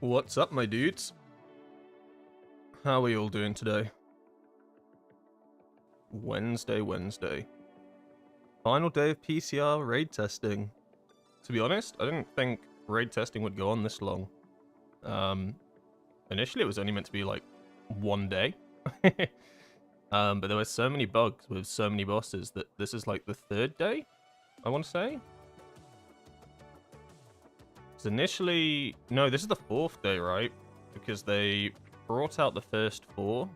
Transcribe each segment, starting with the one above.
What's up, my dudes? How are you all doing today? Wednesday. Final day of PCR raid testing. To be honest, I didn't think raid testing would go on this long. Initially it was only meant to be like one day. But there were so many bugs with so many bosses that this is like the third day, I want to say. Because initially... No, this is the fourth day, right? Because they brought out the first four.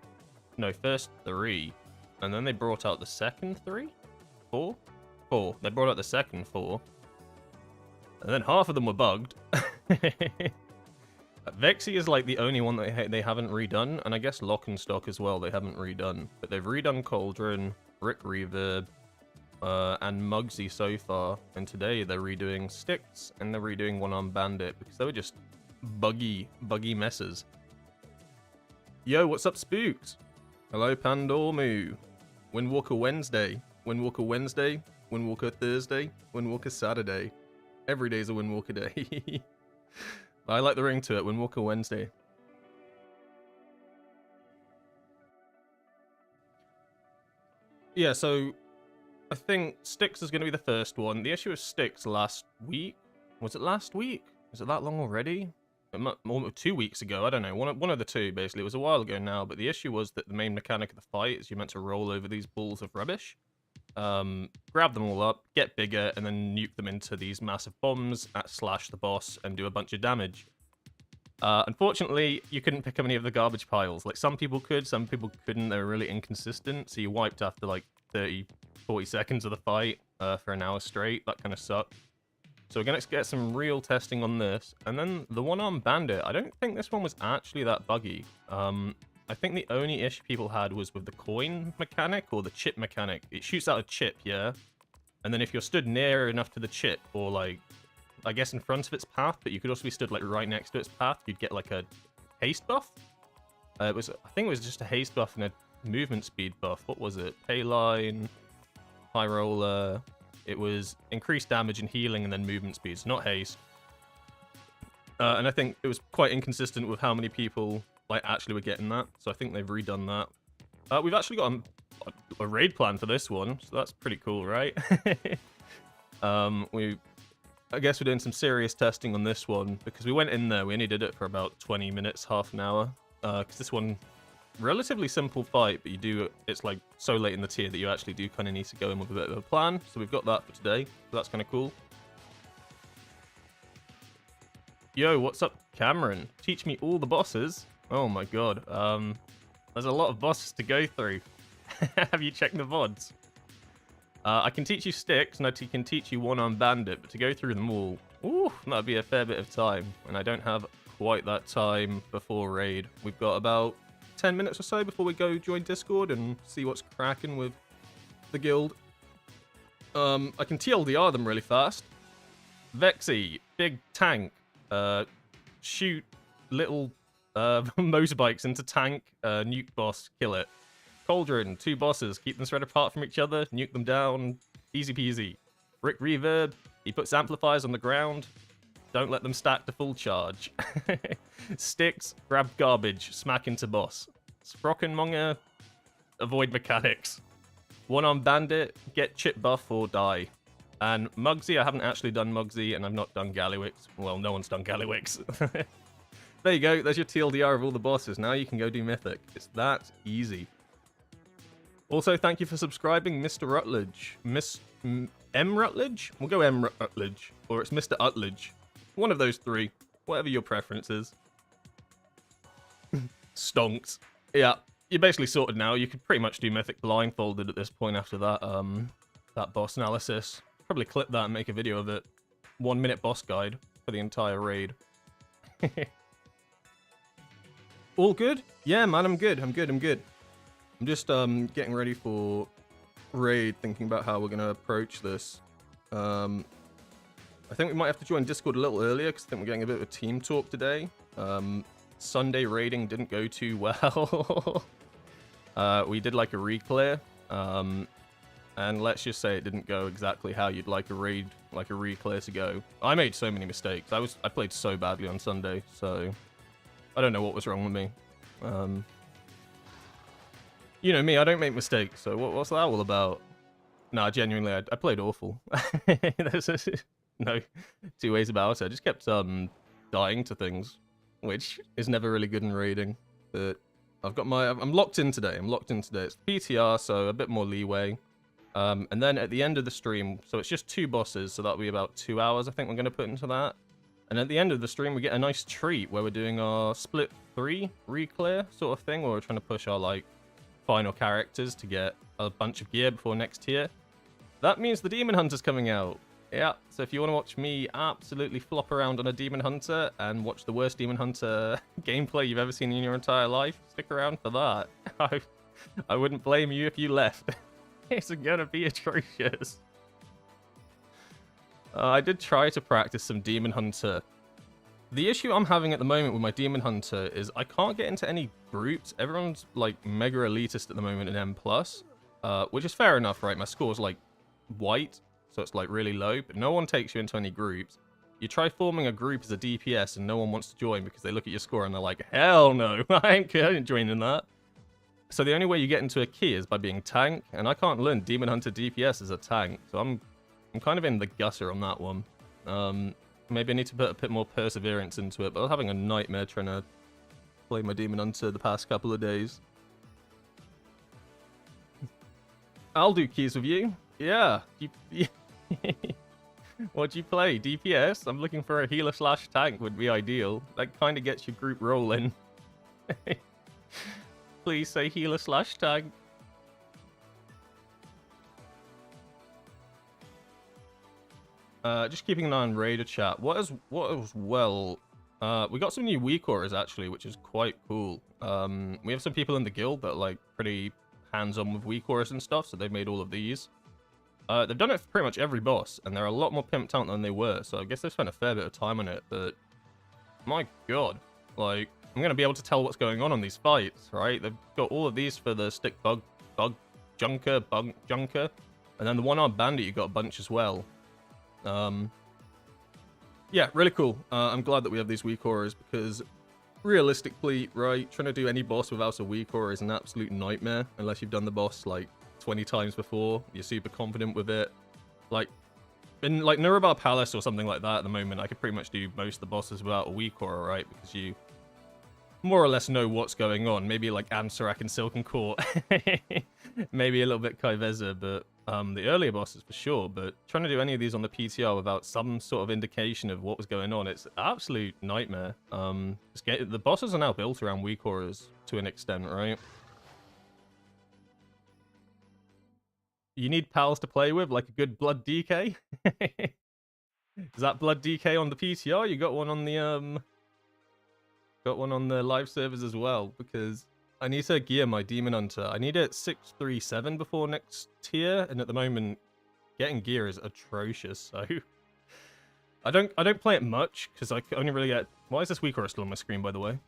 No, first three. And then they brought out the second three? Four? Four. They brought out the second four. And then half of them were bugged. Vexy is like the only one that they haven't redone. And I guess Lock and Stock as well, they haven't redone. But they've redone Cauldron, Brick Reverb, and Mugsy so far. And today they're redoing Stix and they're redoing One-armed Bandit. Because they were just buggy messes. Yo, what's up, Spooks? Hello, Pandormu. Windwalker Wednesday. Windwalker Wednesday. Windwalker Thursday. Windwalker Saturday. Every day's a Windwalker day. I like the ring to it. Windwalker Wednesday. Yeah, so I think Stix is going to be the first one. The issue with Stix last week. Was it last week? Is it that long already? 2 weeks ago, I don't know, one of the two, basically. It was a while ago now, but the issue was that the main mechanic of the fight is you're meant to roll over these balls of rubbish, grab them all up, get bigger, and then nuke them into these massive bombs, slash the boss, and do a bunch of damage. Unfortunately, you couldn't pick up any of the garbage piles. Like, some people could, some people couldn't. They were really inconsistent, so you wiped after, like, 30, 40 seconds of the fight for an hour straight. That kind of sucked. So we're going to get some real testing on this. And then the One-armed Bandit, I don't think this one was actually that buggy. I think the only issue people had was with the coin mechanic or the chip mechanic. It shoots out a chip, yeah? And then if you're stood near enough to the chip, or like, I guess in front of its path, but you could also be stood like right next to its path, you'd get like a haste buff. I think it was just a haste buff and a movement speed buff. What was it? Payline, High Roller... It was increased damage and healing and then movement speeds, not haste. And I think it was quite inconsistent with how many people like actually were getting that. So I think they've redone that. We've actually got a raid plan for this one, so that's pretty cool, right? I guess we're doing some serious testing on this one because we went in there. We only did it for about 20 minutes, half an hour. Because this one, relatively simple fight, but it's like so late in the tier that you actually do kind of need to go in with a bit of a plan. So we've got that for today. So that's kind of cool. Yo, what's up, Cameron? Teach me all the bosses. Oh my god. There's a lot of bosses to go through. Have you checked the VODs? I can teach you Stix, and I can teach you One-armed Bandit, but to go through them all, ooh, that'd be a fair bit of time. And I don't have quite that time before raid. We've got about 10 minutes or so before we go join Discord and see what's cracking with the guild. I can TLDR them really fast. Vexy, big tank, shoot little motorbikes into tank, nuke boss, kill it. Cauldron, 2 bosses, keep them spread apart from each other, nuke them down, easy peasy. Brick Reverb, he puts amplifiers on the ground, don't let them stack to full charge. Stix, grab garbage, smack into boss. Sprockenmonger, avoid mechanics. One-armed Bandit, get chip buff or die. And Mugsy, I haven't actually done Mugsy, and I've not done Gallywix. Well, no one's done Gallywix. There you go, there's your TLDR of all the bosses. Now you can go do Mythic. It's that easy. Also, thank you for subscribing, Mr. Rutledge. M. Rutledge? We'll go M. Rutledge. Or it's Mr. Utledge. One of those three. Whatever your preference is. Stonks. Yeah, you're basically sorted now. You could pretty much do Mythic blindfolded at this point after that that boss analysis. Probably clip that and make a video of it. 1 minute boss guide for the entire raid. All good? Yeah, man, I'm good. I'm just getting ready for raid, thinking about how we're going to approach this. I think we might have to join Discord a little earlier because I think we're getting a bit of a team talk today. Sunday raiding didn't go too well. We did like a reclear, and let's just say it didn't go exactly how you'd like a raid, like a reclear to go. I made so many mistakes. I played so badly on Sunday, so I don't know what was wrong with me. You know me, I don't make mistakes, so what's that all about? Nah, genuinely, I played awful. There's no two ways about it. I just kept dying to things, which is never really good in raiding. But I've got I'm locked in today. It's PTR, so a bit more leeway. And then at the end of the stream, so it's just 2 bosses, so that'll be about 2 hours, I think we're going to put into that. And at the end of the stream, we get a nice treat where we're doing our split 3 re-clear sort of thing, where we're trying to push our like final characters to get a bunch of gear before next tier. That means the Demon Hunter's coming out. Yeah, so if you want to watch me absolutely flop around on a Demon Hunter and watch the worst Demon Hunter gameplay you've ever seen in your entire life, stick around for that. I wouldn't blame you if you left. It's gonna be atrocious. I did try to practice some Demon Hunter. The issue I'm having at the moment with my Demon Hunter is I can't get into any groups. Everyone's like mega elitist at the moment in M+, which is fair enough, right? My score's like white, so it's like really low, but no one takes you into any groups. You try forming a group as a DPS and no one wants to join because they look at your score and they're like, hell no, I ain't joining that. So the only way you get into a key is by being tank, and I can't learn Demon Hunter DPS as a tank, so I'm kind of in the gutter on that one. Maybe I need to put a bit more perseverance into it, but I was having a nightmare trying to play my Demon Hunter the past couple of days. I'll do keys with you. Yeah. What'd you play? DPS? I'm looking for a healer/tank would be ideal. That kind of gets your group rolling. Please say healer/tank. Just keeping an eye on Raider chat. What as well? We got some new weak auras actually, which is quite cool. We have some people in the guild that are like pretty hands-on with weak auras and stuff, so they've made all of these. They've done it for pretty much every boss, and they're a lot more pimped out than they were. So I guess they've spent a fair bit of time on it. But my god, like I'm gonna be able to tell what's going on these fights, right? They've got all of these for the Stix Bunkjunker, and then the One-armed Bandit you got a bunch as well. Yeah, really cool. I'm glad that we have these weak auras because realistically, right, trying to do any boss without a weak aura is an absolute nightmare unless you've done the boss like 20 times before. You're super confident with it. Like in like Nuremberg Palace or something like that at the moment, I could pretty much do most of the bosses without a weak aura, right? Because you more or less know what's going on. Maybe like Amsarak and Silken Court. Maybe a little bit Kaiveza, but the earlier bosses for sure. But trying to do any of these on the PTR without some sort of indication of what was going on, it's an absolute nightmare. The bosses are now built around weak auras to an extent, right? You need pals to play with, like a good Blood DK. Is that Blood DK on the PTR? You got one on the live servers as well, because I need to gear my Demon Hunter. I need it 637 before next tier, and at the moment, getting gear is atrocious. So I don't play it much because I only really get. Why is this weak aura still on my screen, by the way?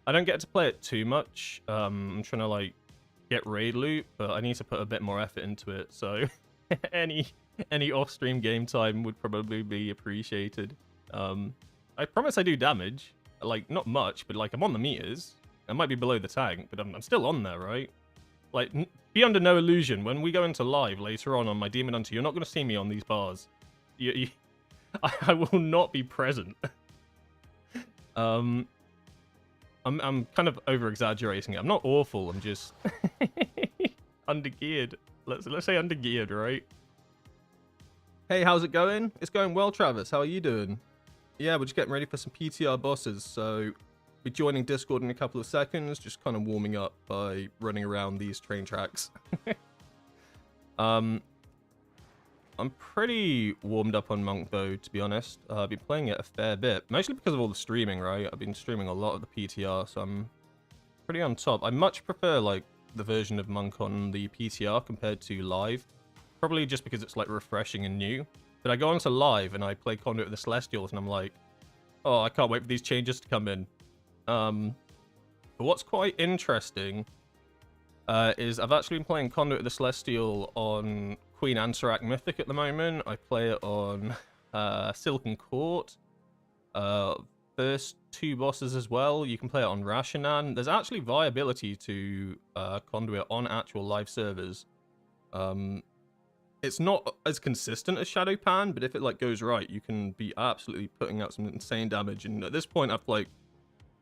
I don't get to play it too much. I'm trying to like get raid loot, but I need to put a bit more effort into it. So any off-stream game time would probably be appreciated. I promise I do damage. Like, not much, but like I'm on the meters. I might be below the tank, but I'm still on there, right? Like, be under no illusion. When we go into live later on my Demon Hunter, you're not going to see me on these bars. I will not be present. I'm kind of over-exaggerating it. I'm not awful. I'm just undergeared. Let's say undergeared, right? Hey, how's it going? It's going well, Travis. How are you doing? Yeah, we're just getting ready for some PTR bosses, so be joining Discord in a couple of seconds, just kind of warming up by running around these train tracks. I'm pretty warmed up on Monk, though, to be honest. I've been playing it a fair bit, mostly because of all the streaming, right? I've been streaming a lot of the PTR, so I'm pretty on top. I much prefer, like, the version of Monk on the PTR compared to live, probably just because it's, like, refreshing and new. But I go onto live and I play Conduit of the Celestials and I'm like, oh, I can't wait for these changes to come in. But what's quite interesting is I've actually been playing Conduit of the Celestial on Queen Ansarak Mythic at the moment. I play it on Silken Court, first 2 bosses as well. You can play it on Rashinan. There's actually viability to Conduit on actual live servers. It's not as consistent as Shadowpan, but if it like goes right, you can be absolutely putting out some insane damage. And at this point, I've like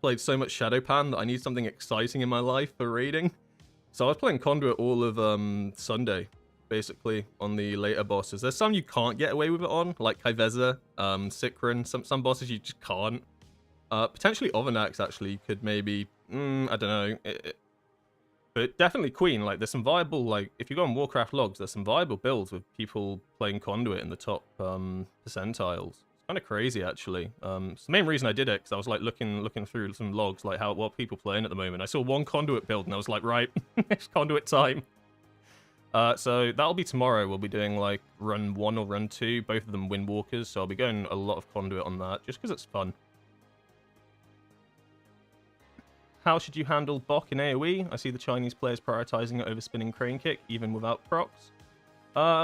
played so much Shadowpan that I need something exciting in my life for raiding. So I was playing Conduit all of Sunday, basically, on the later bosses. There's some you can't get away with it on, like Kaiveza, Sikrin. Some bosses you just can't. Potentially Overnax actually could maybe, I don't know. But definitely Queen, like there's some viable, like if you go on Warcraft logs, there's some viable builds with people playing Conduit in the top percentiles. It's kind of crazy actually. It's the main reason I did it, because I was like looking through some logs, like what people playing at the moment. I saw one Conduit build and I was like, right, it's Conduit time. So that'll be tomorrow. We'll be doing like run 1 or run 2, both of them Windwalkers, so I'll be going a lot of Conduit on that, just because it's fun. How should you handle Bok in AoE? I see the Chinese players prioritizing it over spinning crane kick, even without procs. I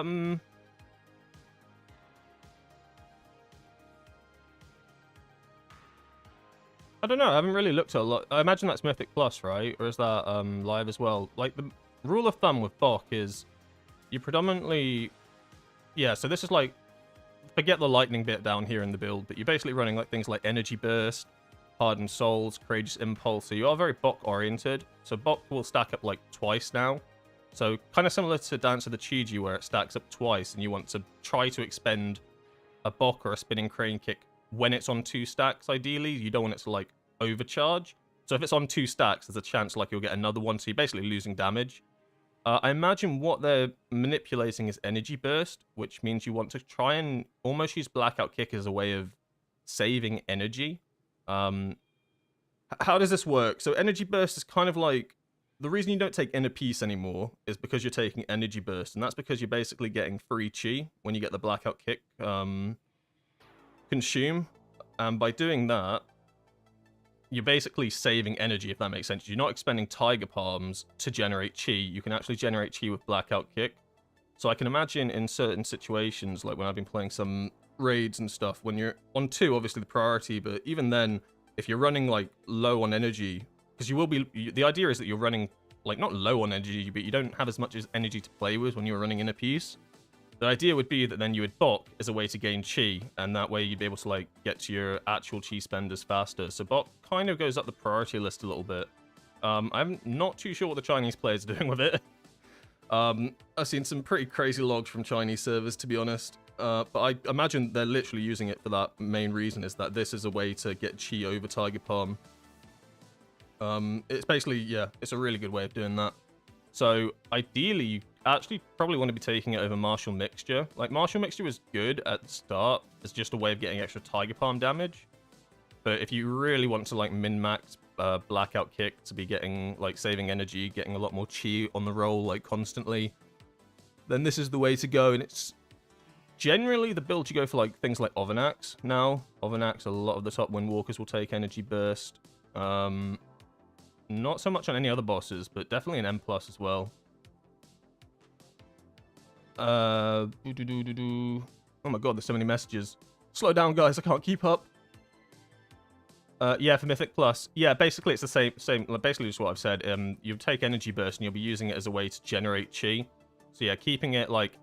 don't know. I haven't really looked at a lot. I imagine that's Mythic Plus, right? Or is that live as well? Like the rule of thumb with Bok is you predominantly, yeah. So this is like, forget the lightning bit down here in the build, but you're basically running like things like Energy Burst, Hardened Souls, Courageous Impulse. So you are very Bok oriented. So Bok will stack up like twice now. So kind of similar to Dance of the Chiji, where it stacks up twice and you want to try to expend a Bok or a spinning crane kick when it's on 2 stacks, ideally. You don't want it to like overcharge. So if it's on 2 stacks, there's a chance like you'll get another one. So you're basically losing damage. I imagine what they're manipulating is Energy Burst, which means you want to try and almost use Blackout Kick as a way of saving energy. How does this work? So Energy Burst is kind of like, the reason you don't take Inner Peace anymore is because you're taking Energy Burst, and that's because you're basically getting free chi when you get the Blackout Kick consume. And by doing that, you're basically saving energy, if that makes sense. You're not expending Tiger Palms to generate chi. You can actually generate chi with Blackout Kick. So I can imagine in certain situations, like when I've been playing some raids and stuff, when you're on 2, obviously the priority, but even then, if you're running like low on energy, because you will be, the idea is that you're running like not low on energy, but you don't have as much as energy to play with when you're running Inner Peace. The idea would be that then you would Bok as a way to gain chi, and that way you'd be able to like get to your actual chi spenders faster. So Bok kind of goes up the priority list a little bit. I'm not too sure what the Chinese players are doing with it. I've seen some pretty crazy logs from Chinese servers, to be honest. But I imagine they're literally using it for that main reason, is that this is a way to get chi over Tiger Palm. It's basically, yeah, it's a really good way of doing that. So ideally, you actually probably want to be taking it over Martial Mixture. Like, Martial Mixture was good at the start as just a way of getting extra Tiger Palm damage. But if you really want to, like, min-max Blackout Kick to be getting, like, saving energy, getting a lot more chi on the roll, like, constantly, then this is the way to go. And it's generally the build you go for, like, things like Overnax now. Overnax, a lot of the top Windwalkers will take Energy Burst. Not so much on any other bosses, but definitely an M+ as well. Oh my god, there's so many messages. Slow down, guys, I can't keep up. Yeah, for Mythic Plus. Yeah, basically it's the same, basically just what I've said. You take Energy Burst and you'll be using it as a way to generate chi. So yeah, keeping it like,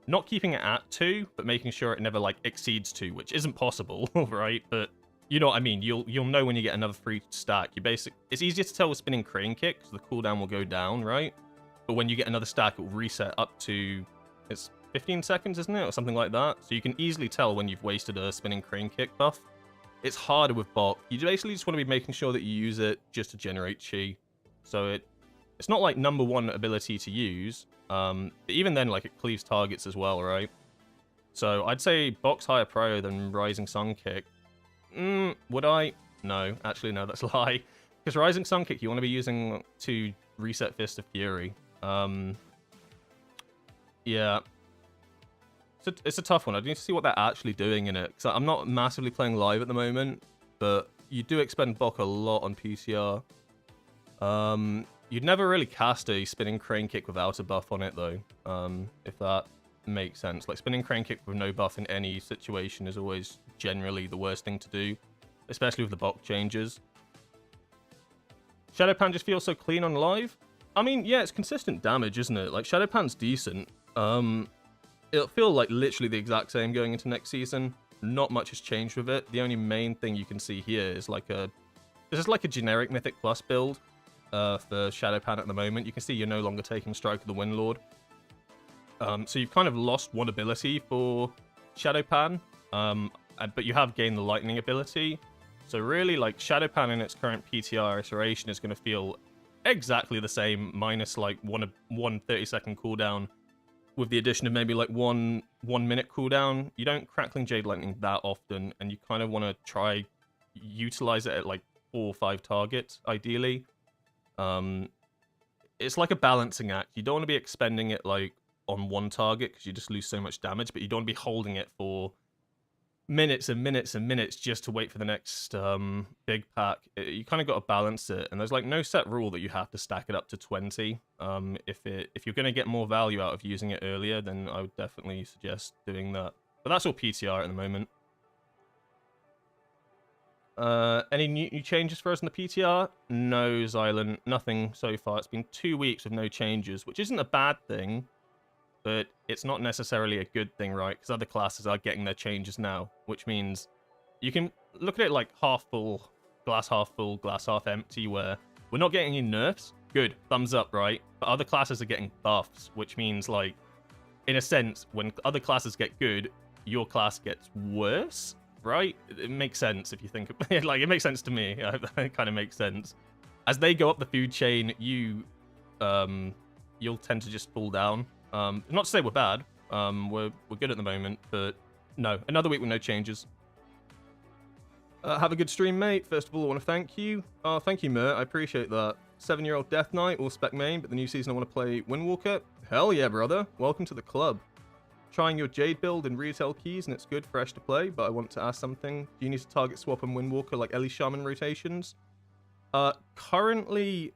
not keeping it at 2, but making sure it never like exceeds 2, which isn't possible, right? But you know what I mean. You'll know when you get another free stack. It's easier to tell with spinning crane kick, so the cooldown will go down, right? But when you get another stack, it will reset up to, it's 15 seconds, isn't it? Or something like that. So you can easily tell when you've wasted a spinning crane kick buff. It's harder with Bok. You basically just want to be making sure that you use it just to generate chi. So it's not like #1 ability to use. But even then, like, it cleaves targets as well, right? So I'd say Bok's higher prio than Rising Sun Kick. Would I? No, actually no, that's a lie. Because Rising Sun Kick you want to be using to reset Fist of Fury. Yeah. It's a tough one. I need to see what they're actually doing in it. Because I'm not massively playing live at the moment, but you do expend Bok a lot on PTR. You'd never really cast a spinning crane kick without a buff on it, though. If that makes sense. Like, spinning crane kick with no buff in any situation is always generally the worst thing to do. especially with the bulk changes. Shadowpan just feels so clean on live. I mean, yeah, it's consistent damage, isn't it? Like, Shadowpan's decent. It'll feel like literally the exact same going into next season. Not much has changed with it. The only main thing you can see here is like this is like a generic Mythic Plus build for Shadowpan at the moment. You can see you're no longer taking Strike of the Windlord. So you've kind of lost one ability for Shadowpan, but you have gained the Lightning ability. So really, like, Shadowpan in its current PTR iteration is going to feel exactly the same, minus like one 30-second cooldown, with the addition of maybe like one minute cooldown. You don't Crackling Jade Lightning that often, and you kind of want to try utilize it at like 4 or 5 targets, ideally. It's like a balancing act. You don't want to be expending it like on one target because you just lose so much damage, but you don't want to be holding it for minutes and minutes and minutes just to wait for the next big pack. You kind of got to balance it, and there's like no set rule that you have to stack it up to 20. If you're going to get more value out of using it earlier, then I would definitely suggest doing that. But that's all PTR at the moment. Any new changes for us in the PTR? No, Xylan, nothing so far. It's been 2 weeks with no changes, which isn't a bad thing, but it's not necessarily a good thing, right? Because other classes are getting their changes now, which means you can look at it like half full, glass half empty, where we're not getting any nerfs. Good, thumbs up, right? But other classes are getting buffs, which means, like, in a sense, when other classes get good, your class gets worse, right? It makes sense if you think of it. Like, it makes sense to me. It kind of makes sense. As they go up the food chain, you'll tend to just fall down. Not to say we're bad. We're good at the moment, but no. Another week with no changes. Have a good stream, mate. First of all, I want to thank you. Oh, thank you, Mert. I appreciate that. 7-year-old Death Knight, all spec main, but the new season I want to play Windwalker. Hell yeah, brother. Welcome to the club. Trying your Jade build in retail keys, and it's good, fresh to play, but I want to ask something. Do you need to target swap on Windwalker like Ellie Shaman rotations? Currently,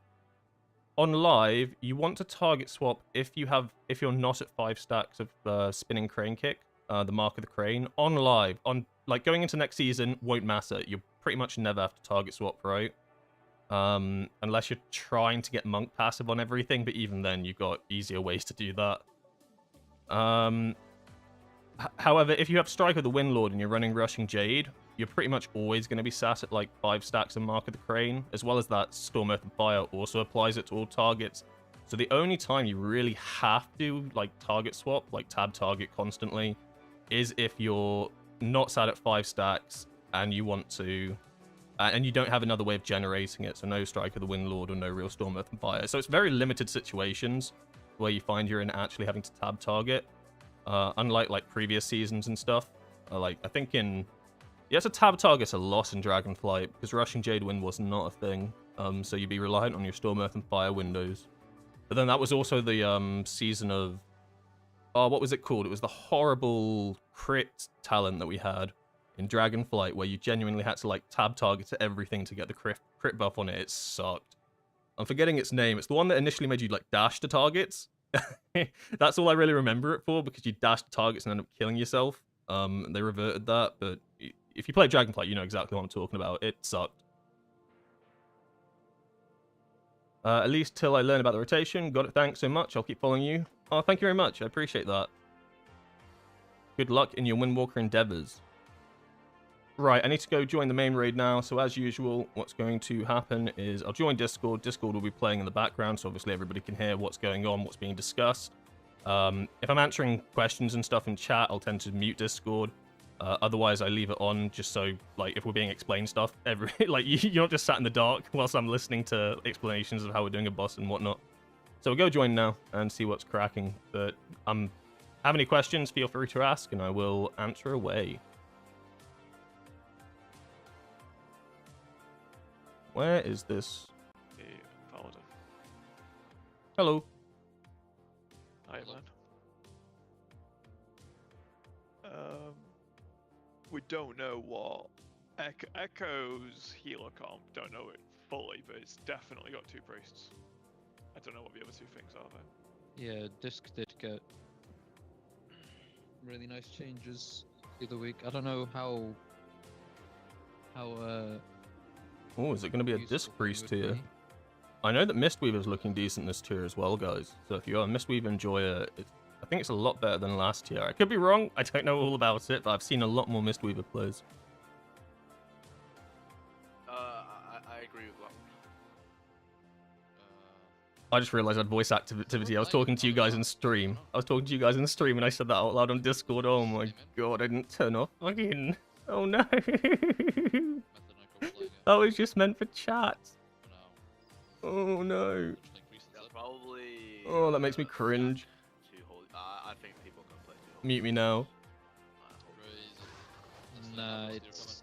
on live, you want to target swap if you're not at 5 stacks of spinning crane kick, the mark of the crane. On live, like going into next season, won't matter. You pretty much never have to target swap, right? Unless you're trying to get monk passive on everything, but even then, you've got easier ways to do that. However, if you have Strike of the Windlord and you're running Rushing Jade, you're pretty much always going to be sat at like 5 stacks of Mark of the Crane, as well as that Storm Earth and Fire also applies it to all targets. So the only time you really have to like target swap, like tab target constantly, is if you're not sat at 5 stacks and you want to, and you don't have another way of generating it, so no Strike of the Windlord or no real Storm Earth and Fire. So it's very limited situations where you find you're in actually having to tab target. Unlike like previous seasons and stuff, like I think you have to tab target a lot in Dragonflight because Rushing Jade Wind was not a thing. So you'd be reliant on your Storm Earth and Fire windows. But then that was also the season of what was it called? It was the horrible crit talent that we had in Dragonflight, where you genuinely had to like tab target to everything to get the crit buff on it. It sucked. I'm forgetting its name. It's the one that initially made you like dash to targets. That's all I really remember it for, because you dashed targets and end up killing yourself. They reverted that, but if you play Dragonflight, you know exactly what I'm talking about. It sucked. At least till I learn about the rotation. Got it, thanks so much. I'll keep following you. Oh, thank you very much. I appreciate that. Good luck in your Windwalker endeavors. Right, I need to go join the main raid now, so as usual, what's going to happen is I'll join Discord. Discord will be playing in the background, so obviously everybody can hear what's going on, what's being discussed. If I'm answering questions and stuff in chat, I'll tend to mute Discord. Otherwise, I leave it on just so, like, if we're being explained stuff, like, you're not just sat in the dark whilst I'm listening to explanations of how we're doing a boss and whatnot. So we'll go join now and see what's cracking. But have any questions, feel free to ask, and I will answer away. Where is this? Hello. Hi, man. We don't know what Echo's healer comp. Don't know it fully, but it's definitely got 2 priests. I don't know what the other 2 things are though. Yeah, Disc did get really nice changes the other week. I don't know how How Oh, is it going to be a useful Disc it Priest would tier? be. I know that Mistweaver's looking decent this tier as well, guys. So if you are a Mistweaver enjoyer, I think it's a lot better than last tier. I could be wrong. I don't know all about it, but I've seen a lot more Mistweaver plays. I agree with that. I just realized I had voice activity. I was talking to you guys in stream. And I said that out loud on Discord. Oh my god, I didn't turn off fucking... Oh no. That was just meant for chat. Oh no. That's probably. Oh, that makes me cringe. Too holy. I think people can play too holy. Mute me now. Nah, it's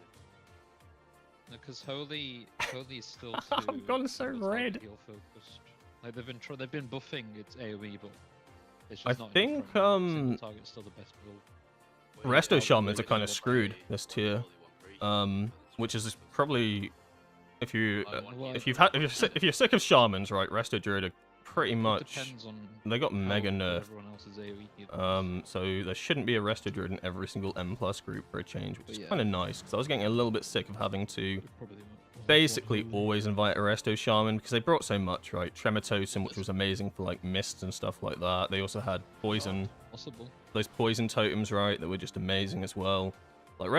because holy is still too. I've gone so red. Heal focused. Like they've been buffing its AOE, but it's I just not think, single target's still the best build. Resto Shamans are kind of screwed this tier. Which is probably if you're sick of Shamans, right? Resto Druid are pretty much Depends on they got how mega nerfed. everyone else's AOE heals. So there shouldn't be a Resto Druid in every single M+ group for a change, which is Yeah. kind of nice because I was getting a little bit sick of having to Probably basically always invite a Resto Shaman because they brought so much, right? Trematosin, which was amazing for like mists and stuff like that. They also had poison, possible. those poison totems, right? That were just amazing as well. Like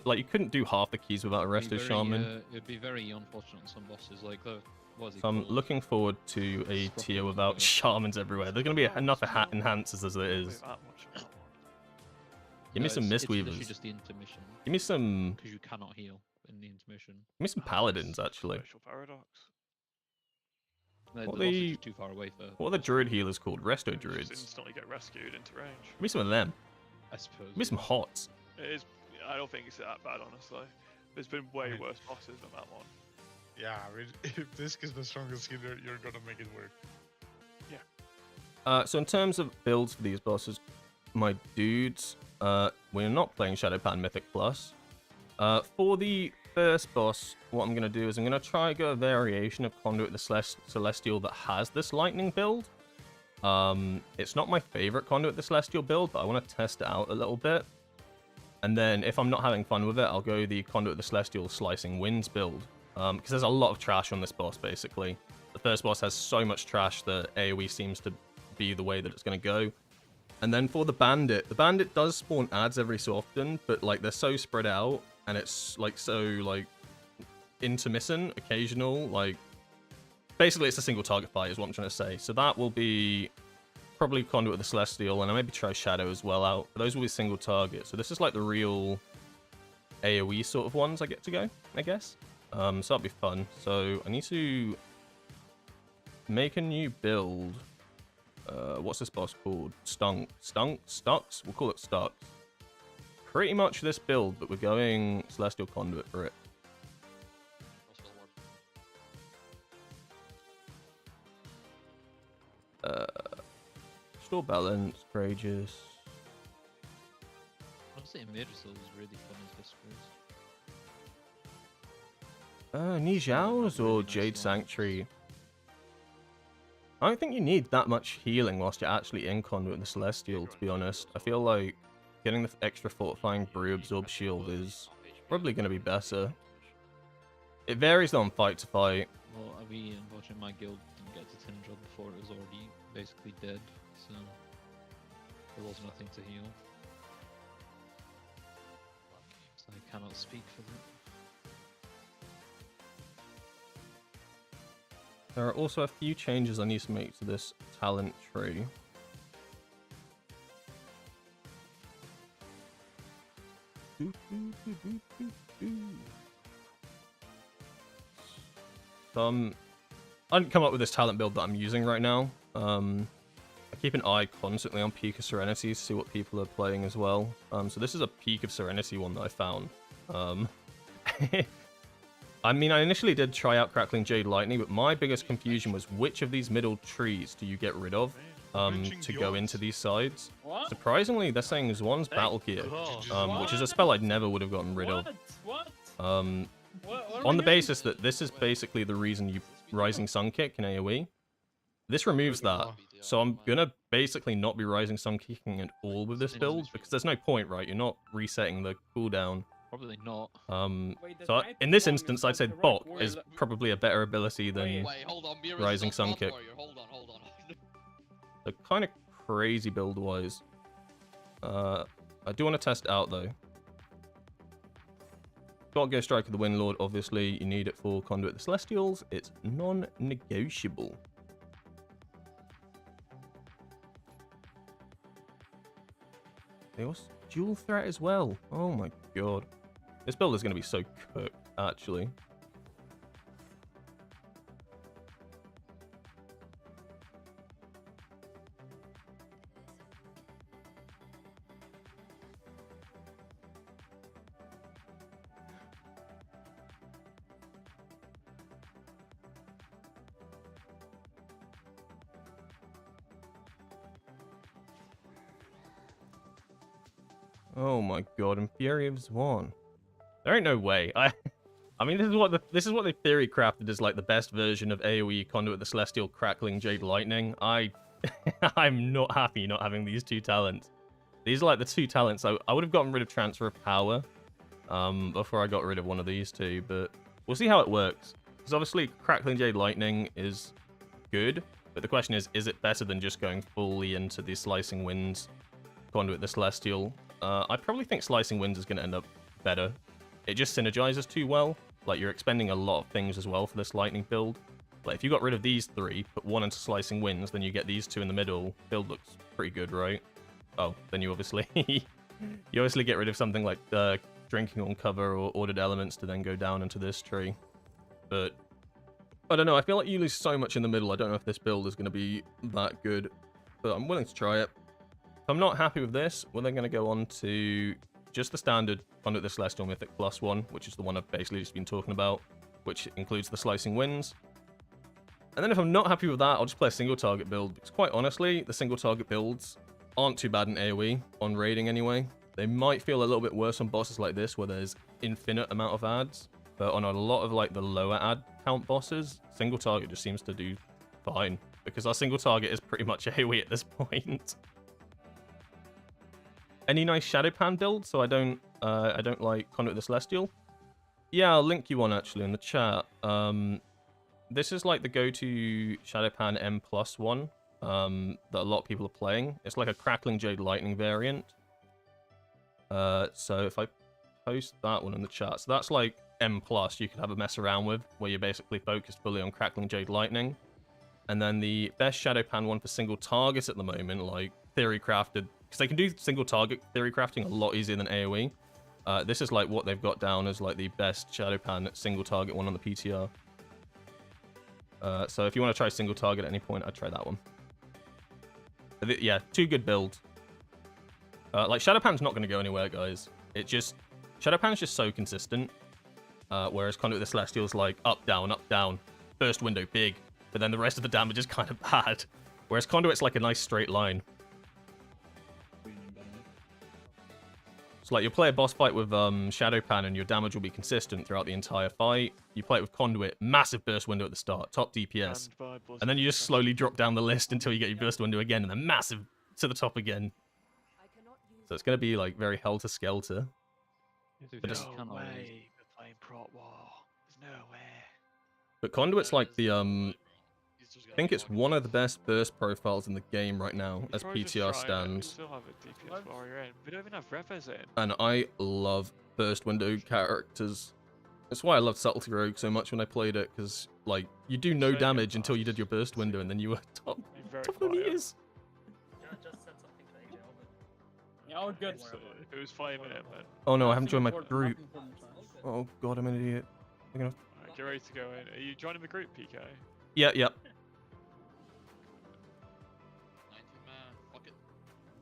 like you couldn't do half the keys without a Resto Shaman. It'd be very unfortunate on some bosses, like the what is he So I'm called? looking forward to a tier without Shamans everywhere. There's gonna be enough enhancers as it is. That much on that one. Give me No, some it's literally Mistweavers. just the intermission Give me some. because you cannot heal in the intermission. Give me some Paladins actually. Social paradox. The What boss is the- just too far away for. What are the Druid healers called? Resto Just Druids. instantly get rescued into range. Give me some of them. I suppose. Give me some hots. It is. I don't think it's that bad, honestly. There's been way worse bosses than that one. Yeah, I mean, if Disc is the strongest healer, you're gonna make it work. So in terms of builds for these bosses, my dudes, we're not playing Shadow Pan Mythic Plus. For the first boss, what I'm gonna do is I'm gonna try go a variation of Conduit the Celestial that has this lightning build. It's not my favorite Conduit the Celestial build, but I want to test it out a little bit. And then if I'm not having fun with it, I'll go the Conduit the Celestial Slicing Winds build. Because there's a lot of trash on this boss, basically. The first boss has so much trash that AoE seems to be the way that it's going to go. And then for the Bandit does spawn ads every so often, but like they're so spread out, and it's like so like intermittent, occasional, like basically it's a single target fight is what I'm trying to say. So that will be probably Conduit of the Celestial, and I maybe try Shadow as well out. But those will be single targets. So this is like the real AoE sort of ones I get to go, I guess. So that'll be fun. So I need to make a new build. What's this boss called? Stux? We'll call it Stux. Pretty much this build, but we're going Celestial Conduit for it. Restore balance, courageous. Honestly, Magisol is really fun as this Nijao's or Jade Sanctuary. I don't think you need that much healing whilst you're actually in Conduit of the Celestial, to be honest. I feel like getting the extra Fortifying Brew Absorb Shield is probably going to be better. It varies on fight to fight. Well, unfortunately, my guild didn't get to Tindril before it was already basically dead, so there was nothing to heal. So I cannot speak for that. There are also a few changes I need to make to this talent tree. So I didn't come up with this talent build that I'm using right now. I keep an eye constantly on Peak of Serenity to see what people are playing as well. So this is a Peak of Serenity one that I found. I mean, I initially did try out Crackling Jade Lightning, but my biggest confusion was which of these middle trees do you get rid of to go into these sides. What? Surprisingly, they're saying there's one's Battle Gear, which is a spell I'd never would have gotten rid of. What? What On the basis that this is basically the reason you Rising Sun Kick in AoE. This removes that, so I'm gonna basically not be Rising Sun Kicking at all with this build, because there's no point, right? You're not resetting the cooldown. Probably not. Wait, the So type in of this one is instance, I'd like say the rock Bok warrior, is like- probably a better ability than Wait, hold on. Mira Rising is Sun not Kick. Warrior. Hold on. the kind of crazy build-wise. I do want to test it out though. Got Ghost Striker the Windlord, obviously. You need it for Conduit the Celestials. It's non-negotiable. They also dual threat as well. Oh my god. This build is going to be so cooked, actually. Oh my god, and Fury of Swan. There ain't no way. I mean, this is what they theory crafted as like the best version of AoE Conduit the Celestial Crackling Jade Lightning. I'm not happy not having these two talents. These are like the two talents. I would have gotten rid of Transfer of Power before I got rid of one of these two, but we'll see how it works. Because obviously Crackling Jade Lightning is good, but the question is it better than just going fully into the Slicing Winds Conduit the Celestial? I probably think Slicing Winds is going to end up better. It just synergizes too well. Like, you're expending a lot of things as well for this lightning build. Like, if you got rid of these three, put one into Slicing Winds, then you get these two in the middle. Build looks pretty good, right? Oh, then you obviously you obviously get rid of something like Drinking on Cover or Ordered Elements to then go down into this tree. But I don't know. I feel like you lose so much in the middle. I don't know if this build is going to be that good, but I'm willing to try it. If I'm not happy with this, we're then going to go on to just the standard Conduit the Celestial Mythic +1, which is the one I've basically just been talking about, which includes the Slicing Winds. And then if I'm not happy with that, I'll just play a single target build, because quite honestly, the single target builds aren't too bad in AoE, on raiding anyway. They might feel a little bit worse on bosses like this, where there's infinite amount of adds, but on a lot of like the lower ad count bosses, single target just seems to do fine, because our single target is pretty much AoE at this point. Any nice Shadow Pan builds, so I don't like Conduit the Celestial? Yeah, I'll link you one actually in the chat. This is like the go-to Shadow Pan M+1 that a lot of people are playing. It's like a Crackling Jade Lightning variant. So if I post that one in the chat, so that's like M+, you could have a mess around with, where you're basically focused fully on Crackling Jade Lightning. And then the best Shadow Pan one for single targets at the moment, like theory crafted, because they can do single target theory crafting a lot easier than AoE. This is like what they've got down as like the best Shadow Pan single target one on the PTR. So if you want to try single target at any point, I'd try that one. But yeah, two good builds. Like Shadow Pan's not going to go anywhere, guys. Shadow Pan's just so consistent. Whereas Conduit the Celestial's like up, down, burst window, big. But then the rest of the damage is kind of bad. Whereas Conduit's like a nice straight line. So like you'll play a boss fight with Shadow Pan and your damage will be consistent throughout the entire fight. You play it with Conduit, massive burst window at the start, top DPS. And then you just slowly drop down the list until you get your burst window again, and then massive to the top again. So it's going to be like very helter-skelter. But it's No way we're playing Prot War. There's no way. But Conduit's like the I think it's one of the best burst profiles in the game right now as Probably just PTR try it. We stands. still have a DPS warrior in. We don't even have Revers in. And I love burst window characters. That's why I loved Subtlety Rogue so much when I played it, because like you do no Very damage good until you class. did your burst window, and then you were top You're very of the quiet. meters. Just said something to AJ Albert. Yeah, all good. Who's flaming it, man? Oh no, I haven't joined my Nothing group. important, nothing important. Oh god, I'm an idiot. I'm gonna... Alright, get ready to go in. Are you joining the group, PK? Yeah. 19 man, fuck it.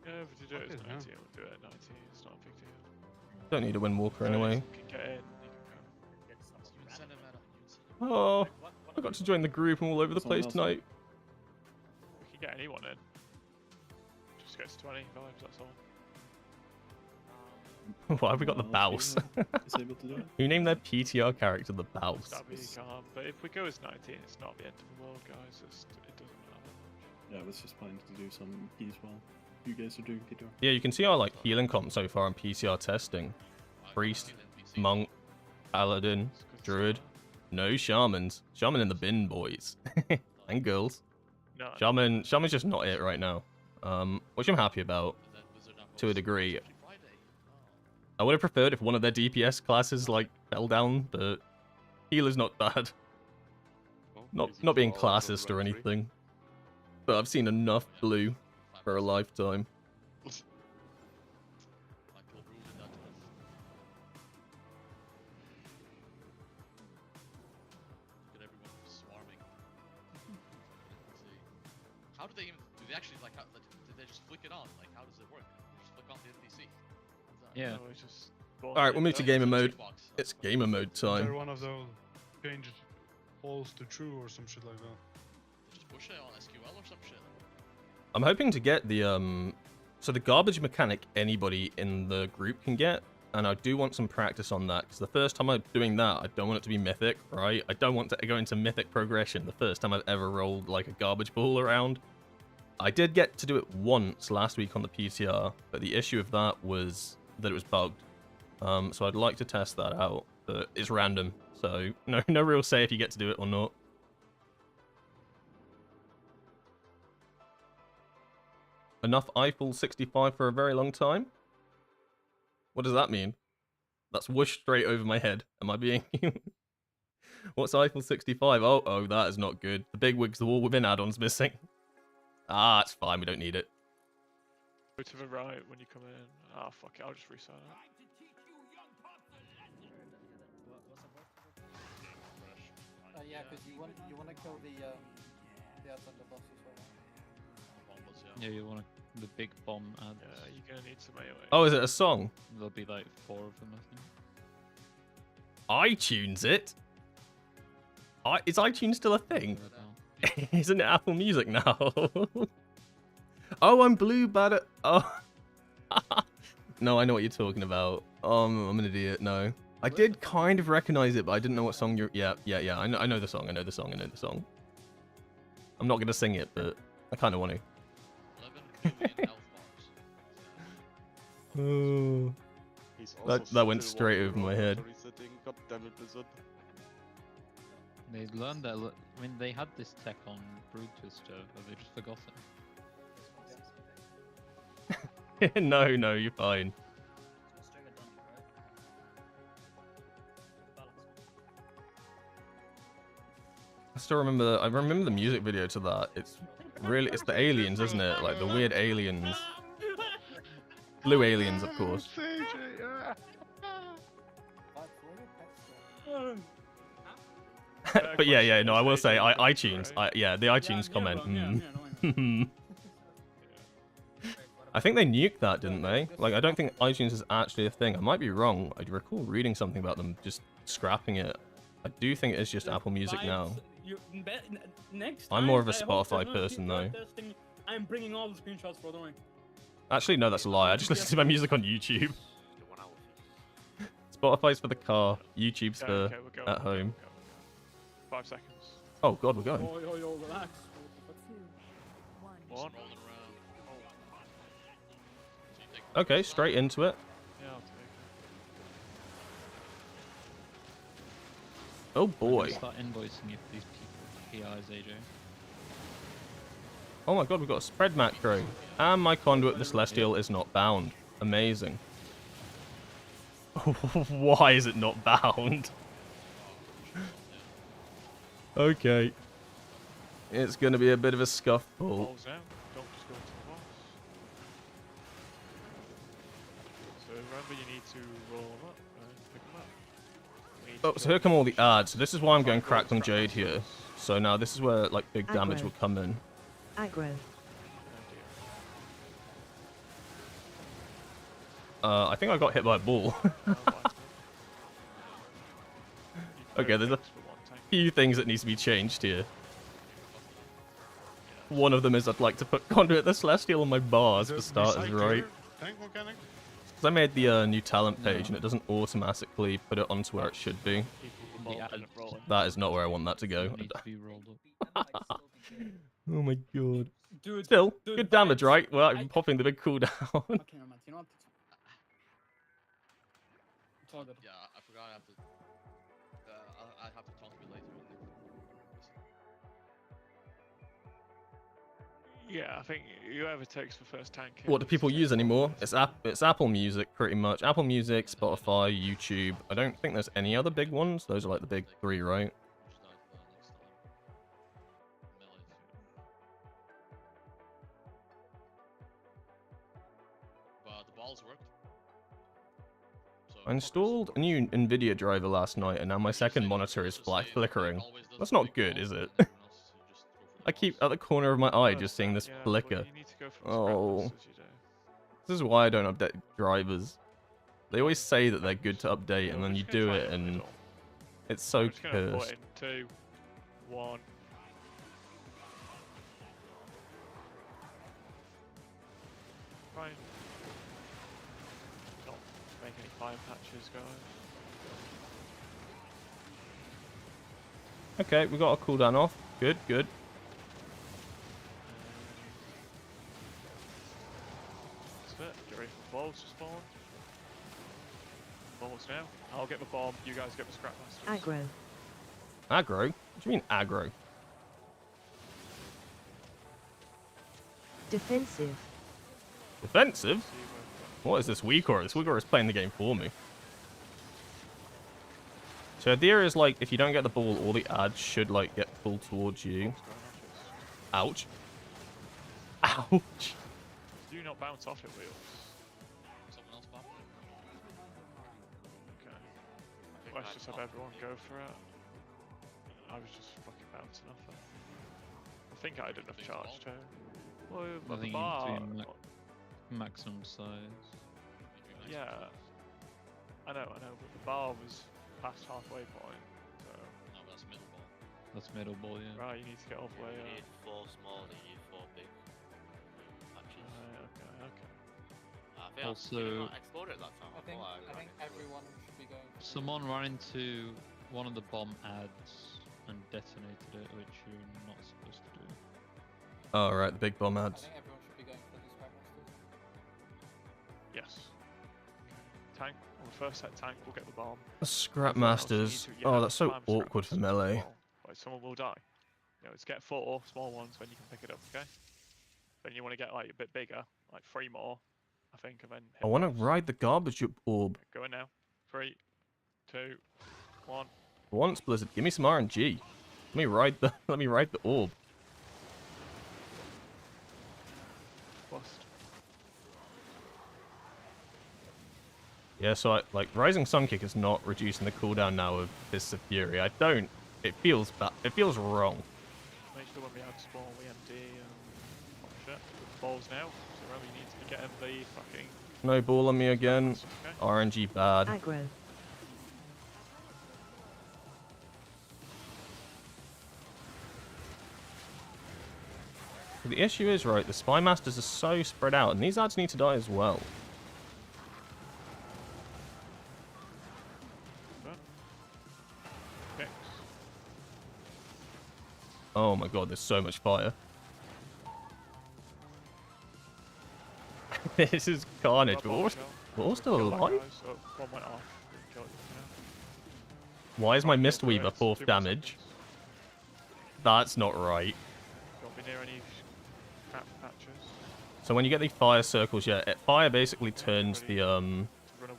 Yeah, if you do it as Fuck it, 19, we'll do it at 19. It's not a big deal. Don't need a Windwalker Guys, anyway. You can get in. You can Get some You random- send him out. You send him Oh, What I got to join the group. I'm all over the Someone place else tonight. go. We can get anyone in. Just gets 20 vibes, that's all. Why have we got the Bouse? Is able to do it? Who named their PTR character the Bouse? That'd be calm. But if we go as 19, it's not the end of the world, guys. It doesn't matter much. Yeah, I was just planning to do some keys while you guys are doing PTR. Yeah, you can see our like healing comp so far on PTR testing. out. Priest. monk, paladin, It's 'cause, druid. No shamans. Shaman in the bin, boys. And girls. No, Shaman's just not it right now. Which I'm happy about, to a degree. I would have preferred if one of their DPS classes, like, fell down, but healer's not bad. Not being classist or anything. But I've seen enough blue for a lifetime. How do they even? Do they actually like? Did they just flick it on? Like, how does it work? They just flick on the NPC. Yeah. no, it's just Alright, we'll move to gamer mode. It's gamer mode Is there time. one of those change false to true or some shit like that? Just push it on SQL or some shit. I'm hoping to get the, so the garbage mechanic anybody in the group can get, and I do want some practice on that, because the first time I'm doing that, I don't want it to be Mythic, right? I don't want to go into Mythic progression the first time I've ever rolled, like, a garbage ball around. I did get to do it once last week on the PTR, but the issue of that was that it was bugged. So I'd like to test that out, but it's random, so no real say if you get to do it or not. Enough Eiffel 65 for a very long time? What does that mean? That's whooshed straight over my head. Am I being... What's Eiffel 65? Oh, that is not good. The big wigs, the wall within add-ons missing. Ah, it's fine, we don't need it. go to the right when you come in. Ah, fuck it, I'll just reset it. Yeah, because you want to kill the outside the boss as well. Yeah, you want the big bomb ads. Yeah, you're gonna need some melee. Oh, is it a song? There'll be like 4 of them, I iTunes it? Is iTunes still a thing? think. Isn't it Apple Music now? Oh, I'm blue bad at... Oh. No, I know what you're talking about. I'm an idiot, no. I did kind of recognize it, but I didn't know what song you're... Yeah, I know the song, I know the song. I'm not going to sing it, but I kind of want to. 11 billion health bars. Oh. That went straight over my head. They learned that. I mean, they had this tech on Brood Twister, but they just forgot it. No, you're fine. I still remember. I remember the music video to that. It's the aliens, isn't it? Like the weird aliens. Blue aliens, of course. But yeah, no, I will say iTunes. The iTunes comment. I think they nuked that, didn't they? Like, I don't think iTunes is actually a thing. I might be wrong. I recall reading something about them just scrapping it. I do think it is just Apple Music now. I'm more of a Spotify person, though. I'm bringing all the screenshots for the way. Actually, no, that's a lie. I just listen to my music on YouTube. Spotify's for the car. YouTube's for Okay, we're going, at home. 5 seconds. Oh god, we're going. Yo, relax. One. Okay, straight into it. Yeah, I'll take it. Oh boy. Start invoicing you for these people. PIs, AJ. Oh my god, we've got a spread macro. And my conduit, the Celestial, is not bound. Amazing. Why is it not bound? Okay. It's gonna be a bit of a scuffball. Balls out. Don't just go to the boss. So remember, you need to roll them up and pick them up. We need Oh, to so go here come all the ads. So this is why I'm going cracked on cracked Jade here. So now this is where like big damage will come in. Aggro. I think I got hit by a ball. Okay, there's a few things that needs to be changed here. One of them is I'd like to put Conduit the Celestial on my bars for starters, right? Tank mechanic? Because I made the new talent page and it doesn't automatically put it onto where it should be. That is not where I want that to go. Needs to be rolled up. Oh my god. Dude, Still, dude, good damage, vibes. right? Well, I'm popping the big cooldown. Okay, man, you know what? Target. Yeah, I forgot I have to. I have to talk to you later. Yeah, I think whoever takes the first tank. What do people use anymore? It's Apple Music pretty much. Apple Music, Spotify, YouTube. I don't think there's any other big ones. Those are like the big three, right? But the balls worked. So I installed a new NVIDIA driver last night, and now my second monitor is flickering. That's not good, is it? I keep at the corner of my eye just seeing this flicker. Oh. This is why I don't update drivers. They always say that they're good to update, and then you do it, and it's so cursed. 2, 1. Try and not make any fire patches, guys. Okay, we got our cooldown off. Good, good. Get ready for balls to spawn. Balls now. I'll get the bomb, you guys get the scrap masters. Aggro. Aggro? What do you mean aggro? Defensive. Defensive? What is this Weakor? This Weakor is playing the game for me. So the idea is like, if you don't get the ball, all the ads should like get pulled towards you. Ouch. Ouch. Do not bounce off it, wheels. Someone else pop it. Okay. Let's just have everyone go for it. I was just fucking bouncing off it. I think I had enough charge too. Well, I the think bar. you need to maximum size. Yeah. I know, but the bar was past halfway point. So. No, that's middle ball. That's middle ball, yeah. Right, you need to get all the way You up. need 4 small and you need 4 big patches. Okay. I think Also- I not explode it that time. I think thought I think everyone should be going. For Someone ran into one of the bomb ads and detonated it, which you're not supposed to do. Oh, right, the big bomb I ads. think everyone should be going for the scrap masters. Yes. Tank. On the first set, tank will get the bomb. Scrap Everyone else, you need masters. to- Oh, that's so spam scrap awkward for masters melee. as well. Like, someone will die. You know, it's get 4 small ones when you can pick it up. Okay. Then you want to get like a bit bigger, like 3 more, I think, and then. Hit I want to balls. ride the garbage orb. Go in now. 3, 2, 1. For once, Blizzard, give me some RNG. Let me ride the orb. Bust. Yeah, so like Rising Sun Kick is not reducing the cooldown now of Fists of Fury. I don't. It feels bad. It feels wrong. Make sure when we have spawn, we MD and pop shit. With balls now. So remember, you need to be getting the fucking. No ball on me again. Okay. RNG bad. Aggro. The issue is, right, the Spy Masters are so spread out, and these ads need to die as well. Piques. Oh my god, there's so much fire. This is carnage, but we're all still alive? One went off. Didn't kill it, Why is my Can't Mist kill it, Weaver it's 4th 2 damage? seconds. That's not right. Don't be near any crap patches. So when you get the fire circles, yeah, fire basically turns the Run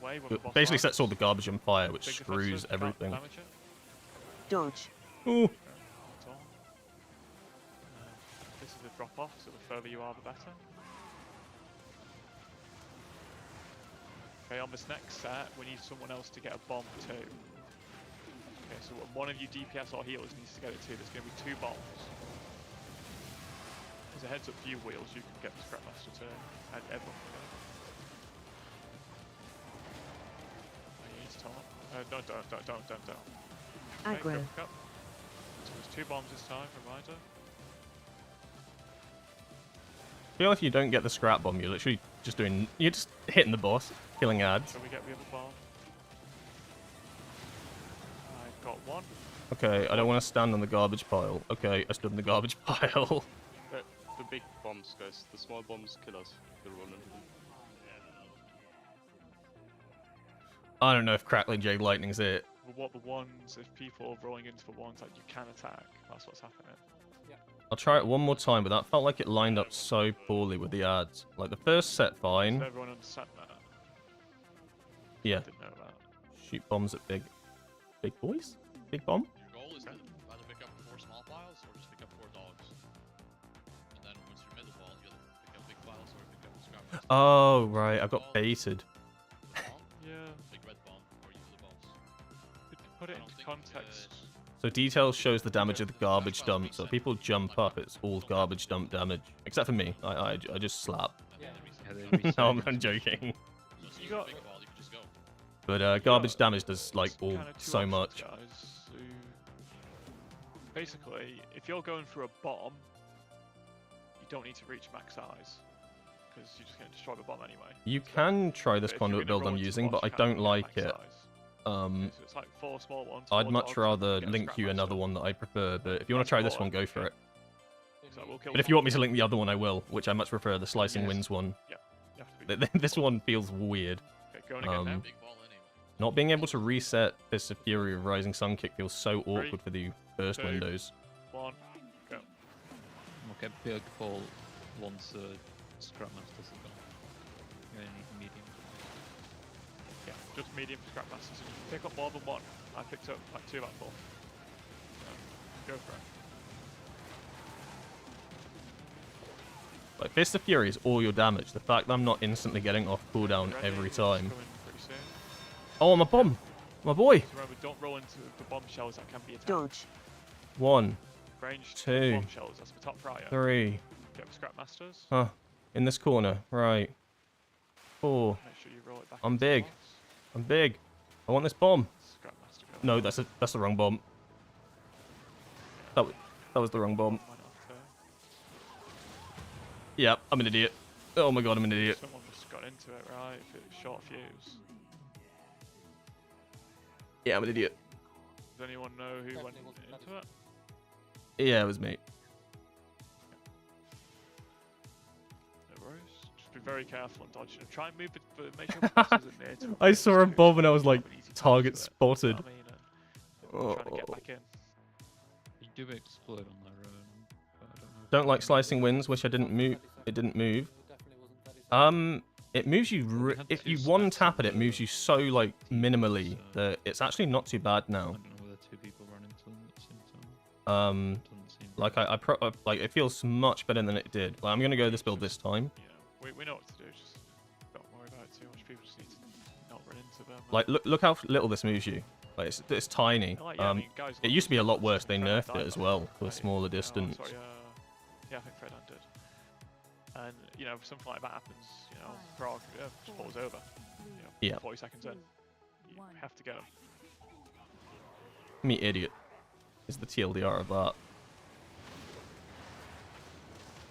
away when the boss basically lands. sets all the garbage on fire, which Big screws defensive, can't everything. damage it. Dodge. Ooh. That's all. This is a drop off, so the further you are, the better. Okay, on this next set, we need someone else to get a bomb too. Okay, so one of you DPS or healers needs to get it too. There's going to be 2 bombs. As a heads up for you, Wheels, you can get the Scrap Master too. And everyone can get it. Oh, you need to talk. No, don't. Okay, Aggro. go. So there's 2 bombs this time, reminder. I feel if you don't get the scrap bomb, you're literally just you're just hitting the boss, killing ads. So we get the other bomb. I've got 1. Okay, I don't want to stand on the garbage pile. Okay, I stood in the garbage pile. The big bombs, guys. The small bombs kill us. You'll run into them. I don't know if Crackling Jade Lightning's it. What the ones, if people are rolling into the ones that you can attack, that's what's happening. I'll try it one more time, but that felt like it lined up so poorly with the ads. Like, the first set, Does fine. everyone understand that? Yeah. I didn't know that. Shoot bombs at big boys? Big bomb? Your goal is to either pick up 4 small files or just pick up 4 dogs. And then once you're middle ball, you either pick up big files or pick up scrap masters. Oh, right. I got baited. The bomb, Yeah. big red bomb, or use the bombs. Put it I don't into think, context. So details shows the damage of the garbage dump. So if people jump up, it's all garbage dump damage. Except for me. I just slap. Yeah. No, I'm joking. So You got- big ball, you can just go. But garbage damage does, like, all Kinda two so options, much. guys, who- Basically, if you're going for a bomb, you don't need to reach max size. Because you're just going to destroy the bomb anyway. You can try this But if you're conduit gonna build roll I'm into using, boss, but I you can't don't go like max it. size. So it's like 4 small ones. I'd 4 much dogs, rather get a link scrap you another master. one that I prefer, but if you want That's to try this four, one, go for okay. it. So we'll kill But if you one. want me to link the other one, I will, which I much prefer, the Slicing Yes. Winds one. You have to be. This one feels weird. Okay, going again now. Big ball anyway. Not being able to reset Fist of Fury of Rising Sun Kick feels so 3, awkward for the first 2, windows. 1, go. Okay, big ball once scrap masters are gone. You only need medium. Yeah, just medium scrap masters. And you can pick up more than one. I picked up like 2 out of 4. So, go for it. Like, Fist of Fury is all your damage. The fact that I'm not instantly getting off cooldown Ready? every It's time. coming pretty soon. Oh, I'm a bomb! My boy! So remember, don't roll into the bombshells that can be attacked. Dodge. 1, Range 2, bombshells, that's the top fryer. 3. Get the scrap masters. Huh. In this corner. Right. 4. Make sure you roll it back. I'm into the big. box. I'm big. I want this bomb. Scrap master go. No, that's the wrong bomb. That was the wrong bomb. Why not? Yeah, I'm an idiot. Oh my god, I'm an idiot. Someone just got into it, right? If it's short fuse. Yeah, I'm an idiot. Does anyone know who went Definitely wasn't into that it? Yeah, it was me. No worries. Just be very careful and dodging and try and move it, make sure the bosses are near to it. I saw a because bomb and I was like, have an easy target pass to it. spotted. You know what I mean? Trying to get back in. You do explode on their own, but I don't know. Don't like slicing winds. Wish I didn't move. It didn't move. It definitely wasn't 30 seconds. It moves you. had If two you one smacks tap it, in it moves the you so like minimally so- that it's actually not too bad I now. don't know whether 2 people run into them at the same time. Doesn't seem Like like it feels much better than it did. Like, I'm gonna go this build this time. You know, we know what to do. Just don't worry about it too much. People just need to not run into them. Like look how little this moves you. Like it's tiny. And, like, yeah, I mean, guys, It used to be a lot worse. They Fred nerfed died it as by well it, to a right? smaller Oh, distance. sorry, yeah, I think Fred did. And you know, if something like that happens, you know, Frog just falls over. You know, Yeah. 40 seconds in, you have to get him. Me idiot. Is the TLDR of that.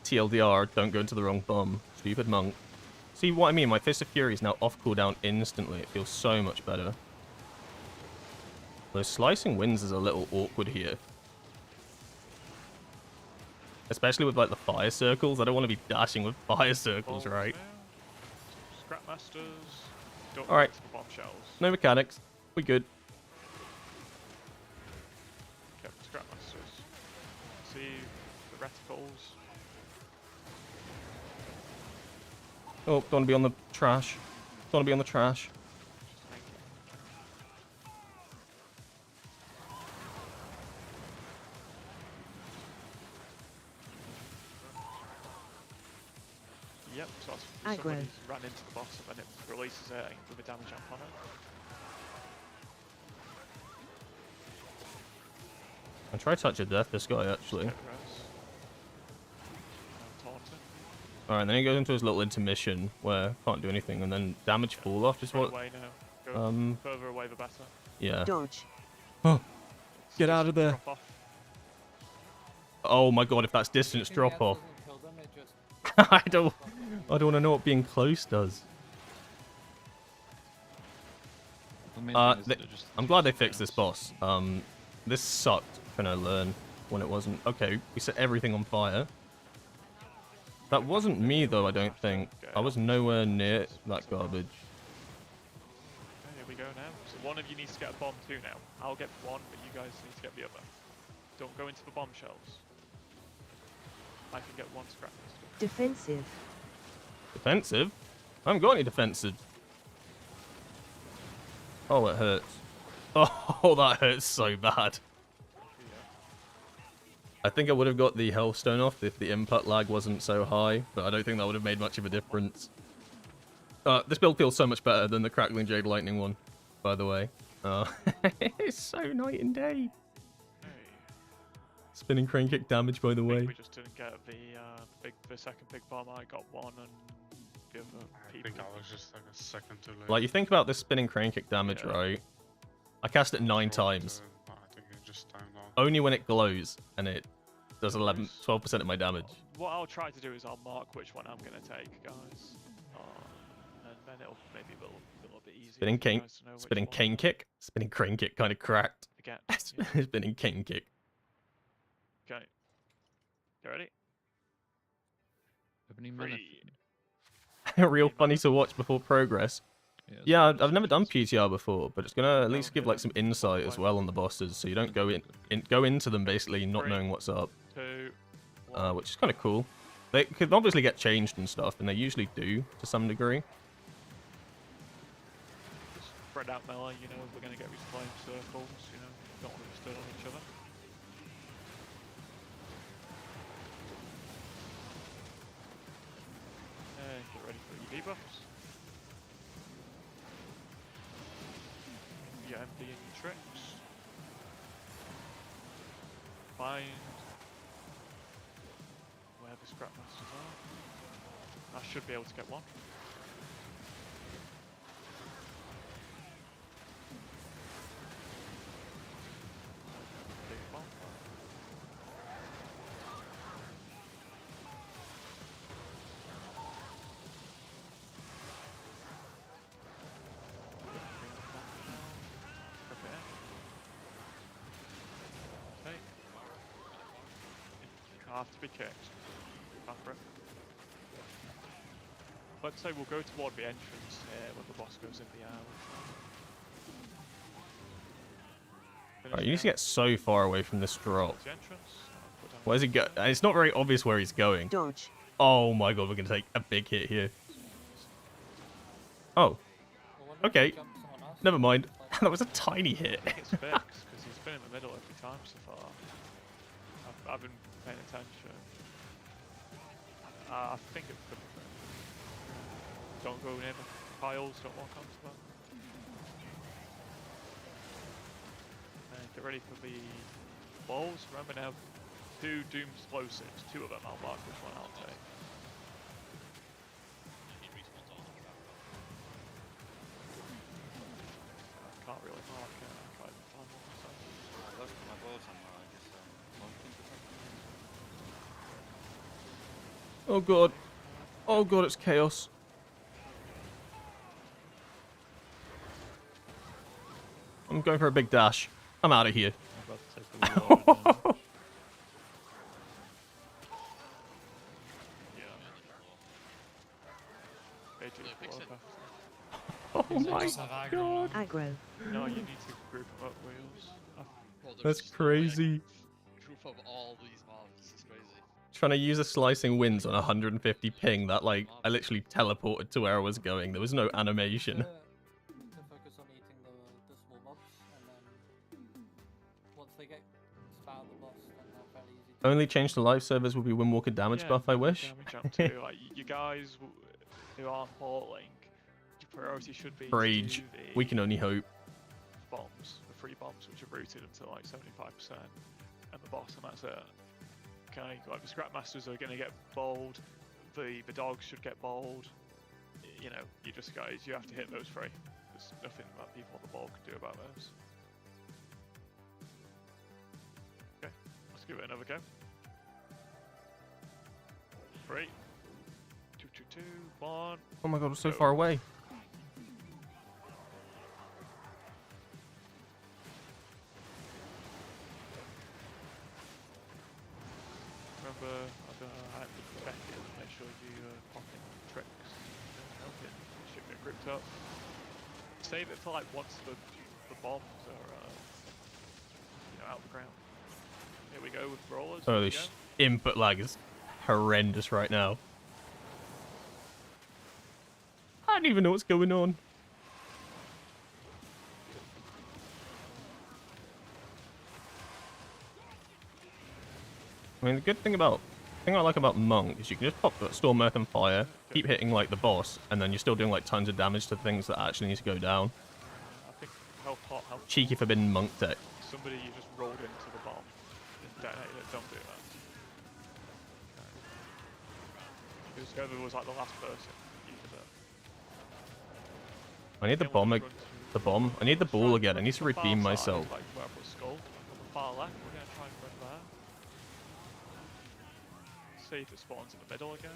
TLDR, don't go into the wrong bomb. Stupid monk. See what I mean? My Fist of Fury is now off cooldown instantly. It feels so much better. Those slicing winds is a little awkward here. Especially with like the fire circles. I don't want to be dashing with fire circles, Balls right? now. Scrap masters. Don't Alright. get to the bombshells. No mechanics. We good. Get the scrap masters. See the reticles. Oh, don't want to be on the trash. Don't want to be on the trash. Just thank you. Yep, so that's Aggro. somebody's ran into the boss and then it releases it with a damage amp on it. I try touch of death this guy actually. Get res. Taunting. Alright, then he goes into his little intermission where can't do anything, and then damage fall off. Just Run what? away now. Go further away the better. Yeah. Dodge. Oh, get Just out of there. Drop off. Oh my god, if that's distance If the drop ads off. doesn't kill them, it just I don't want to know what being close does. The main thing is They- that it just I'm glad they takes fixed this chance. boss. This sucked. Can I learn when it wasn't? Okay, we set everything on fire. That wasn't me though, I don't think. I was nowhere near that garbage. Okay, here we go now. So one of you needs to get a bomb too now. I'll get one, but you guys need to get the other. Don't go into the bombshells. I can get one scrap pistol. Defensive. Defensive? I haven't got any defensive. Oh, it hurts. Oh, that hurts so bad. I think I would have got the Hellstone off if the input lag wasn't so high, but I don't think that would have made much of a difference. This build feels so much better than the Crackling Jade Lightning one, by the way. It's so night and day. Hey. Spinning crane kick damage, by the I think way. we just didn't get the second big bomb. I got one, and the other I people. think I was just like a second too late. Like, you think about this spinning crane kick damage, Yeah. right? I cast it 9 times. I think it just timed out. Only when it glows, and it does 12% of my damage. What I'll try to do is I'll mark which one I'm gonna take, guys. And then it'll maybe be a little bit easier. Spinning for you cane, guys to know which spinning one. cane kick, spinning crane kick kind of cracked. Again. Yeah. Spinning cane kick. Okay. You ready? Have any mana? 3. Real funny to watch before progress. Yeah, I've never done PTR before, but it's gonna at least give like some insight as well on the bosses, so you don't go into them basically not 3, knowing what's up, 2, 1. which is kind of cool. They could obviously get changed and stuff, and they usually do to some degree. Just spread out melee, you know, we're gonna get these flame circles, you know, don't want to stir on each other. Get ready for your debuffs. Your empty and your tricks. Find where the scrap masters are. I should be able to get one. Big bomb. Okay. You have to be kicked. After it. Let's say we'll go toward the entrance here when the boss goes in the alley. Alright, you need to get so far away from this drop. The entrance. Put down Where's he go? It's not very obvious where he's going. Dodge. Oh my god, we're gonna take a big hit here. Oh, I wonder if okay. you jump someone else. Never mind. That was a tiny hit. I think it's fixed because he's been in the middle every time so far. I've been paying attention. I think it's good. Don't go near the piles, don't walk onto them. And get ready for the balls. Remember now, 2 doom explosives, 2 of them I'll mark which one I'll take. He respawns all the trap. I can't really mark it, I can't even find one myself. I left my balls and I just mounted or something. Oh god. Oh god, it's chaos. I'm going for a big dash. I'm out of here. I'm about to take the reload now. Yeah. They do Yeah, fix blow it. up Oh my Just have aggro god. now. Aggro. No, you need to group them up, Wheels. Well, there's That's just no way I can crazy. Group of all these mobs. This is crazy. Trying to use a slicing winds on 150 ping, that like, I literally teleported to where I was going. There was no animation. To focus on eating the small mobs, and then once they get spout the boss, then they're fairly easy to Only change to life servers will be Windwalker damage Yeah, buff, I wish. Damage up to, like, you guys who aren't portaling, your priority should be Rage. to do the We can only hope. bombs, the 3 bombs, which are rooted up to like 75%, and the boss, and that's it. Okay, like the scrap masters are going to get bowled, the dogs should get bowled. You know, you just guys, you have to hit those 3. There's nothing that people on the ball can do about those. Okay, let's give it another go. 3, 2, 2, 2, 1. Oh my god, we're so Go. far away. Remember, I have to back it, make sure you pop in tricks. Help it, should get gripped up. Save it for like once the bombs are out of the ground. Here we go with brawlers. Holy input lag is horrendous right now. I don't even know what's going on. I mean, the thing I like about Monk is you can just pop that Storm, Earth, and Fire, keep hitting like the boss, and then you're still doing like tons of damage to things that actually need to go down. I think health pot, Cheeky Forbidden Monk deck. Somebody just rolled into the bomb and detonated it. Don't do that. Because whoever was like the last person, you could. I need the bomb. The bomb. I need the ball again. I need to redeem myself. Like where I put skull on the far left. We're gonna try and run there. See if it spawns in the middle again.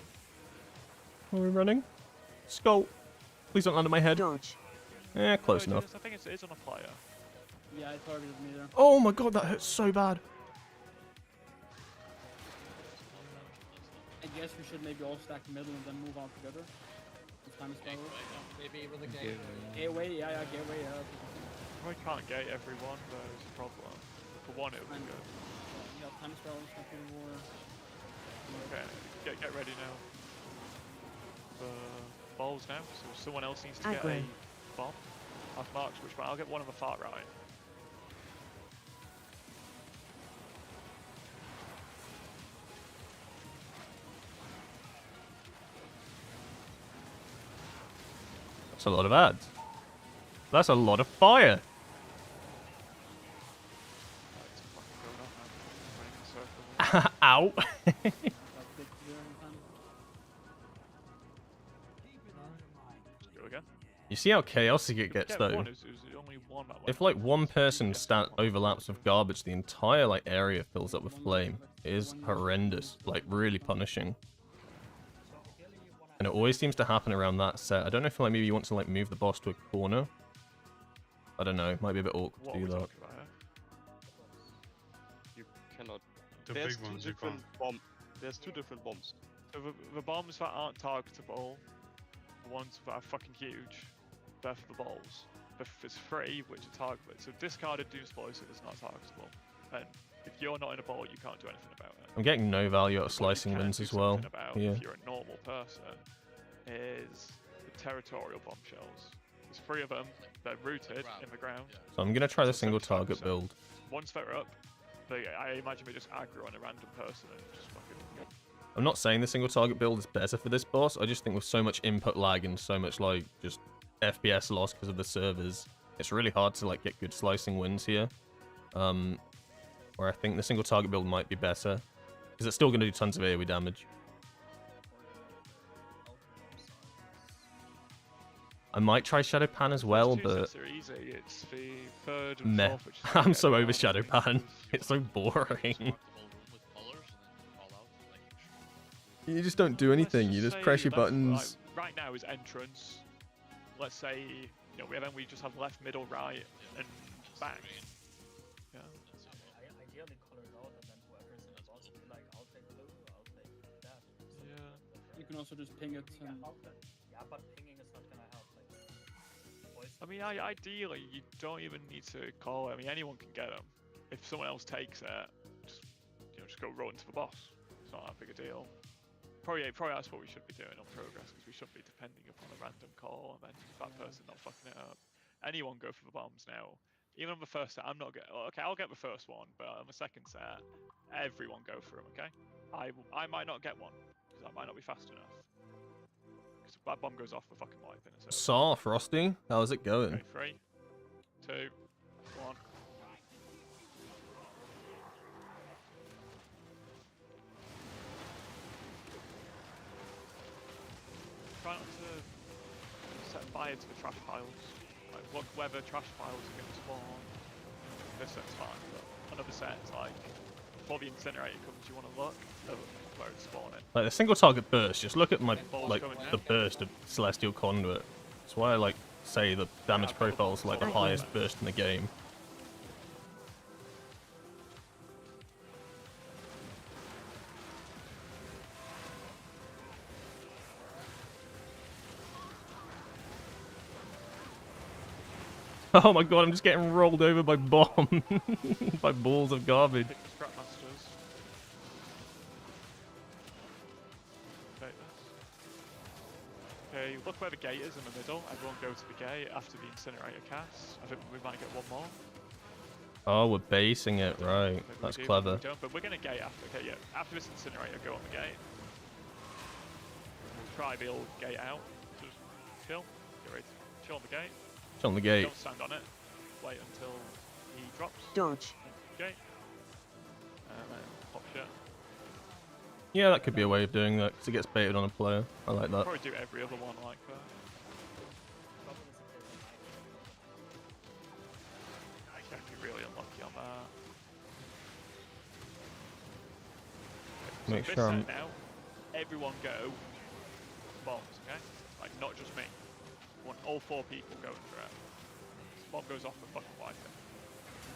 Are we running? Skull. Please don't land on my head. Eh, close enough. I think it is on a player. Yeah, it targeted me there. Oh my god, that hurts so bad. I guess we should maybe all stack middle and then move on together. If time is going. Maybe with a gateway. Gateway, yeah, gateway, yeah. We can't gate everyone, there's a problem. For one, it would be good. Yeah, time spells, nothing more. Okay, get ready now. For balls now, so someone else needs to get a bomb. I've marked which one. I'll get one on the far right. That's a lot of ads. That's a lot of fire. It's fucking going off now. Ow. Go again. You see how chaotic it gets though? Only one that If like one person overlaps with garbage, the entire like area fills up with flame. It is horrendous, like really punishing. And it always seems to happen around that set. I don't know if like maybe you want to like move the boss to a corner. I don't know. Might be a bit awkward to do that. You cannot. The There's big two ones you different can't. There's two different bombs. So the bombs that aren't targetable, the ones that are fucking huge, they're for the balls. But if it's free, which are targetable. So discarded Doom Explosive is not targetable. And if you're not in a ball, you can't do anything about it. I'm getting no value out of What you slicing can winds do as well. something about, Yeah. if you're a normal person, is the territorial bombshells. There's 3 of them. They're rooted in the ground. So I'm gonna try the So single 75%. target build. Once they're up, I imagine they just aggro on a random person and just fucking. I'm not saying the single target build is better for this boss. I just think with so much input lag and so much like just FPS loss because of the servers, it's really hard to like get good slicing wins here. Where I think the single target build might be better because it's still going to do tons of AoE damage. I might try Shadow Pan as well, but Are easy. It's the third meh. and fourth, which is I'm so getting over around Shadow because Pan. It's so boring. You just don't do anything. let's You just say press your left, buttons. like, right now is entrance. Let's say we just have left, middle, right, and back. Yeah. Ideally color it out and then whoever's in the boss will be like, I'll take blue, I'll take that. Yeah. You can also just ping it and... Yeah, but pinging is not gonna help. Like, I mean, ideally, you don't even need to call it. I mean, anyone can get them. If someone else takes it, just go run to the boss. It's not that big a deal. Probably that's what we should be doing on progress, because we shouldn't be depending upon a random call and then that person not fucking it up. Anyone go for the bombs now. Even on the first set, I'm not getting. Okay, I'll get the first one, but on the second set, everyone go for them. Okay, I might not get one because I might not be fast enough. Because if that bomb goes off, we're fucking wiping it. Saw Frosty, how's it going? Okay, 3, 2, 1. Try not to set fire to the trash piles. Like, look where the trash piles are going to spawn. This set's fine, but another set's like, before the incinerator comes, you want to look at where it's spawning. Like the single target burst, just look at my Balls like coming the now. burst of Celestial Conduit. That's why I like say the damage profile is like the highest burst in the game. Oh my god, I'm just getting rolled over by bomb. By balls of garbage. Pick the Scrapmasters. Take this. Okay, look where the gate is in the middle. Everyone go to the gate after the incinerator cast. I think we might get one more. Oh, we're basing it, right. Maybe That's we do, clever. maybe we don't, but we're gonna gate after. Okay, yeah. After this incinerator, go on the gate. We'll try the old gate out. Just chill. Get ready. Chill on the gate. It's on the gate. Don't stand on it. Wait until he drops. Dodge. Gate. And then pop shit. Yeah, that could be a way of doing that, because it gets baited on a player. I like that. Probably do every other one like that. I can be really unlucky on that. Okay, so Make this sure set I'm... now, everyone go bombs, okay? Like, not just me. I want all 4 people going for it. Bomb goes off, and fucking wipe it.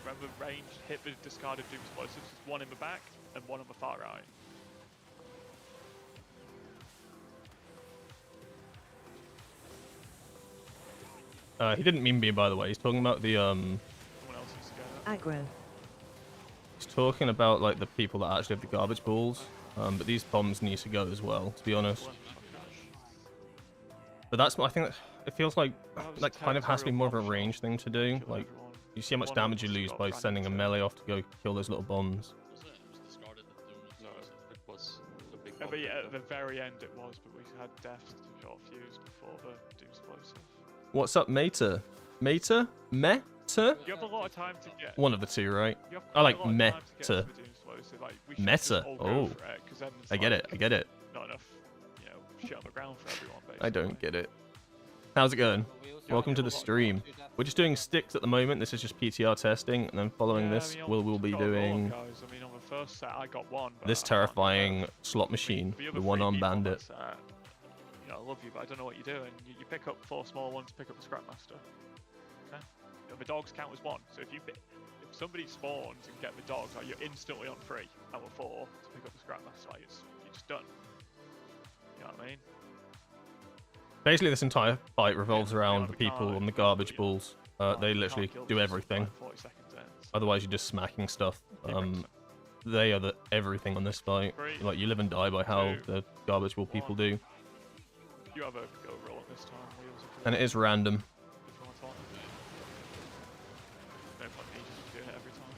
Remember, range, hit the discarded doom explosives. There's one in the back and one on the far right. He didn't mean me, by the way. He's talking about the, Someone else needs to go. Aggro. He's talking about, like, the people that actually have the garbage balls. But these bombs need to go as well, to be honest. But that's, I think, it feels like that kind of has to be more of a range thing to do. Like, you see how much damage you lose by sending a melee off to go kill those little bombs. Was it? It was discarded at doom No, explosive. it was the big But bomb. yeah, at the very end it was, but we had deaths to short fuse before the doom explosive. What's up, Mater? Mater? Meta? You have a lot of time to get. One of the two, right? You have I like quite a lot of time to get to meta. the doom explosive. Like, we should Meta? just all go Oh. for it, 'cause then it's I get like it, I get it. Not enough, you know, shit on the ground for everyone. Basically. I don't get it. How's it going? But we also Welcome have to a the lot of stream. two deaths. We're just doing Stix at the moment. This is just PTR testing, and then following Yeah, this, I mean, we'll be got a lot, doing guys. I mean, on the first set I got one. But this I can't do terrifying that. slot machine, The other the three One-armed people on that Bandit. set, you know, I love you, but I don't know what you're doing. You pick up 4 small ones, pick up the Scrapmaster. Okay. You know, the dogs count as 1. So if if somebody spawns and get the dogs, like, you're instantly on 3 out of 4 to pick up the Scrapmaster. Like, you're just done. You know what I mean? Basically, this entire fight revolves Yeah, around yeah, the we can't, people on the like, garbage you know, balls. Like, They you literally can't kill do them everything. like 40 seconds in, so Otherwise, you're just smacking stuff. keep it. They are the everything on this fight. 3, Like, you live and die by how 2, the garbage ball people do. You have a go roll at this time. Wheels if And it is random. if you want to. No point me just doing it every time.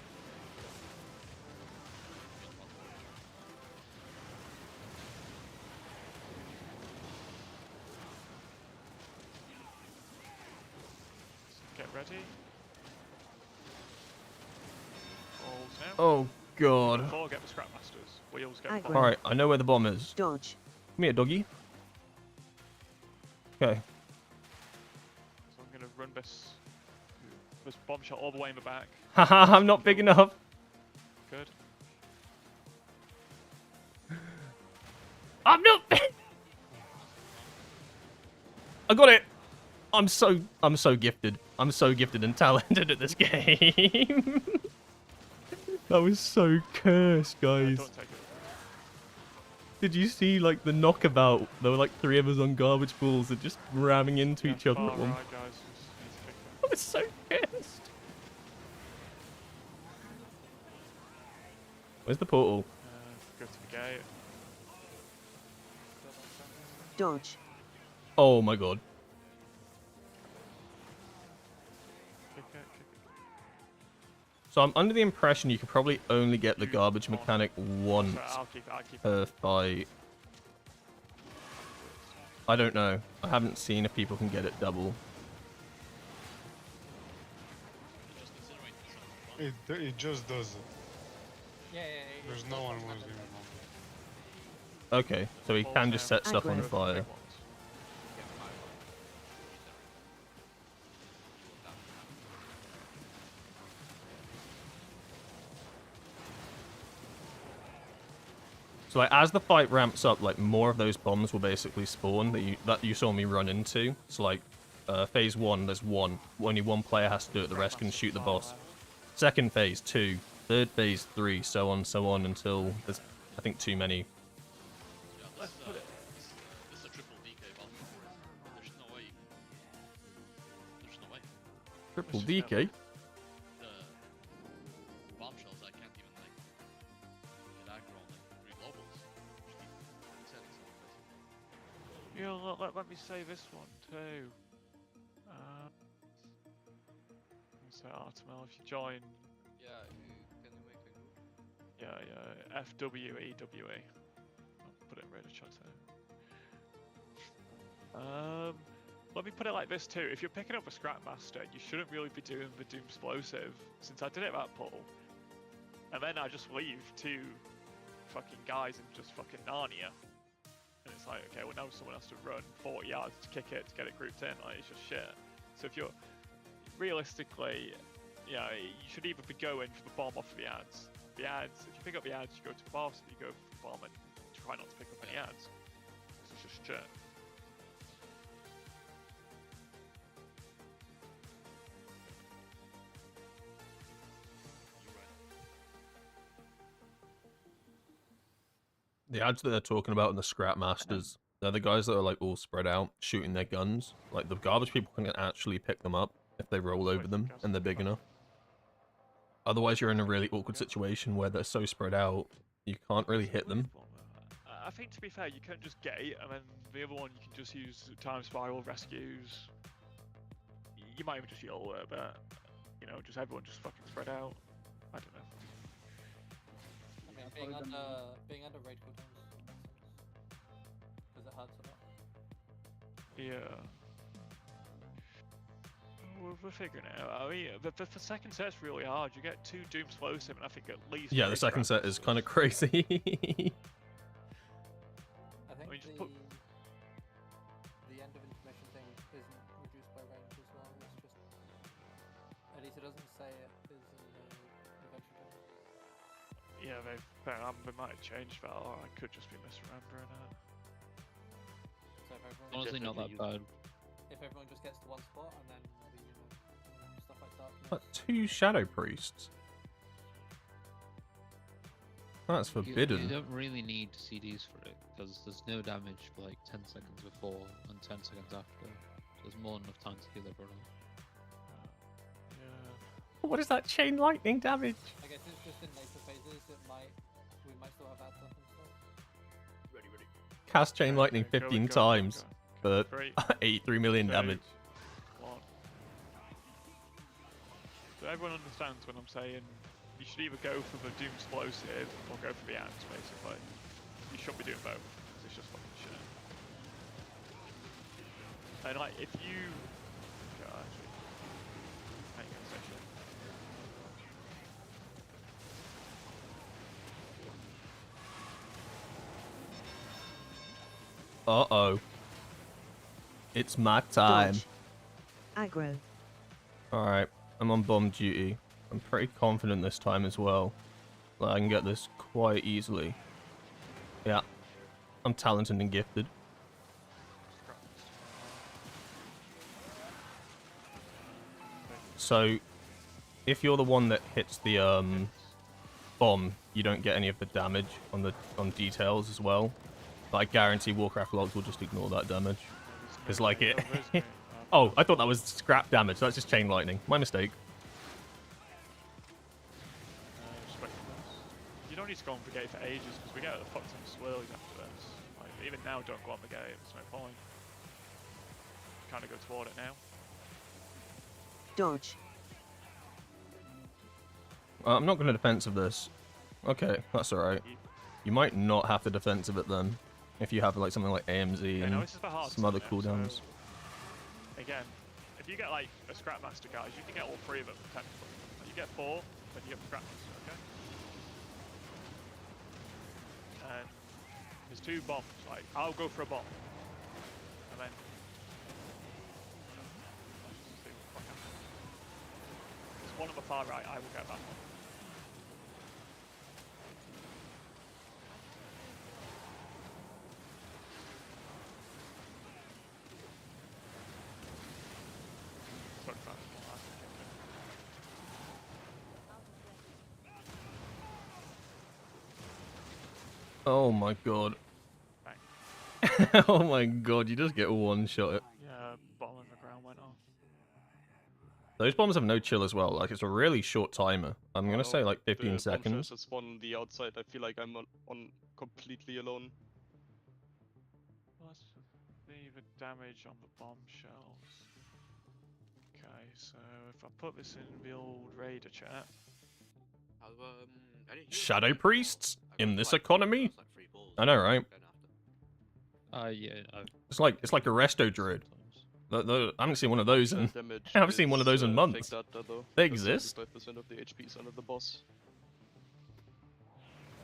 Get ready. Balls now. Oh, God. Before get the Scrapmasters. Wheels get Aggro. the bomb. Alright, I know where the bomb is. Dodge. Come here, doggy. Okay. So I'm gonna run this bomb shot all the way in the back. Haha, I'm not big enough. Good. I'm not big. I got it. I'm so gifted. I'm so gifted and talented at this game. That was so cursed, guys. Don't take it. Did you see, like, the knockabout? There were, like, 3 of us on garbage balls that just ramming into each other Far at one. right, guys. Just need to pick it. I was so pissed. Where's the portal? Go to the gate. Dodge. Oh my god. Kick it, kick it. So I'm under the impression you could probably only get the You garbage can't. mechanic once Sorry, I'll keep it. I'll keep it. per fight. I don't know. I haven't seen if people can get it double. Just incinerate this on the front. It just does it. Yeah. There's it no does one automatically. losing it. Okay, so he can just set stuff on Aggro. fire. Big ones. So like, as the fight ramps up, like, more of those bombs will basically spawn that you saw me run into. So like, phase 1, there's 1. Only 1 player has to do it. The rest can shoot the boss. Second phase, 2. Third phase, 3. So on until there's, I think, too many. Yeah, this is a triple DK bomb. There's no way. There's no way. Triple Let's just DK. The bombshells, I can't even like get aggro on like 3 globals. Just keep resetting stuff, basically. Yeah, let me say this one too. So Artemel, if you join, Yeah, can you make a group? yeah, FWEWE. I'll put it in radio chat too. Let me put it like this too. If you're picking up a Scrapmaster, you shouldn't really be doing the Doom Explosive, since I did it at pull, and then I just leave 2 fucking guys and just fucking Narnia. And it's like, okay, well now someone has to run 40 yards to kick it to get it grouped in. Like, it's just shit. So if you're realistically, yeah, you should either be going for the bomb off of the ads. The ads, if you pick up the ads, you go to the boss. If you go for the bomb and try not to pick up any ads. It's just shit. You right. The ads that they're talking about in the Scrap Masters, they're the guys that are like all spread out, shooting their guns. Like the garbage people can actually pick them up if they roll over them and they're big enough. Otherwise, you're in a really awkward situation where they're so spread out, you can't really hit them. I think, to be fair, you can just gate, and then the other one you can just use time spiral rescues. You might even just yell a bit, you know, just everyone just fucking spread out. I don't know. I mean, being under raid cooldowns because it hurts a lot. Yeah. We're figuring it out. I mean, the second set's really hard. You get 2 Doom Explosive, and I think at least. Yeah, the second set is kind of crazy. I think mean, just put- the end of intermission thing isn't reduced by range as well. It's just, at least it doesn't say it is in the eventual. Yeah, they might have changed that, or I could just be misremembering it. So if everyone, Honestly, not that bad. if everyone just gets to one spot and then maybe stuff like darkness. But 2 Shadow Priests. That's forbidden. You don't really need CDs for it, because there's no damage for like 10 seconds before and 10 seconds after. There's more than enough time to heal everyone. Yeah. What is that chain lightning damage? I guess it's just in later phases. We might still have ads up and stuff. Ready. Cast chain lightning Okay, go, 15 go, times go. for 3, 83 million 2, damage. 1. So everyone understands when I'm saying you should either go for the Doom Explosive or go for the ads, basically. You shouldn't be doing both, because it's just fucking shit. And like, if you... Okay, actually... I ain't gonna say shit. Uh-oh. It's my time. Aggro. Alright, I'm on bomb duty. I'm pretty confident this time as well. That I can get this quite easily. Yeah. I'm talented and gifted. So, if you're the one that hits the bomb, you don't get any of the damage on details as well. But I guarantee Warcraft logs will just ignore that damage. It's like it. Oh, I thought that was scrap damage. That's just chain lightning. My mistake. You don't need to go on the gate for ages, because we get the fucked on swirlies after this. Like, even now, don't go on the gate. There's no point. Kind of go toward it now. Dodge. I'm not going to defensive this. Okay, that's alright. You might not have to defensive it then. If you have like something like AMZ Yeah, and no, this is the hard some other stuff, cooldowns. so, again, if you get like a Scrapmaster, guys, you can get all 3 of them technically. Like, you get 4, then you get the Scrapmaster, okay? And there's 2 bombs. Like, I'll go for a bomb, and then let's see what happens. There's one on the far right. I will get that one. Oh my god. Bang. Oh my god, you just get one shot. Yeah, bottom of the ground went off. Those bombs have no chill as well. Like, it's a really short timer. I'm gonna say like 15 seconds. Just spawn on the outside. I feel like I'm on completely alone. Let's see the damage on the bombshells. Okay, so if I put this in the old Raider chat. Shadow priests in this economy? I know, right? Yeah. It's like a resto druid. I haven't seen one of those in. I haven't seen one of those in months. They exist. 5% of the HP is under the boss.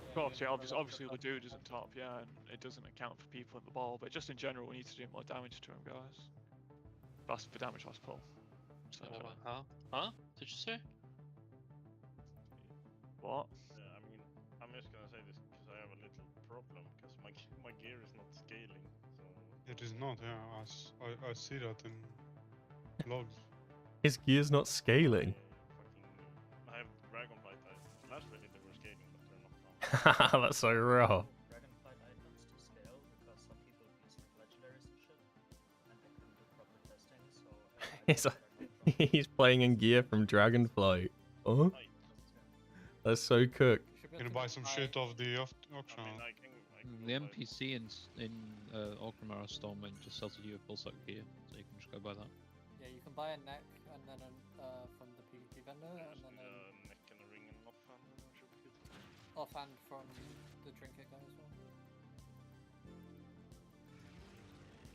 Of course, yeah, obviously the dude isn't top, yeah, and it doesn't account for people in the ball, but just in general, we need to do more damage to him, guys. That's the damage last pull. So, Huh? Did you say? what? Yeah, I mean, I'm just gonna say this because I have a little problem because my gear is not scaling. So it is not. Yeah, I see that in logs. His gear's not scaling. I have Dragonflight items. Last really they were scaling, but they're not now. That's so raw. Dragonflight items to scale because some people use legendaries and shit, and they couldn't do proper testing, so. He's playing in gear from Dragonflight. Oh, that's so cooked. Gonna buy some shit off the auction. The NPC in Orgrimmar Stormwind just sells you a full set of gear, so you can just go buy that. Yeah, you can buy a neck and then from the PvP vendor, and then a neck and a ring and offhand should be good. offhand from the trinket guy as well.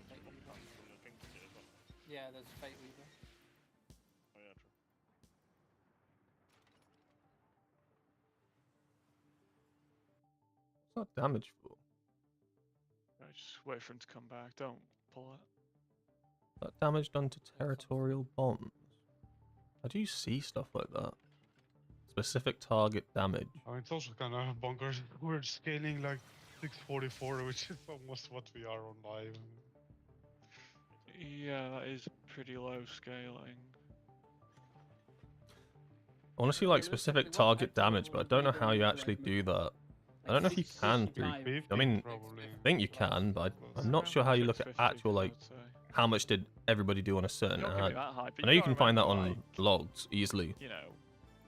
Fate Weaver. Yeah, there's Fate Weaver. Oh yeah, true. What's that damage for? Just wait for him to come back, don't pull it. That damage done to territorial bombs. How do you see stuff like that? Specific target damage. I mean, it's also kind of bonkers. We're scaling like 644, which is almost what we are on live. Yeah, that is pretty low scaling. I want to see like specific target damage, but I don't know how you actually do that. I don't know if you can through. I mean, I think you can, but I'm not sure how you look at actual like how much did everybody do on a certain ad. I know you can find that on logs easily. You know,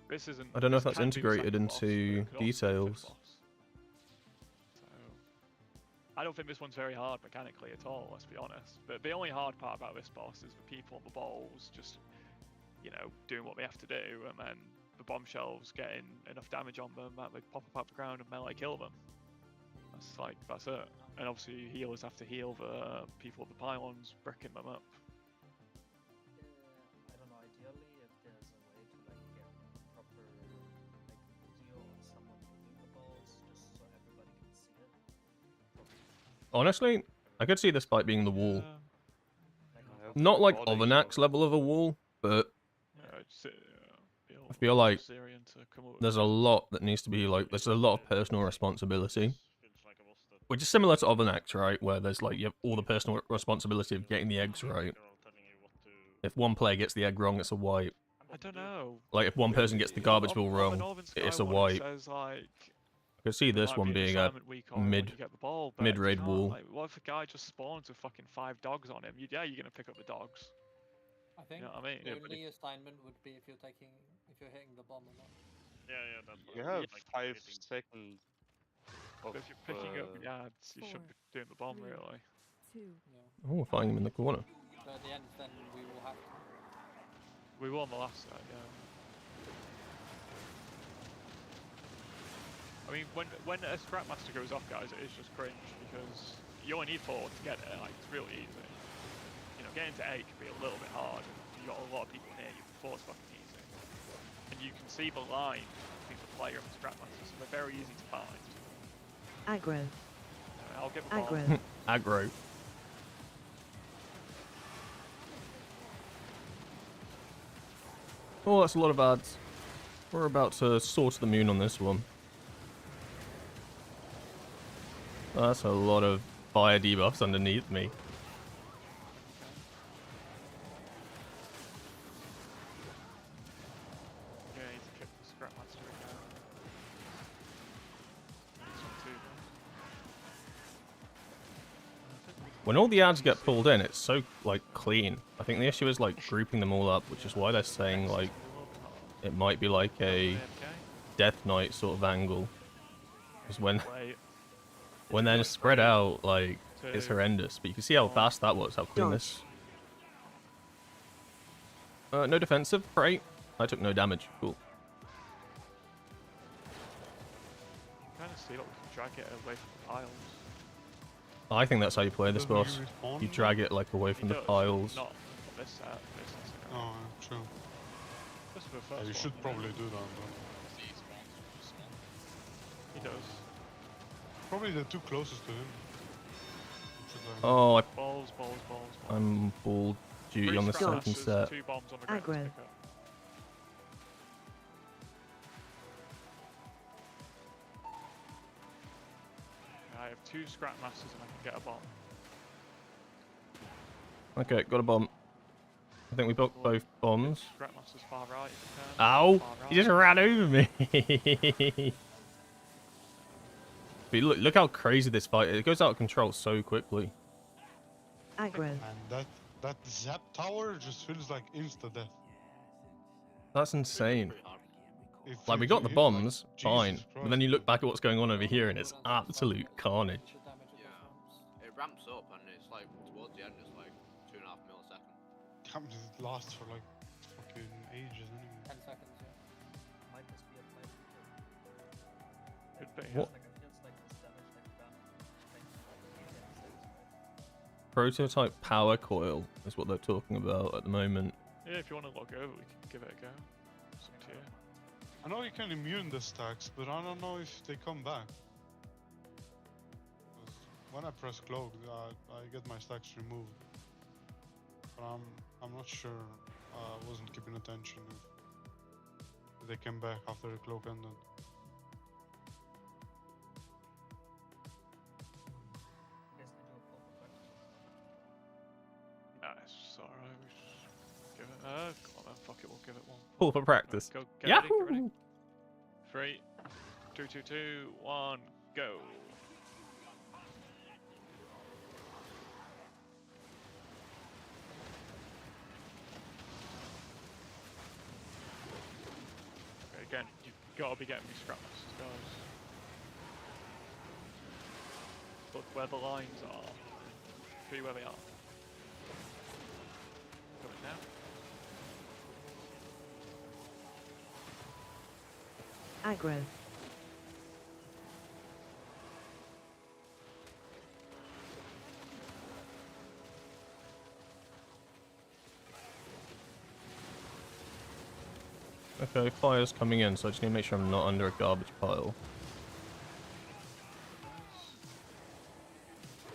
this isn't. I don't know if that's integrated into details. I don't think this one's very hard mechanically at all, let's be honest. But the only hard part about this boss is the people on the balls just, you know, doing what they have to do, and then the bombshells getting enough damage on them that they pop up out the ground and melee kill them. That's it. And obviously healers have to heal the people with the pylons, bricking them up. I don't know, ideally if there's a way to like get proper like video on someone moving the balls just so everybody can see it. Honestly, I could see this fight being the wall. Yeah. Not like Overnax level of a wall, but I feel like there's a lot that needs to be like, there's a lot of personal responsibility. Which is similar to Overnax, right? Where there's like, you have all the personal responsibility of getting the eggs right. If one player gets the egg wrong, it's a wipe. I don't know. Like if one person gets the garbage bill wrong, it's a wipe. I could see this one being a mid-raid wall. Like, what if a guy just spawns with fucking 5 dogs on him? Yeah, you're gonna pick up the dogs. I think you know what I mean? the only assignment would be if you're hitting the bomb or not. Yeah, that's You have 5 seconds. If you're picking up the ads, you should be doing the bomb, really. Oh, we're fighting him in the corner. But at the end, then we will have to. We won the last set, yeah. I mean, when a Scrapmaster goes off, guys, it is just cringe, because you only need 4 to get it, like, it's really easy. You know, getting to 8 can be a little bit hard, and you've got a lot of people near you, 4's fucking easy. And you can see the line between the player and the Scrapmaster, so they're very easy to find. Aggro. I'll give a ball. Aggro. Aggro. Oh, that's a lot of ads. We're about to soar to the moon on this one. That's a lot of fire debuffs underneath me. Yeah, I need to kick the Scrapmaster again. This one too, When all the ads get pulled in, it's so like clean. I think the issue is like grouping them all up, which is why they're saying like it might be like a Death Knight sort of angle. Because when they're spread out, like it's horrendous. But you can see how fast that was, how clean this. No defensive, great. I took no damage. Cool. Kind of see like we can drag it away from the piles. I think that's how you play this boss. You drag it like away from the piles. Not this set. Oh, true. Yeah, you should probably do that. Though. He does. Probably the two closest to him. Oh, balls. I'm ball duty on the second set. 2 bombs on the ground to Aggro. pick up. I have 2 scrap masters and I can get a bomb. Okay, got a bomb. I think we booked both bombs. Scrap masters far right. If you can. Ow! Far right. He just ran over me. But look how crazy this fight is. It goes out of control so quickly. Aggro. And that zap tower just feels like insta death. That's insane. If Like, you we got do the hit, bombs, like, fine. Jesus But then you look back at what's going on over here and it's absolute carnage. Yeah. It ramps up and it's like towards the end it's like 2.5 milliseconds. Christ, it lasts for like fucking ages anyway. 10 seconds, yeah. Might just be a play. Could be. What? Like, it feels like this damage like that. Prototype power coil is what they're talking about at the moment. Yeah, if you want to log over, we can give it a go. It's up to you. I know you can immune the stacks, but I don't know if they come back. 'Cause when I press cloak, I get my stacks removed. But I'm not sure. I wasn't keeping attention if they came back after the cloak ended. Nice, alright, we should give it. Come on then, fuck it, we'll give it one. Pull for practice. Go, get ready, Yahoo! get ready. 3, 2, 2, 2, 1, go. Okay, again, you've got to be getting me scrap masters, guys. Look where the lines are. See where they are. Coming now. Aggro. Okay, fire's coming in, so I just need to make sure I'm not under a garbage pile.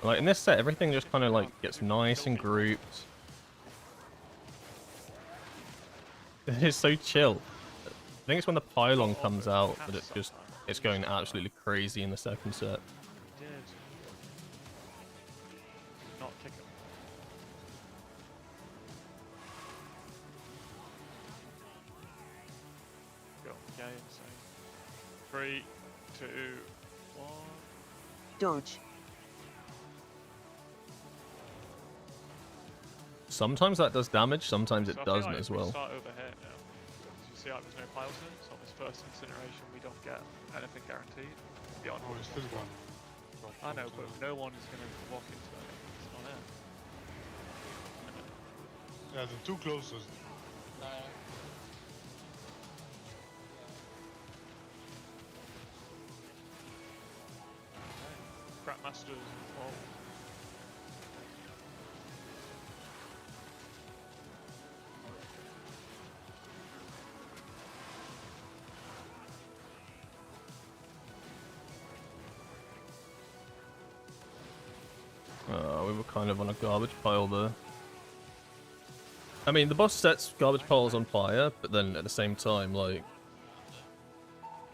Like, in this set, everything just kind of, like, gets nice and grouped. It is so chill. I think it's when the pylon comes out that it's going absolutely crazy in the second set. Did. Not kick him. Go. Yeah, insane. 3, 2, 1. Dodge. Sometimes that does damage, sometimes it So I feel doesn't like as if we well. start over here now. You see how there's no piles here? So on this first incineration we don't get anything guaranteed. Beyond Oh, it's still gone. I know, but no one is going to walk into it. It's not it. Yeah, the two closest. Scrap masters. Oh. We were kind of on a garbage pile there. I mean, the boss sets garbage piles on fire, but then at the same time, like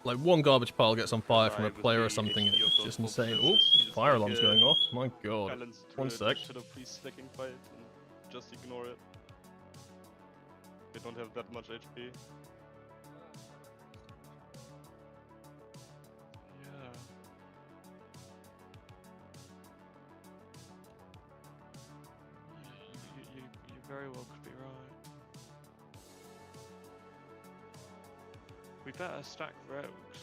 one garbage pile gets on fire from a player or something, it's just insane. Oh, fire alarm's going off. My god. One sec. Should have please stacking fight and just ignore it. They don't have that much HP. Yeah. very well could be right. We better stack rogues.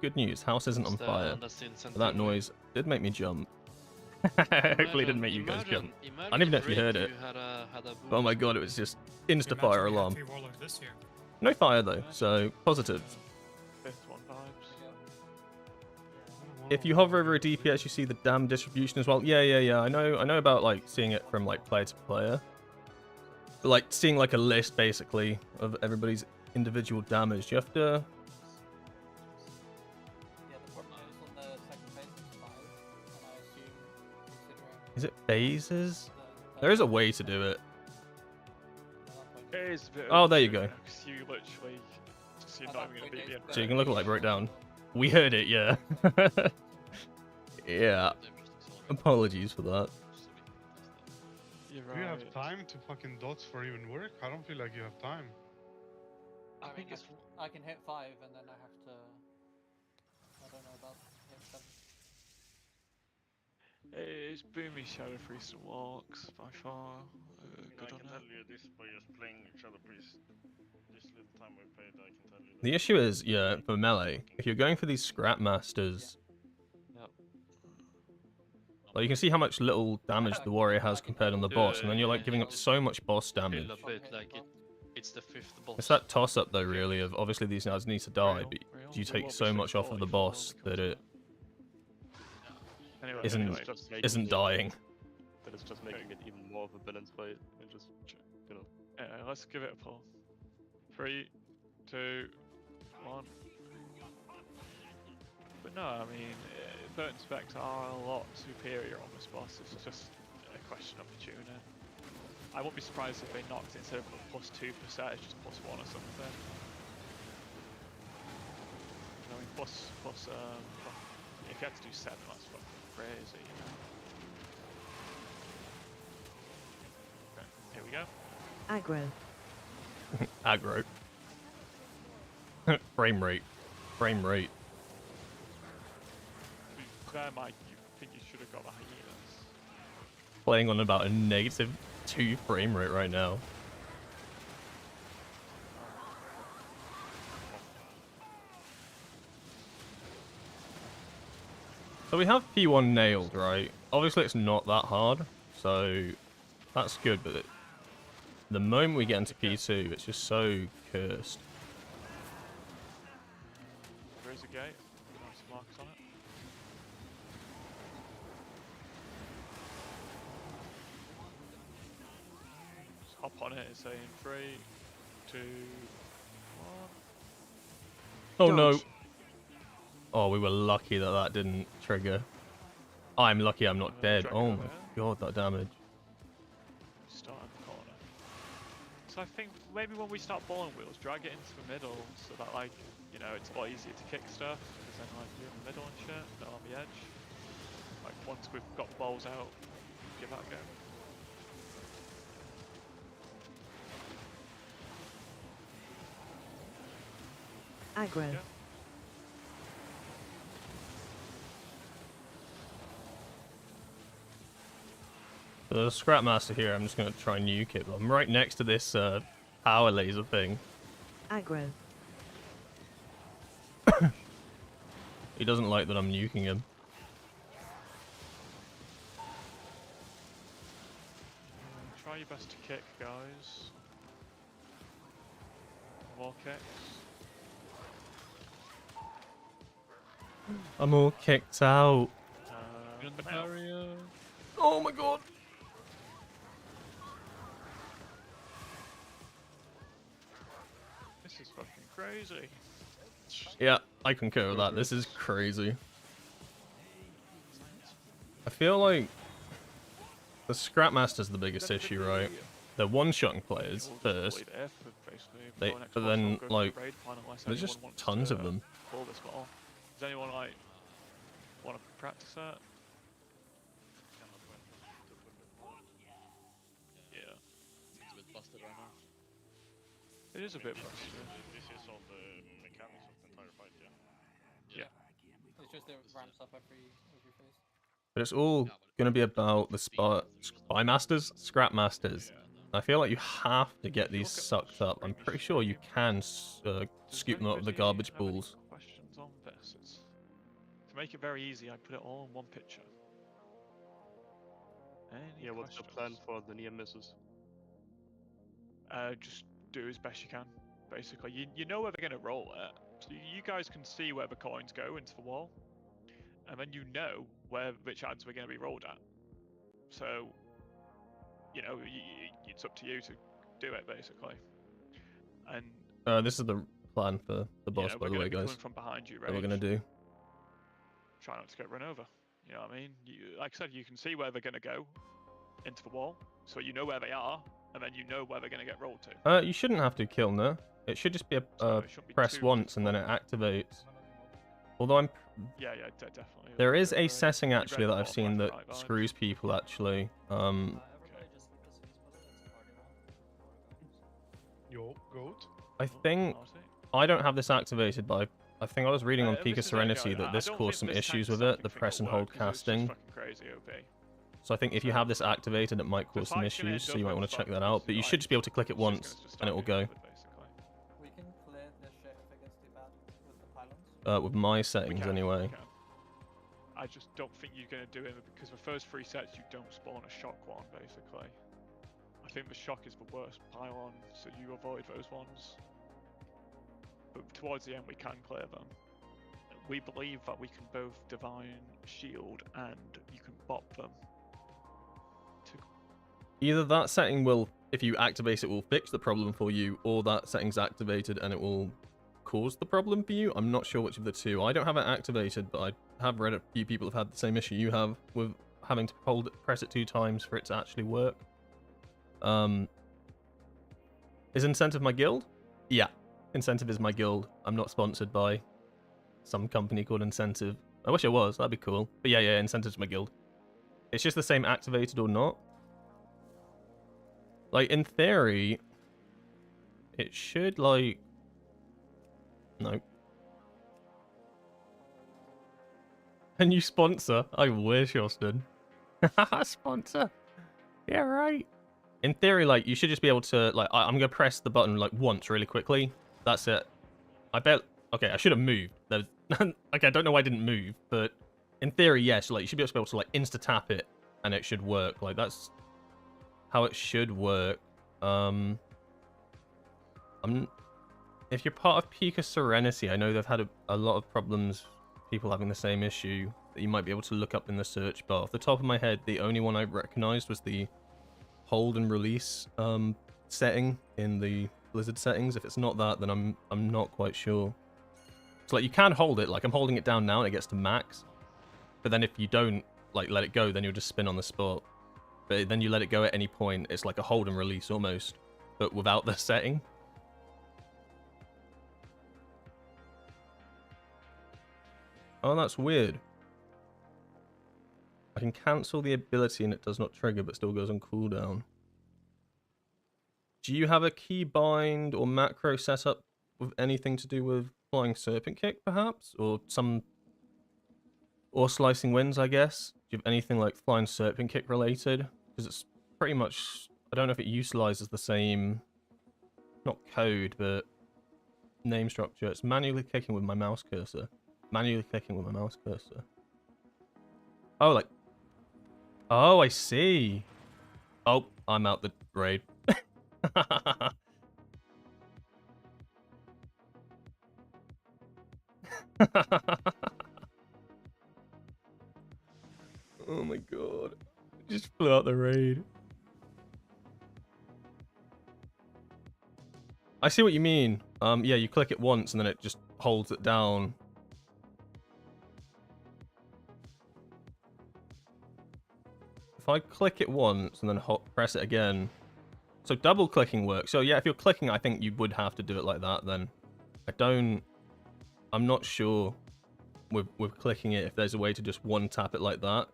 Good news. House isn't on fire. That's the But incentive. that noise did make me jump. Hopefully, it didn't make you guys jump. I don't even know if you heard it. But oh my god, it was just insta fire alarm. No fire though, so positives. Fifth one vibes. If you hover over a DPS, you see the damn distribution as well. Yeah. I know about like seeing it from like player to player. But, like seeing like a list basically of everybody's individual damage. You have to. Yeah, the problem is on the second phase is 5, and I assume considering Is it phases? There is a way to do it. It is a bit Oh, there you go. because you literally, just you're not even going to beat the So you can look at like breakdown. We heard it, yeah. Yeah. Apologies for that. You're Do you have right. time to fucking dots for even work? I don't feel like you have time. I think mean, it's- I can hit 5 and then I have to. I don't know about hit 7. It's boomy shadow freeze and walks by far. Good on it. you this by just playing Shadow Priest. This little time we played, I can tell you that. The issue is, yeah, for melee, if you're going for these scrap masters, like you can see how much little damage the warrior has compared on the boss, and then you're like giving up so much boss damage. A bit like it's the 5th boss. It's that toss up though, really, of obviously these guys need to die, but you take so much off of the boss that it Anyway, isn't dying. That is just making it even more of a balanced fight. It just, you know. Let's give it a pull. 3, 2, 1. But no, I mean, Bert and Spectre are a lot superior on this boss. It's just a question of the tuning. I won't be surprised if they knocked it instead of +2%, it's just +1 or something. I mean, plus, if you had to do 7, that's fucking crazy, you know. Okay, here we go. Aggro. Aggro. Frame rate. Frame rate. To be fair, Mike, you think you should have got the hyenas. Playing on about a -2 frame rate right now. So we have P1 nailed, right? Obviously it's not that hard, so that's good, but the moment we get into P2, it's just so cursed. There is a gate. Nice marks on it. Just hop on it. It's saying 3, 2, 1. Oh no! Oh, we were lucky that that didn't trigger. I'm lucky I'm not dead. Drag it Oh over my here. god, that damage. Start in the corner. So I think maybe when we start balling wheels, drag it into the middle so that, like, you know, it's a lot easier to kick stuff. Because then, like, you're in the middle and shit, not on the edge. Like, once we've got the balls out, give that a go. Aggro. Yeah. So there's a scrap master here. I'm just gonna try and nuke it. But I'm right next to this power laser thing. Aggro. He doesn't like that I'm nuking him. Try your best to kick, guys. More kicks. I'm all kicked out. The barrier. Oh my god. This is fucking crazy. Yeah, I concur with that. This is crazy. I feel like the Scrapmaster's the biggest issue, right? They're one-shotting players first. But then, like, there's just tons of them. Pull this ball. Does anyone, like, want to practice that? Yeah. It's a bit busted right now. It is a bit busted. This is all the mechanics of the entire fight, yeah. Yeah. It's just it ramps up every phase. But it's all going to be about the spy masters, scrap masters. I feel like you have to get these sucked up. I'm pretty sure you can scoop them out of the garbage Have any pools. questions on this? To make it very easy, I put it all in one picture. Any Yeah, what's the plan for the near misses? Just do as best you can. Basically, you know where they're going to roll it. So you guys can see where the coins go into the wall, and then you know which ads we're going to be rolled at. So, you know, it's up to you to do it basically. And This is the plan for the boss, by the way, guys. From behind you, that we're gonna do. Try not to get run over. You know what I mean? Like I said, you can see where they're gonna go into the wall, so you know where they are, and then you know where they're gonna get rolled to. You shouldn't have to kill no. It should just be a press once and then it activates. Although I'm. Yeah, definitely. There is a setting actually that I've seen that screws people actually. Yo, goat. I think I don't have this activated, but I think I was reading on Peak of Serenity that this caused some issues with it, the press and hold casting. So I think if you have this activated, it might cause some issues, so you might want to check that out. But you should just be able to click it once, and it will go. We can clear the shit if it gets too bad with the pylons. With my settings, anyway. I just don't think you're going to do it, because the first 3 sets you don't spawn a shock one, basically. I think the shock is the worst pylon, so you avoid those ones. But towards the end we can clear them. We believe that we can both divine shield and you can bop them. Either that setting will, if you activate it, will fix the problem for you, or that setting's activated and it will cause the problem for you. I'm not sure which of the two. I don't have it activated, but I have read a few people have had the same issue you have with having to press it 2 times for it to actually work. Is Incentive my guild? Yeah, Incentive is my guild. I'm not sponsored by some company called Incentive. I wish I was, that'd be cool. But yeah, Incentive's my guild. It's just the same activated or not. Like, in theory, it should, like... No. Can you sponsor? I wish, Austin. Sponsor. Yeah, right. In theory, like, you should just be able to, like, I'm gonna press the button, like, once really quickly. That's it. I bet... Okay, I should have moved. Okay, I don't know why I didn't move, but in theory, yes, like, you should be able to, like, insta-tap it, and it should work. Like, that's how it should work. If you're part of Peak of Serenity, I know they've had a lot of problems, people having the same issue, that you might be able to look up in the search bar. Off the top of my head, the only one I recognized was the hold and release setting in the Blizzard settings. If it's not that, then I'm not quite sure. So like, you can hold it, like I'm holding it down now and it gets to max, but then if you don't like let it go, then you'll just spin on the spot. But then you let it go at any point, it's like a hold and release almost, but without the setting. Oh, that's weird. I can cancel the ability and it does not trigger, but still goes on cooldown. Do you have a keybind or macro setup with anything to do with Flying Serpent Kick, perhaps? Or Slicing Winds, I guess? Do you have anything like Flying Serpent Kick related? Because it's pretty much... I don't know if it utilizes the same... Not code, but... name structure. It's manually clicking with my mouse cursor. Manually clicking with my mouse cursor. Oh, like... Oh, I see. Oh, I'm out the raid. Oh my god. Just flew out the raid. I see what you mean. Yeah, you click it once and then it just holds it down. If I click it once and then press it again. So double clicking works. So yeah, if you're clicking, I think you would have to do it like that then. I'm not sure with clicking it if there's a way to just one tap it like that.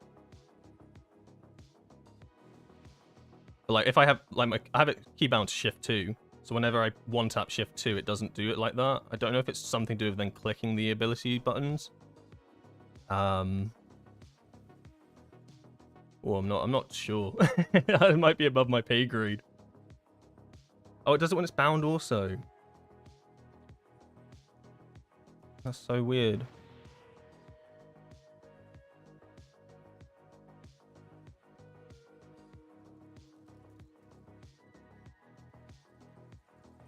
But like if I have I have it keybound to shift 2. So whenever I one tap shift 2, it doesn't do it like that. I don't know if it's something to do with then clicking the ability buttons. Oh, I'm not sure. It might be above my pay grade. Oh, it does it when it's bound also. That's so weird.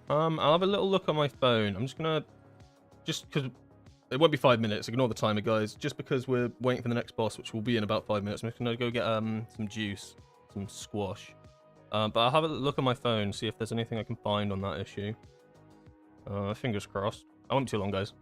I'll have a little look on my phone. I'm just gonna, because it won't be 5 minutes. Ignore the timer, guys. Just because we're waiting for the next boss, which will be in about 5 minutes. I'm just gonna go get some juice, some squash. But I'll have a look on my phone, see if there's anything I can find on that issue. Fingers crossed. I won't be too long, guys.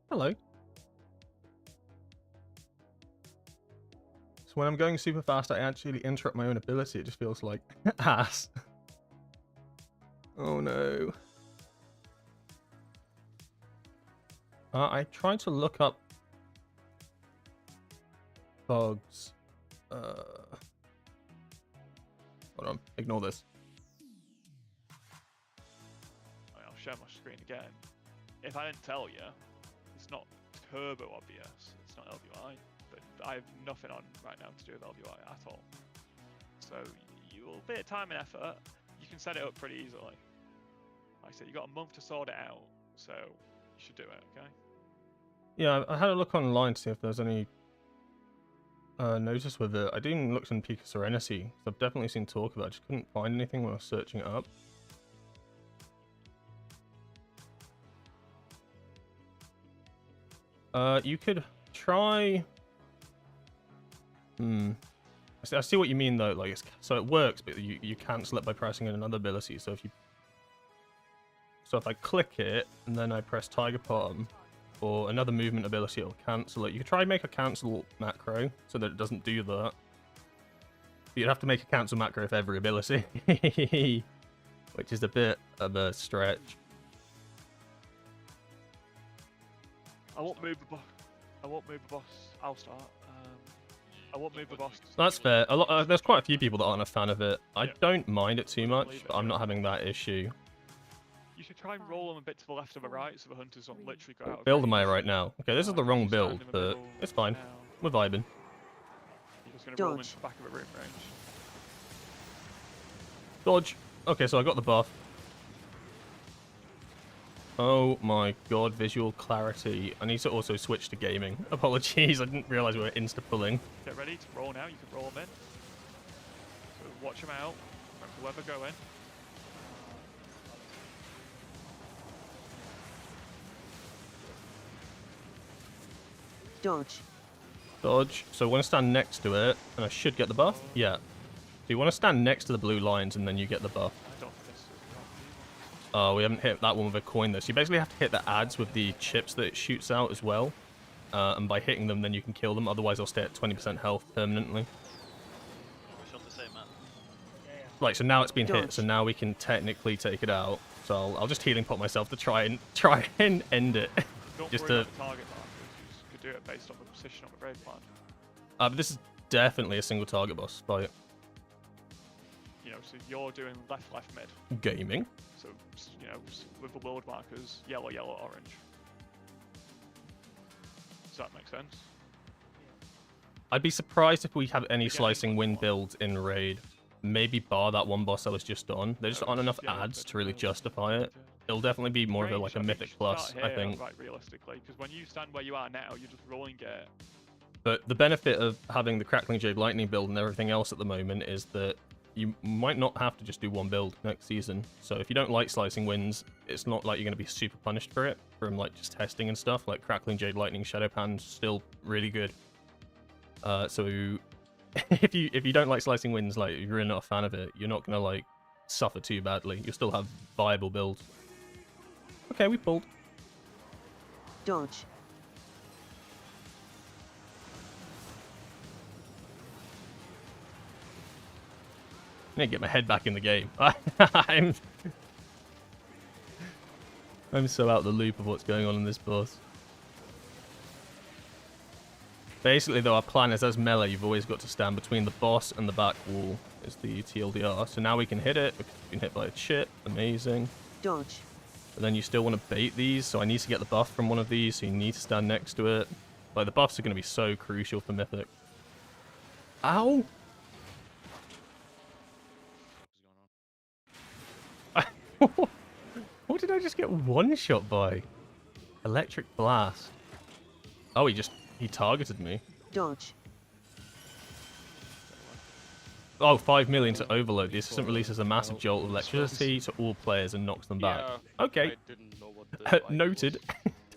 Hello. So when I'm going super fast, I actually interrupt my own ability. It just feels like ass. Oh no. I tried to look up bugs. Hold on, ignore this. I'll share my screen again. If I didn't tell you, it's not turbo obvious, it's not LVI, but I have nothing on right now to do with LVI at all. So you'll bit of time and effort, you can set it up pretty easily. Like I said, you've got a month to sort it out, so you should do it, okay? Yeah, I had a look online to see if there's any notice with it. I didn't look in Pique Serenity, so I've definitely seen talk of it. I just couldn't find anything when I was searching it up. You could try. I see what you mean though. Like, so it works, but you cancel it by pressing another ability. So if I click it and then I press Tiger Palm or another movement ability, it'll cancel it. You could try and make a cancel macro so that it doesn't do that. But you'd have to make a cancel macro with every ability, which is a bit of a stretch. I won't move the boss. I won't move the boss. I'll start. I won't move the boss. That's fair. There's quite a few people that aren't a fan of it. I don't mind it too much, but I'm not having that issue. You should try and roll them a bit to the left or the right so the hunters don't literally go out. Build am I right now? Okay, this is the wrong build, but it's fine. We're vibing. You're just going to roll them into the back of the room range. Dodge. Okay, so I got the buff. Oh my god, visual clarity. I need to also switch to gaming. Apologies, I didn't realize we were insta-pulling. Get ready to roll now. You can roll them in. So watch them out. Remember where they're going. Dodge. Dodge. So I want to stand next to it, and I should get the buff? Yeah. So you want to stand next to the blue lines, and then you get the buff. Oh, we haven't hit that one with a coin though. So you basically have to hit the ads with the chips that it shoots out as well. And by hitting them, then you can kill them. Otherwise, they'll stay at 20% health permanently. Right, so now it's been hit. So now we can technically take it out. So I'll just healing pot myself to try and end it. Don't just worry to. about the target markers. You could do it based on the position on the brave plan. But this is definitely a single target boss fight. You know, so you're doing left, mid. Gaming. So, you know, with the world markers, yellow, orange. Does that make sense? I'd be surprised if we have any slicing wind builds in raid. Maybe bar that one boss I was just on. There just aren't enough ads to really justify it. It'll definitely be more of a, like a Mythic plus, I think. Right, realistically, because when you stand where you are now, you're just rolling it. But the benefit of having the Crackling Jade Lightning build and everything else at the moment is that you might not have to just do one build next season. So if you don't like Slicing Winds, it's not like you're going to be super punished for it from like just testing and stuff. Like Crackling Jade Lightning Shadowpan's still really good. So if you don't like Slicing Winds, like if you're not a fan of it, you're not going to like suffer too badly. You'll still have viable builds. Okay, we pulled. Dodge. I need to get my head back in the game. I'm so out of the loop of what's going on in this boss. Basically, though, our plan is as melee, you've always got to stand between the boss and the back wall, is the TLDR. So now we can hit it, because we've been hit by a chip. Amazing. Dodge. But then you still want to bait these, so I need to get the buff from one of these, so you need to stand next to it. Like, the buffs are going to be so crucial for Mythic. Ow! What did I just get one shot by? Electric Blast. Oh, he targeted me. Dodge. Oh, 5 million to overload. The assistant releases a massive jolt of electricity to all players and knocks them back. Okay. Noted.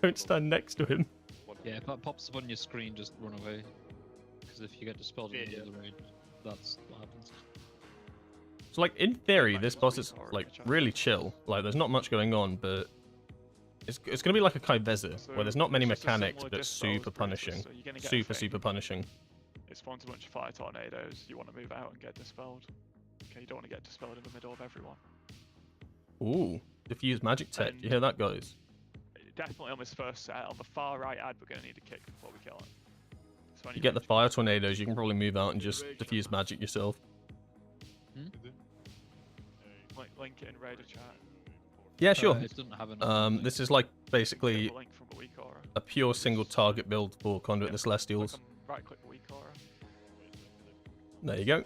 Don't stand next to him. Yeah, if that pops up on your screen, just run away. Because if you get dispelled in the middle of the raid, that's what happens. So, like, in theory, this boss is, like, really chill. Like, there's not much going on, but it's going to be like a Kai'Vezir, where there's not many mechanics, but it's super punishing. Super punishing. It spawns a bunch of fire tornadoes. You want to move out and get dispelled. Okay, you don't want to get dispelled in the middle of everyone. Ooh, diffuse magic tech. You hear that, guys? Definitely on this first set, on the far right ad, we're going to need a kick before we kill it. So you get the fire tornadoes, you can probably move out and just diffuse magic yourself. Link it in Raider chat. Yeah, sure. It doesn't have enough this is like basically a pure single target build for Conduit the Celestials. Right click the weak aura. There you go.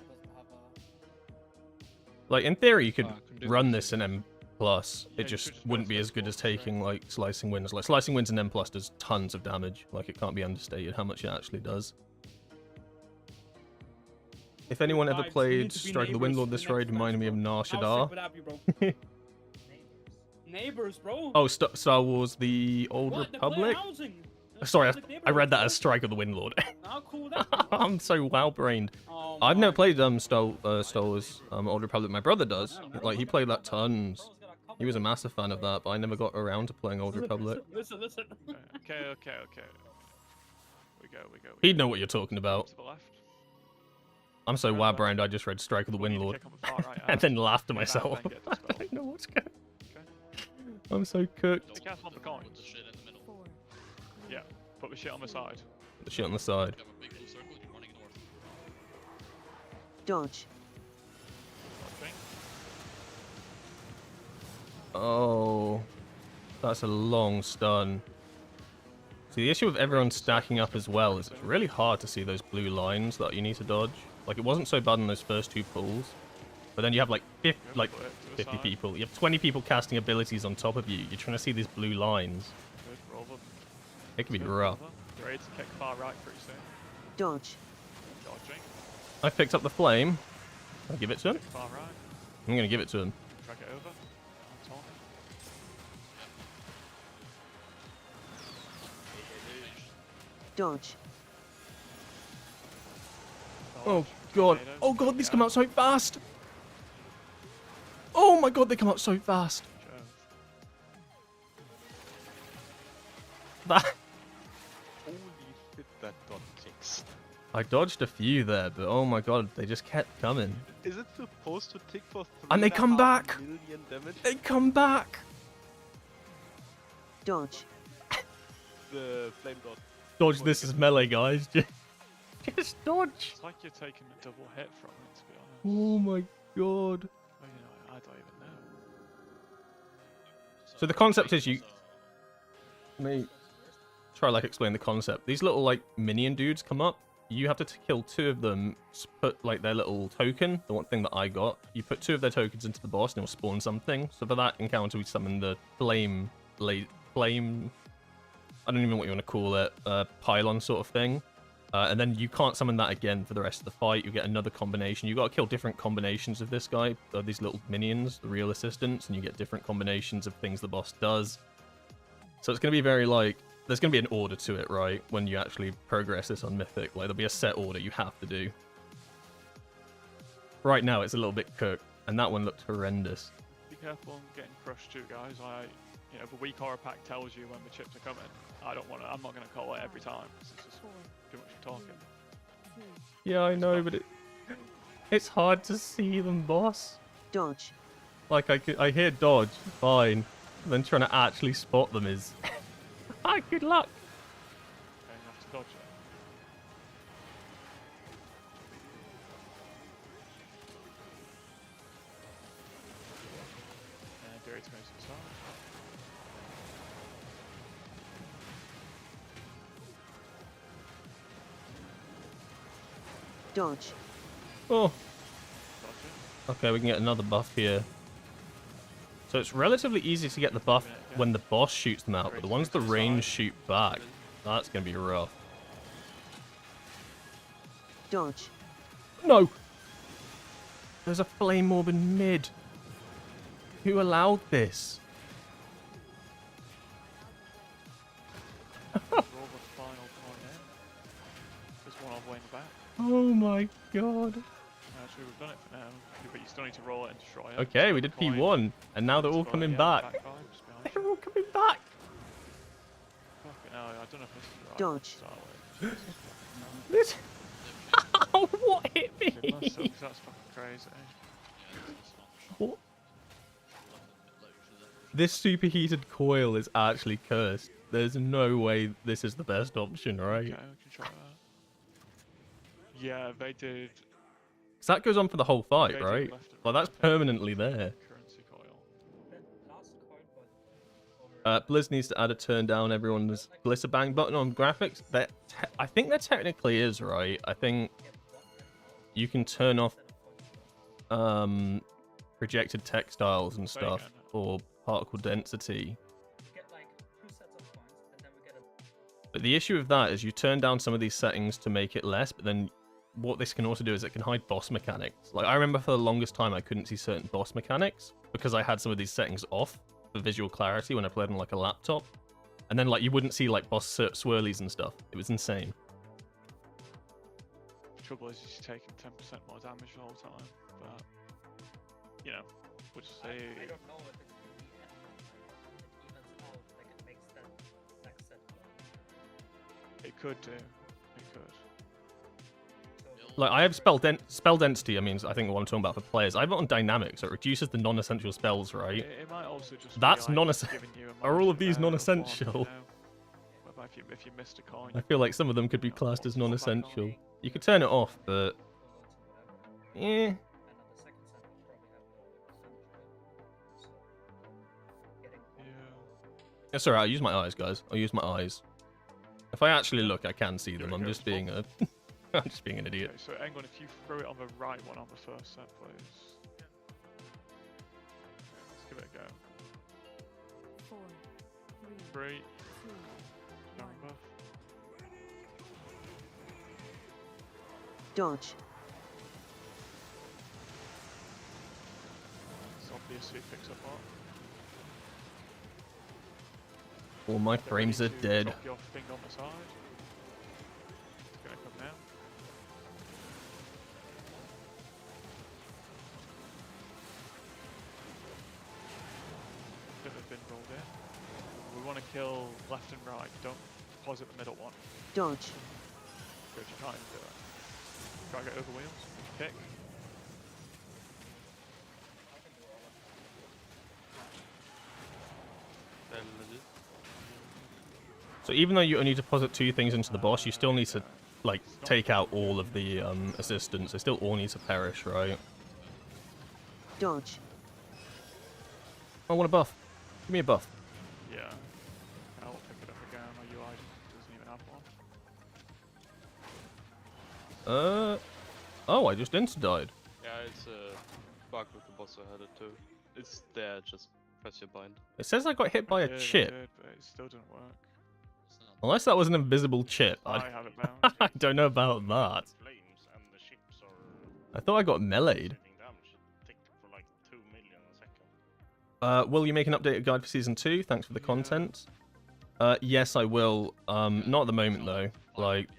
Like, in theory, you could run this in M+. It just wouldn't be as good as taking, like, Slicing Winds. Like, Slicing Winds in M+ does tons of damage. Like, it can't be understated how much it actually does. If anyone ever played Strike of the Windlord this raid, reminded me of Nar Shaddaa. Neighbors, bro. Oh, Star Wars: The Old Republic. Sorry, I read that as Strike of the Windlord. How cool that. I'm so wow-brained. Oh I've never my played Star Wars Old Republic. My brother does. Like, he played that tons. He was a massive fan of that, but I never got around to playing Old Republic. Listen. Okay. We go. He'd know what you're talking about. To the left. I'm so wow-brained, I just read Strike of the We need to Windlord. kick on the far right, And then laughed to Get back, myself. then get I dispelled. don't know what's going Okay. I'm so cooked. Be careful on the coins. Put the shit in the middle. Yeah. Put the shit on the side. The shit on the side. You have a big blue circle, you're running north. Dodge. Dodging. Oh, that's a long stun. See, the issue with everyone stacking up as well is it's really hard to see those blue lines that you need to dodge. Like, it wasn't so bad in those first two pulls, but then you have like 50 people. You have 20 people casting abilities on top of you. You're trying to see these blue lines. Good. Roll them. It can be Good, rough. roll them. You're ready to kick far right pretty soon. Dodge. Dodging. I picked up the flame. I'll give it to him. Kick far right. I'm gonna give it to him. Drag it over. On top. Dodge. Oh Dodge. god. Tornadoes. Oh god, these Yeah. come out so fast. Oh my god, they come out so fast. Jove. That Holy shit, that dot kicks. I dodged a few there, but oh my god, they just kept coming. Is it supposed to tick for And they come 3.5 back! million damage? They come back. Dodge. The flame dot. Dodge this is melee, guys. Just dodge. It's like you're taking a double hit from it, to be honest. Oh my god. Well, you know, I don't even know. So the concept is you... Let me try like explain the concept. These little like minion dudes come up. You have to kill 2 of them, put like their little token, the one thing that I got. You put 2 of their tokens into the boss and it'll spawn something. So for that encounter we summon the flame, I don't even know what you want to call it, pylon sort of thing. And then you can't summon that again for the rest of the fight. You get another combination. You got to kill different combinations of this guy, of these little minions, the real assistants, and you get different combinations of things the boss does. So it's going to be very like, there's going to be an order to it, right? When you actually progress this on Mythic, like there'll be a set order you have to do. Right now it's a little bit cooked, and that one looked horrendous. Be careful on getting crushed too, guys. You know, the weak aura pack tells you when the chips are coming. I'm not going to call it every time. It's just too much talking. Yeah, I know, but it's hard to see them, boss. Dodge. Like I hear dodge, fine. Then trying to actually spot them is... good luck. Okay, you have to dodge it. Dirty to the side. Dodge. Oh, Dodge it. okay, we can get another buff here. So it's relatively easy to get the buff when the boss shoots them out, but the ones the range shoot back, that's going to be rough. Dodge. No! There's a flame orb in mid. Who allowed this? Roll the final coin in. There's one all the way in the back. Oh my god. Actually, we've done it for now. But you still need to roll it and destroy it. Okay, we did Coin. P1, and now they're all Destroy it, coming yeah, back. back five, just behind you. They're all coming back! Fucking hell, I don't know if this is right. Dodge. To start with. This... Ow, what hit It must me? have, 'cause that's fucking crazy. What? This superheated coil is actually cursed. There's no way this is the best option, right? Okay, we can try that. Yeah, they did. Because that goes on for the whole fight, They did right? left and Well, right, that's I think. permanently there. Currency coil. Last coin was over. Blizz needs to add a turn down everyone's glitter bang button on graphics. I think there technically is, right? I think you can turn off projected textiles and Say stuff, again. or particle density. We get like 2 sets of coins, and then we get a. But the issue with that is you turn down some of these settings to make it less, but then what this can also do is it can hide boss mechanics. Like, I remember for the longest time I couldn't see certain boss mechanics because I had some of these settings off for visual clarity when I played on like a laptop. And then like you wouldn't see like boss swirlies and stuff. It was insane. The trouble is you're taking 10% more damage the whole time, but you know, we'll just say. I don't know if it evens out, like it makes that next set low. It could do. It could. Like I have spell density. I mean, I think what I'm talking about for players. I have it on dynamic, so it reduces the non-essential spells, right? It might also just. That's be like non-essential. giving you a Are all of margin these there of one, non-essential? you know, whereby if you missed a coin. I feel like some of them could be classed as non-essential. You could turn it off, but yeah. And on the second set, we'll probably have no essential. So, getting It's alright. I'll use my eyes, guys. I'll use my eyes. If I actually look, I can see them. I'm just being a. I'm just being an idiot. Okay, so Engon, if you throw it on the right one on the first set, please. Let's give it a go. 4, 3, 2, down 1. buff. Dodge. It's obvious who picks up what. All my Get frames are ready to dead. drop your thing on the side. It's gonna come now. Should have been rolled in. We want to kill left and right. Don't deposit the middle one. Dodge. Good, you can't even do it. Try to get over wheels. Kick. So even though you only deposit 2 things into the boss, you still need to like take out all of the assistants. They still all need to perish, right? Dodge. I want a buff. Give me a buff. Yeah. I'll pick it up again. Our UI doesn't even have one. Oh, I just insta-died. Yeah, it's a bug with the boss I had it too. It's there, just press your bind. It says I got hit by a Did, chip. did, but it still didn't work. Unless that was an invisible chip. I have it bound. I don't know about that. I thought I got meleeed. Will you make an updated guide for Season 2? Thanks for the content. Yes, I will. Not at the moment, though. Like,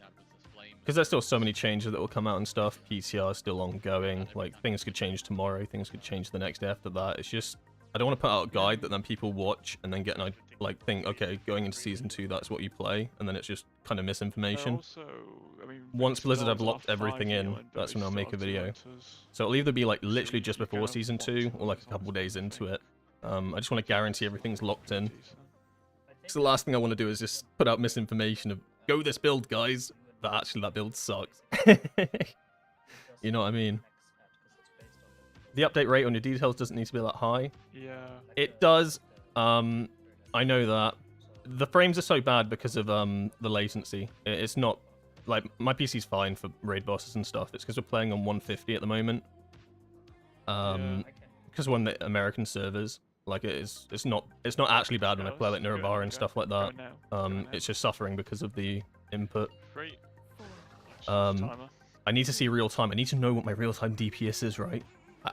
because there's still so many changes that will come out and stuff. PTR is still ongoing. Like, things could change tomorrow. Things could change the next day after that. It's just, I don't want to put out a guide that then people watch and then get an like think, okay, going into Season 2, that's what you play, and then it's just kind of misinformation. Also, I mean, Once Blizzard have spells locked are everything 5 in, heal and that's when I'll make a start to video. enter. So it'll either be like literally you just can before Season watch 2, it or like a couple days into it. I just want to guarantee everything's locked in. Decent. Because the last thing I want to do is just put out misinformation of, go this build, guys, but actually that build sucks. You know what I mean? The update rate on your details doesn't need to be that high. Yeah. It does. I know that. The frames are so bad because of the latency. It's not like my PC's fine for raid bosses and stuff. It's because we're playing on 150 at the moment. Because we're on the American servers. Like it's not actually bad when I play like Nirvana and stuff like that. It's just suffering because of the input. 3. I need to see real time. I need to know what my real time DPS is, right?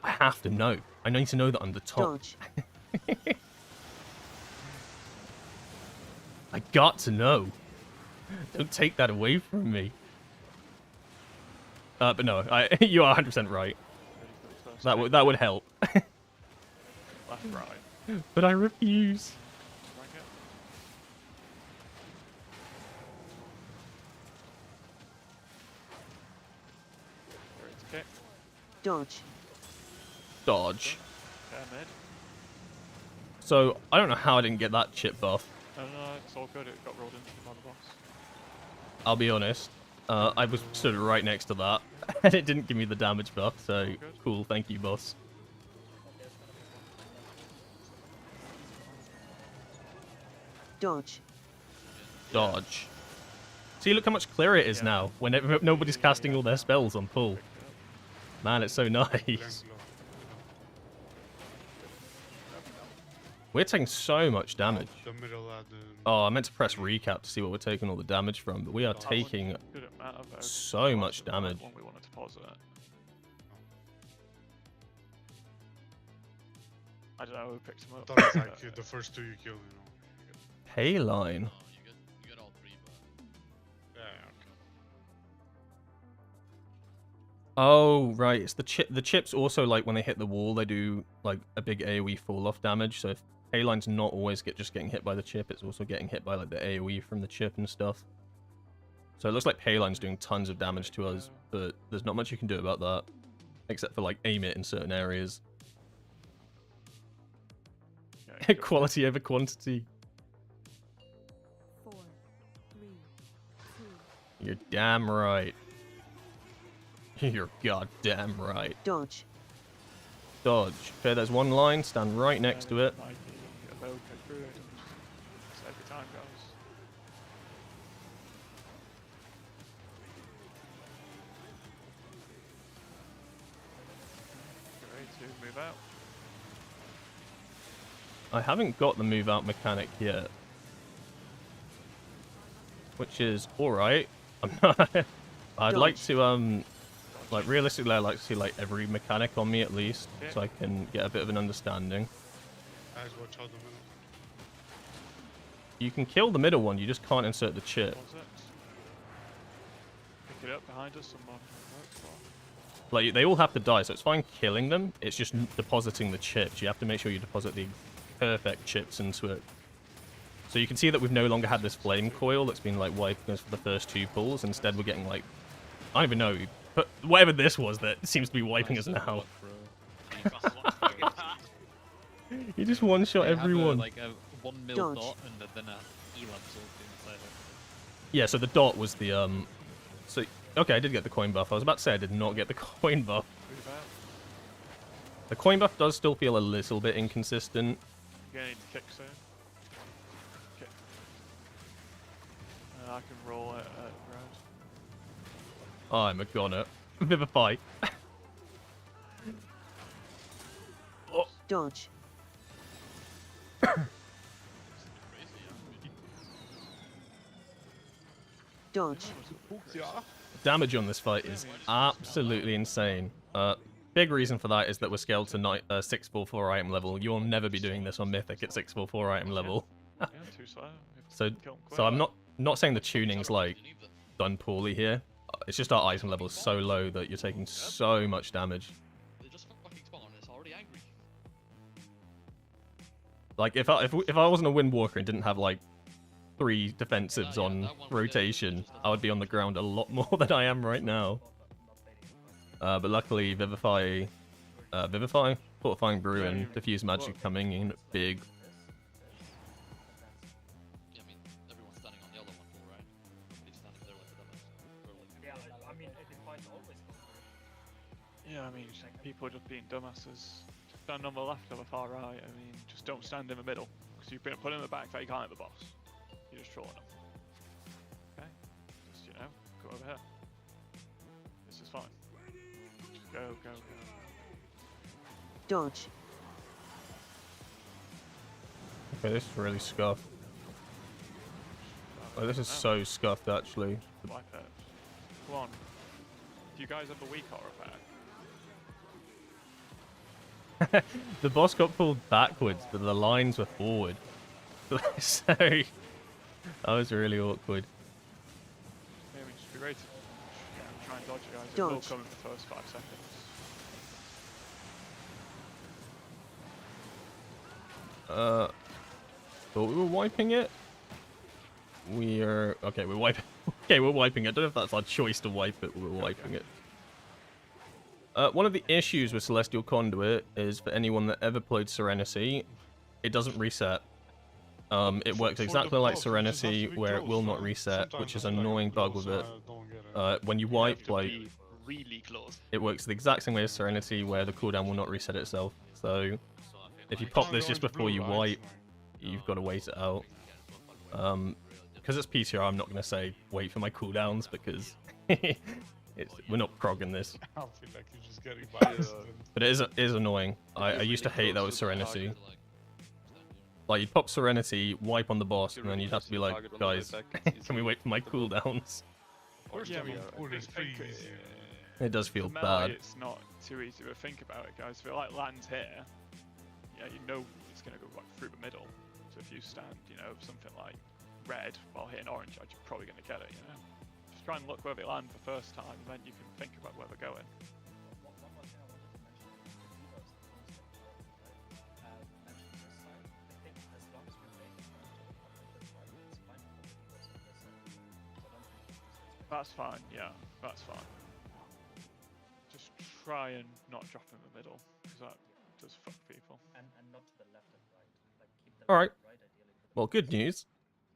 I have to know. I need to know that I'm the top. Dodge. I got to know. Don't take that away from me. But no, you are 100% right. That would help. Left, right. But I refuse. Rank it. Ready to kick. Dodge. Dodge. Okay, mid. So I don't know how I didn't get that chip buff. No, it's all good. It got rolled into the boss. I'll be honest. I was stood right next to that, and it didn't give me the damage buff. So cool, thank you, boss. Dodge. Dodge. See, look how much clearer it is now when nobody's casting all their spells on pull. Man, it's so nice. We're taking so much damage. The middle Oh, I meant to press recap to see what we're taking all the damage from, but we are taking so much damage. One we wanted to pause it. I don't know who picked him up. Thought it's like the first 2 you kill, you know. pay line. No, you get all three, but Yeah, okay. Oh, right. It's the chip. The chips also, like, when they hit the wall, they do, like, a big AoE fall-off damage. So if pay line's not always just getting hit by the chip, it's also getting hit by, like, the AoE from the chip and stuff. So it looks like pay line's doing tons of damage to us, but there's not much you can do about that. Except for, like, aim it in certain areas. Yeah, Quality over quantity. 4, 3, 2. You're damn right. You're goddamn right. Dodge. Dodge. Okay, there's one line. Stand right next to it. Might be a bow cut through it, and just every time goes. Get ready to move out. I haven't got the move out mechanic yet. Which is alright. I'm not I'd like to like realistically I'd like to see like every mechanic on me at least, so I can get a bit of an understanding. Guys, watch out the middle. You can kill the middle one, you just can't insert the chip. Pause it. Pick it up behind us, someone. Like they all have to die, so it's fine killing them. It's just depositing the chips. You have to make sure you deposit the perfect chips into it. So you can see that we've no longer had this flame coil that's been like wiping us for the first 2 pulls. Instead we're getting like, I don't even know, but whatever this was that seems to be wiping us now. You just one-shot everyone. Like a 1 mil Dodge. dot and then a E-lamp inside it. Yeah, so the dot was the so okay, I did get the coin buff. I was about to say I did not get the coin buff. Move out. The coin buff does still feel a little bit inconsistent. You're gonna need to kick soon. Kick. I can roll it at round. I'm a goner. Vivify. Oh. Dodge. Dodge. Damage on this fight is absolutely insane. Big reason for that is that we're scaled to 644 item level. You'll never be doing this on Mythic at 644 item level. Yeah, too slow. You have to kill 'em quick. So I'm not saying the tuning's like done poorly here. It's just our item level is so low that you're taking so much damage. they just fucking spawn and it's already angry. Like if I wasn't a Windwalker and didn't have like 3 defensives on rotation, I would be on the ground a lot more than I am right now. But luckily, Vivify, Fortifying Brew, and Diffuse Magic coming in big. Yeah, I mean, everyone's standing on the other one full right? He's standing there with the damage. Yeah, I mean, it might always go through. Yeah, I mean, people are just being dumbasses. Stand on the left or the far right. I mean, just don't stand in the middle. Because you've been put in the back that you can't hit the boss. You're just trolling them. Okay? Just, you know, go over here. This is fine. Just go, go, go. Dodge. Okay, this is really scuffed. Oh, this is so scuffed actually. Wipe it. Come on. Do you guys have the weak aura back? The boss got pulled backwards, but the lines were forward. So that was really awkward. Yeah, I mean, just be ready to try and dodge it, guys. It Dodge. will come in the first 5 seconds. Thought we were wiping it. We are okay. We're wiping. Okay, we're wiping it. I don't know if that's our choice to wipe it. But we're wiping it. One of the issues with Celestial Conduit is for anyone that ever played Serenity, it doesn't reset. It works exactly like Serenity, where it will not reset, which is an annoying bug with it. When you wipe, like, really close. it works the exact same way as Serenity, where the cooldown will not reset itself. So, if you pop this just before you wipe, you've got to wait it out. Because it's PTR, I'm not going to say wait for my cooldowns, because we're not progging this. I feel like you're just getting biased. But it is annoying. I used to hate that with Serenity. Like, you'd pop Serenity, wipe on the boss, and then you'd have to be like, guys, can we wait for my cooldowns? Yeah, I mean, It does feel for melee, bad. It's not too easy to think about it, guys. If it like lands here, yeah, you know it's gonna go like through the middle. So if you stand, you know, something like red while hitting orange, you're probably going to get it, you know. Just try and look where they land the first time, and then you can think about where they're going. One more thing I wanted to mention is the heroes, the ones that you want, right? Mentioned this side. I think as long as you're making one to the top of this side, it's fine for the heroes on this side. So I don't think you use this. That's fine, yeah, that's fine. Just try and not drop in the middle, because that does fuck people. And not to the left and right. Like keep them All right. right ideally. For the Well, good news.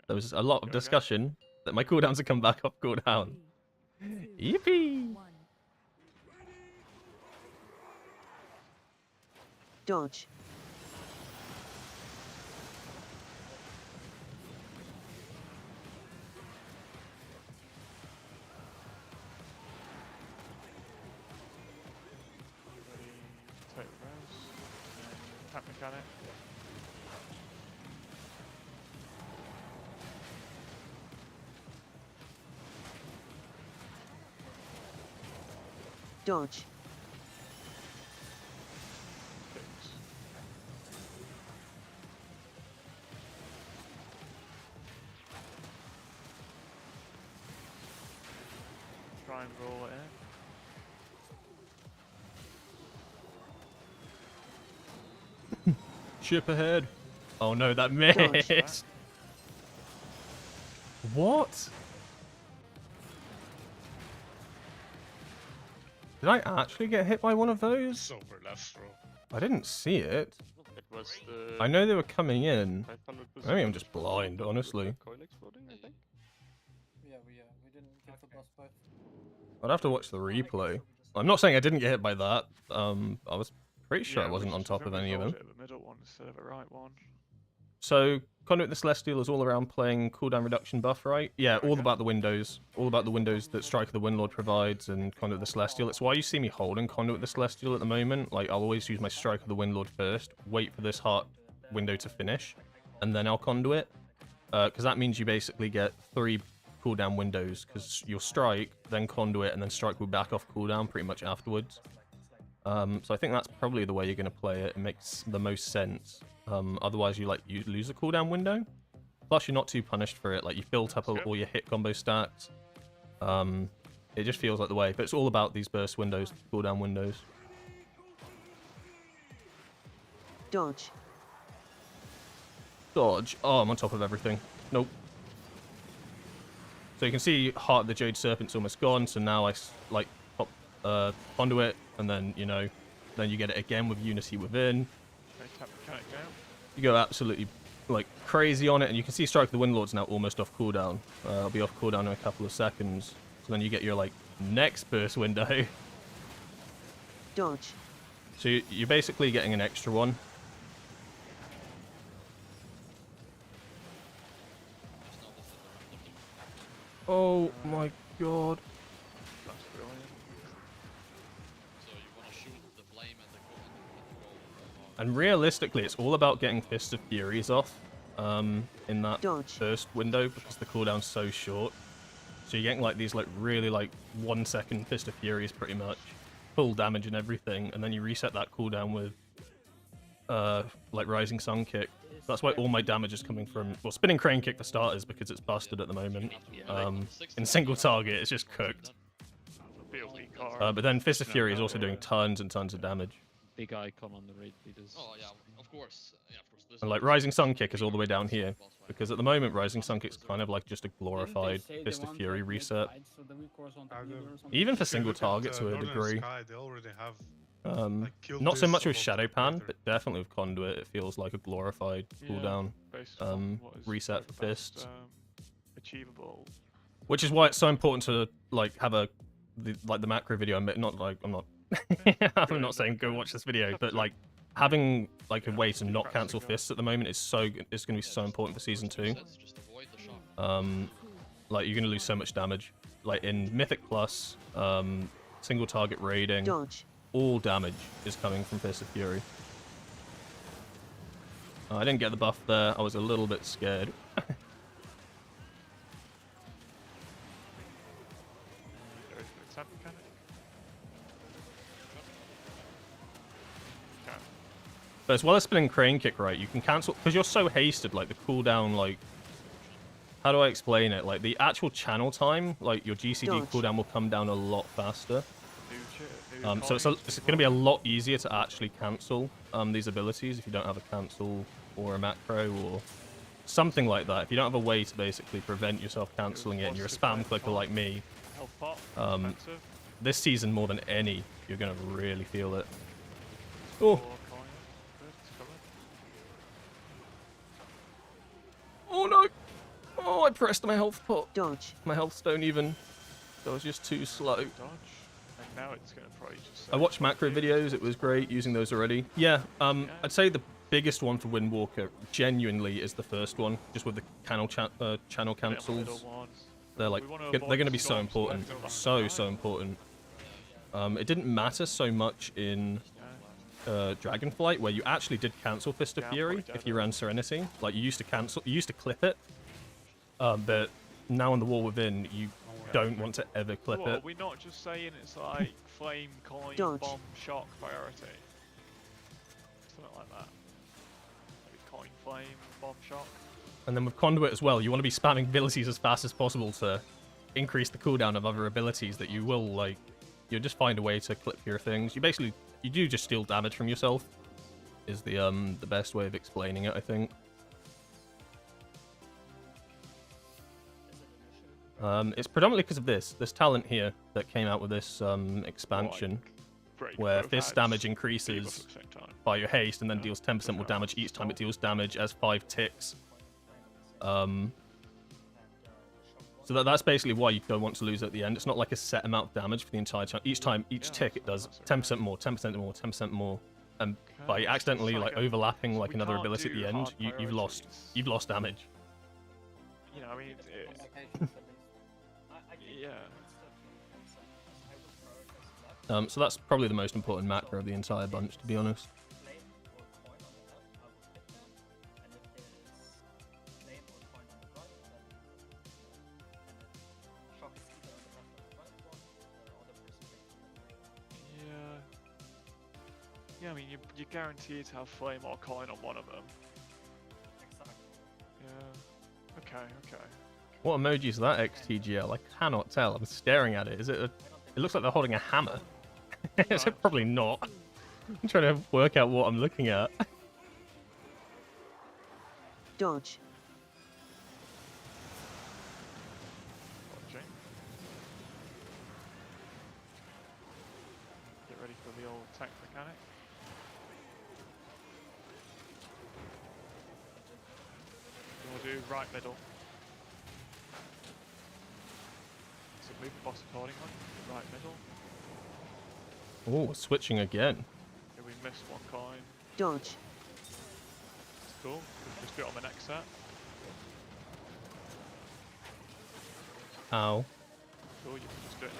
There was a lot of Okay. discussion that my cooldowns have come back off cooldown. 3, 2, Yippee! 1. Dodge. Ready, take the rose, and tap mechanic. Dodge. Fix. Try and roll it in. Ship ahead. Oh no, that Dodge. missed. What? Did I actually get hit by one of those? Super left throw. I didn't see it. It was the. I know they were coming in. 500%. Maybe I'm just blind, honestly. Coin exploding, I think. Yeah, we didn't give the boss both. I'd have to watch the replay. I'm not saying I didn't get hit by that. I was pretty sure I we wasn't on just- top I of think we any of them. rolled it at the middle one instead of the right one. So, Conduit the Celestial is all around playing cooldown reduction buff, right? Yeah, all Okay. about the windows. All about the windows that Strike of the Windlord provides and Conduit the Celestial. It's why you see me holding Conduit the Celestial at the moment. Like, I'll always use my Strike of the Windlord first, wait for this heart window to finish, and then I'll Conduit. Because that means you basically get 3 cooldown windows, because you'll Strike, then Conduit, and then Strike will back off cooldown pretty much afterwards. So I think that's probably the way you're going to play it. It makes the most sense. Otherwise, you lose a cooldown window. Plus, you're not too punished for it. Like, you've built up all your hit combo stats. It just feels like the way. But it's all about these burst windows, cooldown windows. Dodge. Dodge. Oh, I'm on top of everything. Nope. So you can see Heart of the Jade Serpent's almost gone. So now I like pop Conduit, and then then you get it again with Unity Within. Okay, tap mechanic down. You go absolutely like crazy on it, and you can see Strike of the Windlord's now almost off cooldown. It'll be off cooldown in a couple of seconds. So then you get your like next burst window. Dodge. So you're basically getting an extra one. Oh my god. That's brilliant. So you want to shoot the flame and the gun and And realistically, it's all about getting Fist of Furies off in that Dodge. first window because the cooldown's so short. So you're getting like these like really like 1 second Fist of Furies pretty much, full damage and everything, and then you reset that cooldown with like Rising Sun Kick. That's why all my damage is coming from Spinning Crane Kick for starters because it's busted at the moment. In single target, it's just cooked. BOB car. But then Fist of Fury is also doing tons and tons of damage. Big icon on the raid leaders. Oh yeah, of course. Yeah, of course. This And like Rising Sun Kick is all the way down here because at the moment Rising Sun Kick's kind of like just a glorified Fist of Fury reset. Even for single target to a Northern degree. Sky, they already have killed Not so this much with level Shadow Pan, later. but definitely with Conduit, it feels like a glorified cooldown based on what is reset like for the best, fists. Achievable. Which is why it's so important to like have the macro video. I'm not saying go watch this video, but like having like a way to not cancel fists at the moment is going to be so important for season 2. just avoid the shock. Like you're going to lose so much damage. Like in Mythic Plus, single target raiding, Dodge. all damage is coming from Fist of Fury. I didn't get the buff there. I was a little bit scared. There is the tap mechanic. Okay. But as well as spinning crane kick, right, you can cancel, because you're so hasted, like the cooldown, like, how do I explain it? Like the actual channel time, like your GCD Dodge. cooldown will come down a lot faster. New So it's going to be a lot easier to actually cancel these abilities if you don't have a cancel or a macro or something like that. If you don't have a way to basically prevent yourself cancelling it and you're a spam clicker like me, Health pot. Offensive. this season more than any, you're going to really feel it. Oh. Oh no! Oh, I pressed my health pot. Dodge. My healths don't even. That was just too slow. Dodge. And now it's going to probably just... I watched macro videos. It was great using those already. Yeah, I'd say the biggest one for Windwalker genuinely is the first one, just with the channel cancels. They're like, they're going to be so important. So important. It didn't matter so much in Dragonflight, where you actually did cancel Fist of Fury if you ran Serenity. Like, you used to clip it. But now on the War Within, you don't want to ever clip What, it. are we not just saying it's like flame, coin, Dodge. bomb, shock priority? Something like that. Maybe coin, flame, bomb, shock. And then with Conduit as well, you want to be spamming abilities as fast as possible to increase the cooldown of other abilities that you will, like, you'll just find a way to clip your things. You basically, you do just steal damage from yourself, is the best way of explaining it, I think. It's predominantly because of this talent here that came out with this expansion, where fist damage increases by your haste and then deals 10% more damage each time it deals damage as 5 ticks. So that's basically why you don't want to lose at the end. It's not like a set amount of damage for the entire time. Each tick it does 10% more, 10% more, 10% more, and by accidentally like overlapping like another ability at the end, you've lost damage. You know, I mean, yeah. So that's probably the most important macro of the entire bunch, to be honest. Yeah, I mean, you're guaranteed to have flame or coin on one of them. Yeah. Okay. What emoji is that, XTGL? I cannot tell. I'm staring at it. Is it? It looks like they're holding a hammer. Is it? Probably not. I'm trying to work out what I'm looking at. Dodge. Get ready for the old tank mechanic. We'll do right middle. So move the boss accordingly. Right middle. Oh, switching again. Okay, we missed one coin. Dodge. That's cool. We can just do it on the next set. Ow. Cool, you can just do it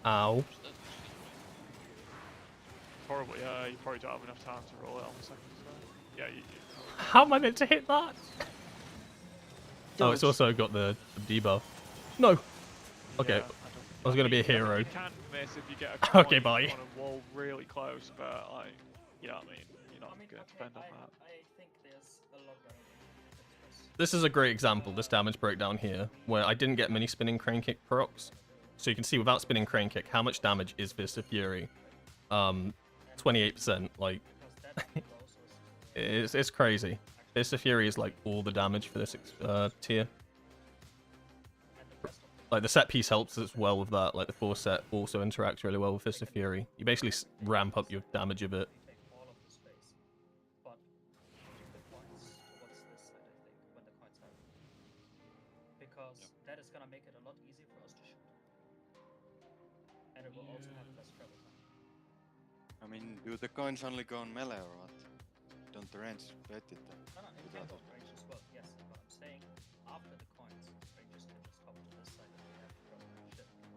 now. Ow. Horrible, yeah, you probably don't have enough time to roll it on the second set. Yeah, you How am I meant to hit that? Oh, it's also got the debuff. No. Okay. Yeah, I was going to be a hero. You can miss if you get a coin Okay, bye. on a wall really close, but like, you know what I mean? You're not going to depend on that. I think there's a lot better than This is a great example, this damage breakdown here, where I didn't get many spinning crane kick procs. So you can see without spinning crane kick, how much damage is Fist of Fury? 28%, like, it's crazy. Fist of Fury is like all the damage for this tier. Like the set piece helps as well with that, like the 4 set also interacts really well with Fist of Fury. You basically ramp up your damage a bit. because that is gonna make it a lot easier for us to shoot. And it will also have less travel time. I mean, do the coins only go on melee or what? Don't the range bet it then? No, it can go range as well, yes. But I'm saying, after the coins, rangers can just hop to this side and we have to drop shit. So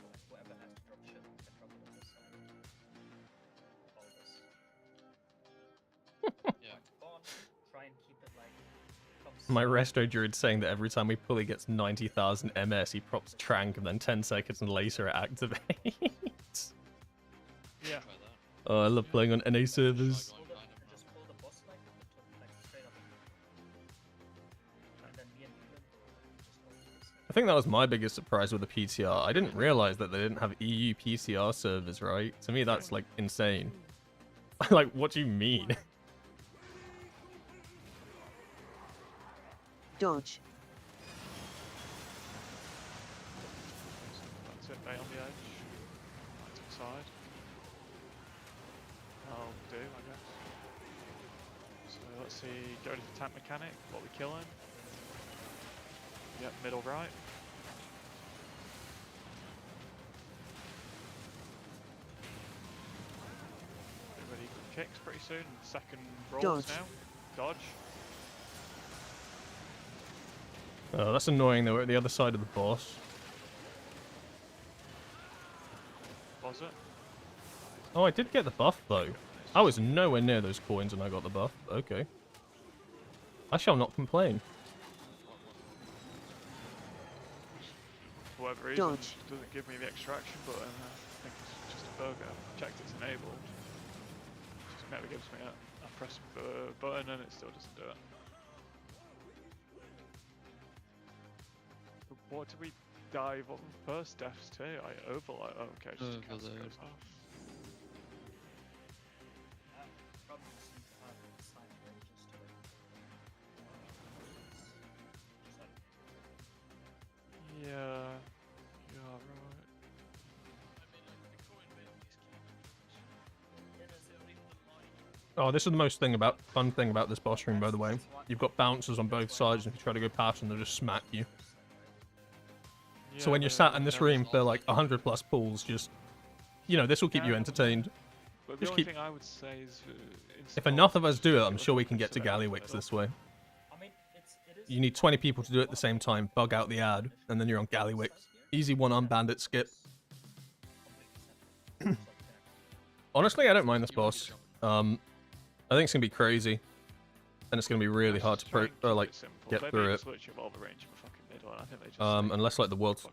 like, whoever has to drop shit can drop it on this side. All this. Yeah. Spawn, try and keep it like... My resto druid saying that every time we pull he gets 90,000 MS, he props Trank and then 10 seconds later it activates. Yeah. Oh, I love playing on NA servers. Just pull the boss like straight up. And then me and Ethan just hold this. I think that was my biggest surprise with the PTR. I didn't realize that they didn't have EU PTR servers, right? To me, that's like insane. Like, what do you mean? Dodge. That's it, mate, on the edge. Right to the side. I'll do, I guess. So let's see, go to the tank mechanic, what we killing. Yep, middle right. Get ready for kicks pretty soon. Second rolls Dodge. now. Dodge. Oh, that's annoying though. We're at the other side of the boss. Was it? Oh, I did get the buff though. I was nowhere near those coins when I got the buff. Okay. I shall not complain. For whatever reason, Dodge. it doesn't give me the extraction button. I think it's just a bug. I've checked it's enabled. It just never gives me it. I press the button and it still doesn't do it. But what do we dive on first deaths too? I overload. Oh, okay, just in case it goes off. Probably just need to have side ranges to it. Yeah, you are right. Oh, this is the most fun thing about this boss room, by the way. You've got bouncers on both sides, and if you try to go past them, they'll just smack you. So when you're sat in this room for like 100 plus pulls, just, you know, this will keep you entertained. But the Just only keep... thing I would say is, If enough of us do it, I'm sure we can get to Gallywix this way. You need 20 people to do it at the same time, bug out the ad, and then you're on Gallywix. Easy one-armed bandit skip. Honestly, I don't mind this boss. I think it's gonna be crazy, and it's gonna be really hard to get through it. Unless like the world's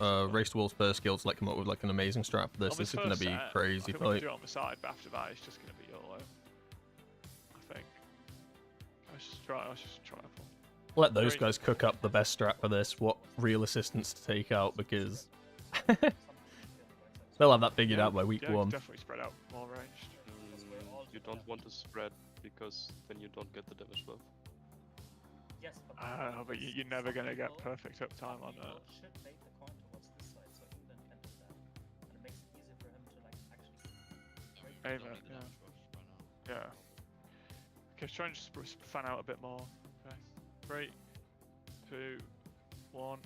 race to world's first guilds like come up with like an amazing strat for this. This is gonna be crazy I think we can do it on the side, but after that, it's just gonna be YOLO. I think. Let's just try. Let those guys cook up the best strat for this. What real assistance to take out, because they'll have that figured out by week one. Definitely spread out more ranged. You don't want to spread because then you don't get the damage buff. Yes, but you're never gonna get perfect uptime on that. Should bait the coin towards this side so Ethan can do that. And it makes it easier for him to like actually Aim it, yeah. Okay, try and just fan out a bit more. Okay. 3, 2, 1.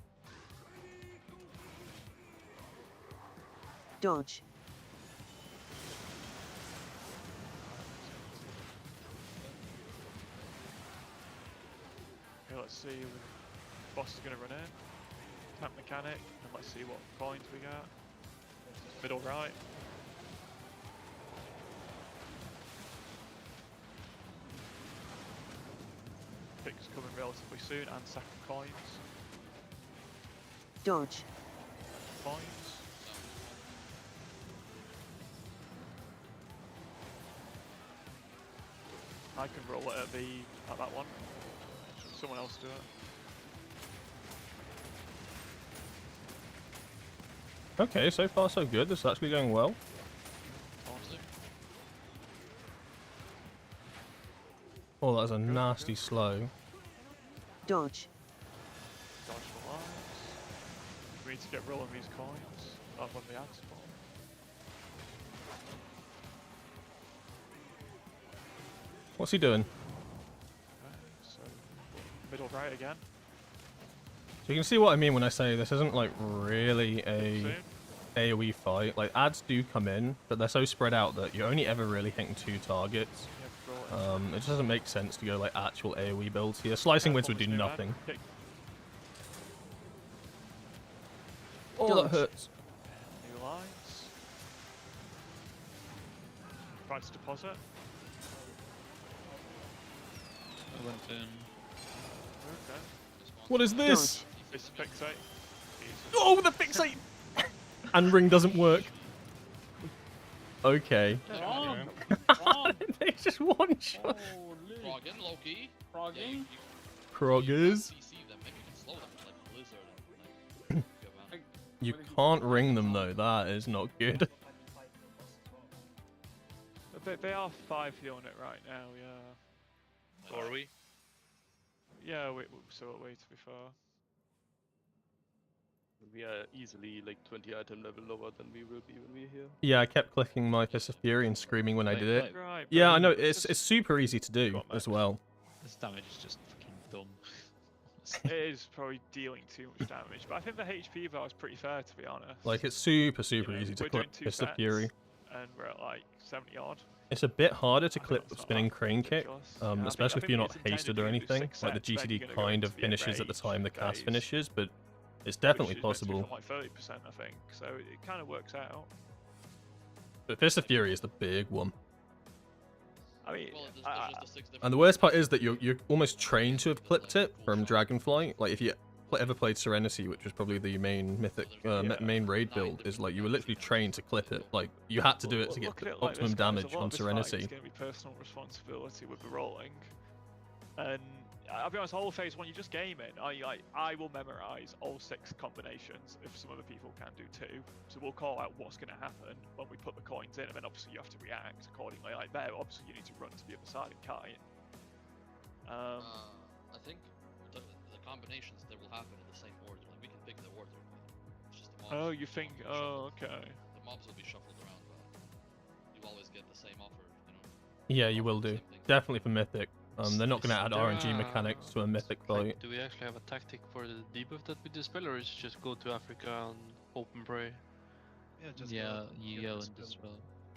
Dodge. Okay, let's see. The boss is going to run in. Tank mechanic, and let's see what coins we got. Middle right. Piques coming relatively soon, and second coins. Dodge. Coins. I can roll it at that one. Someone else do it. Okay, so far so good. This is actually going well. Oh, that's a nasty slow. Dodge. Dodge the lines. We need to get rolling these coins. That's when the ads fall. What's he doing? So, middle right again. So you can see what I mean when I say this isn't like really a AoE fight. Like ads do come in, but they're so spread out that you're only ever really hitting 2 targets. It just doesn't make sense to go like actual AoE builds here. Slicing winds would do nothing. Oh, that hurts. New lines. Price deposit. I went in. Okay. What is this? It's fixate. Oh, the fixate! And ring doesn't work. Okay. Just one shot. Holy. Frogging, Loki. Frogging? Kroggers. CC them. Maybe you can slow them with, like Blizzard and like. Go around. You can't ring them though. That is not good. They are 5 on it right now, yeah. So are we? Yeah, so are we, to be fair. We are easily like 20 item level lower than we will be when we're here. Yeah, I kept clicking my Fist of Fury and screaming when I did it. Right, Yeah, I know. it's It's super easy to do as well. This damage is just fucking dumb. It is probably dealing too much damage, but I think the HP bar is pretty fair, to be honest. Like, it's super You know, easy to we're doing clip 2 Fist of sets, Fury. and we're at like 70 odd. It's a bit harder to I know clip it's not spinning that crane kick, ridiculous. Yeah, I think- especially I if think you're not it's intended hasted for or you to do anything. 6 Like the sets, then GTD you're gonna go kind into of the finishes at the enrage time the cast phase, finishes, but it's which definitely is meant to be possible. from, like 30%, I think. So it kind of works out. But Fist of Fury is the big one. I mean, Well, there's just the 6 different. And the worst part is that you're almost trained to have clipped it from Dragonfly. Like if you ever played Serenity, which was probably the main Mythic, main raid build, is like you were literally trained to clip it. Like you had to do it to get Look at the it like optimum this, guys, a damage lot on of this fight Serenity. is going to be personal responsibility with the rolling, and I'll be honest, all phase 1 you're just gaming. I will memorize all 6 combinations if some other people can do too. So we'll call out what's going to happen when we put the coins in, and then obviously you have to react accordingly. Like there, obviously you need to run to the other side and kite. I think the combinations that will happen in the same order. Like we can pick the order. It's just the mobs. Oh, you think? Oh, okay. The mobs will be shuffled around, but you always get the same offer. You know. Yeah, you will do. Definitely for Mythic. They're not going to add RNG mechanics to a Mythic fight. Do we actually have a tactic for the debuff that we dispel, or is it just go to Africa and hope and pray? Yeah, just Yeah, you yell and dispel.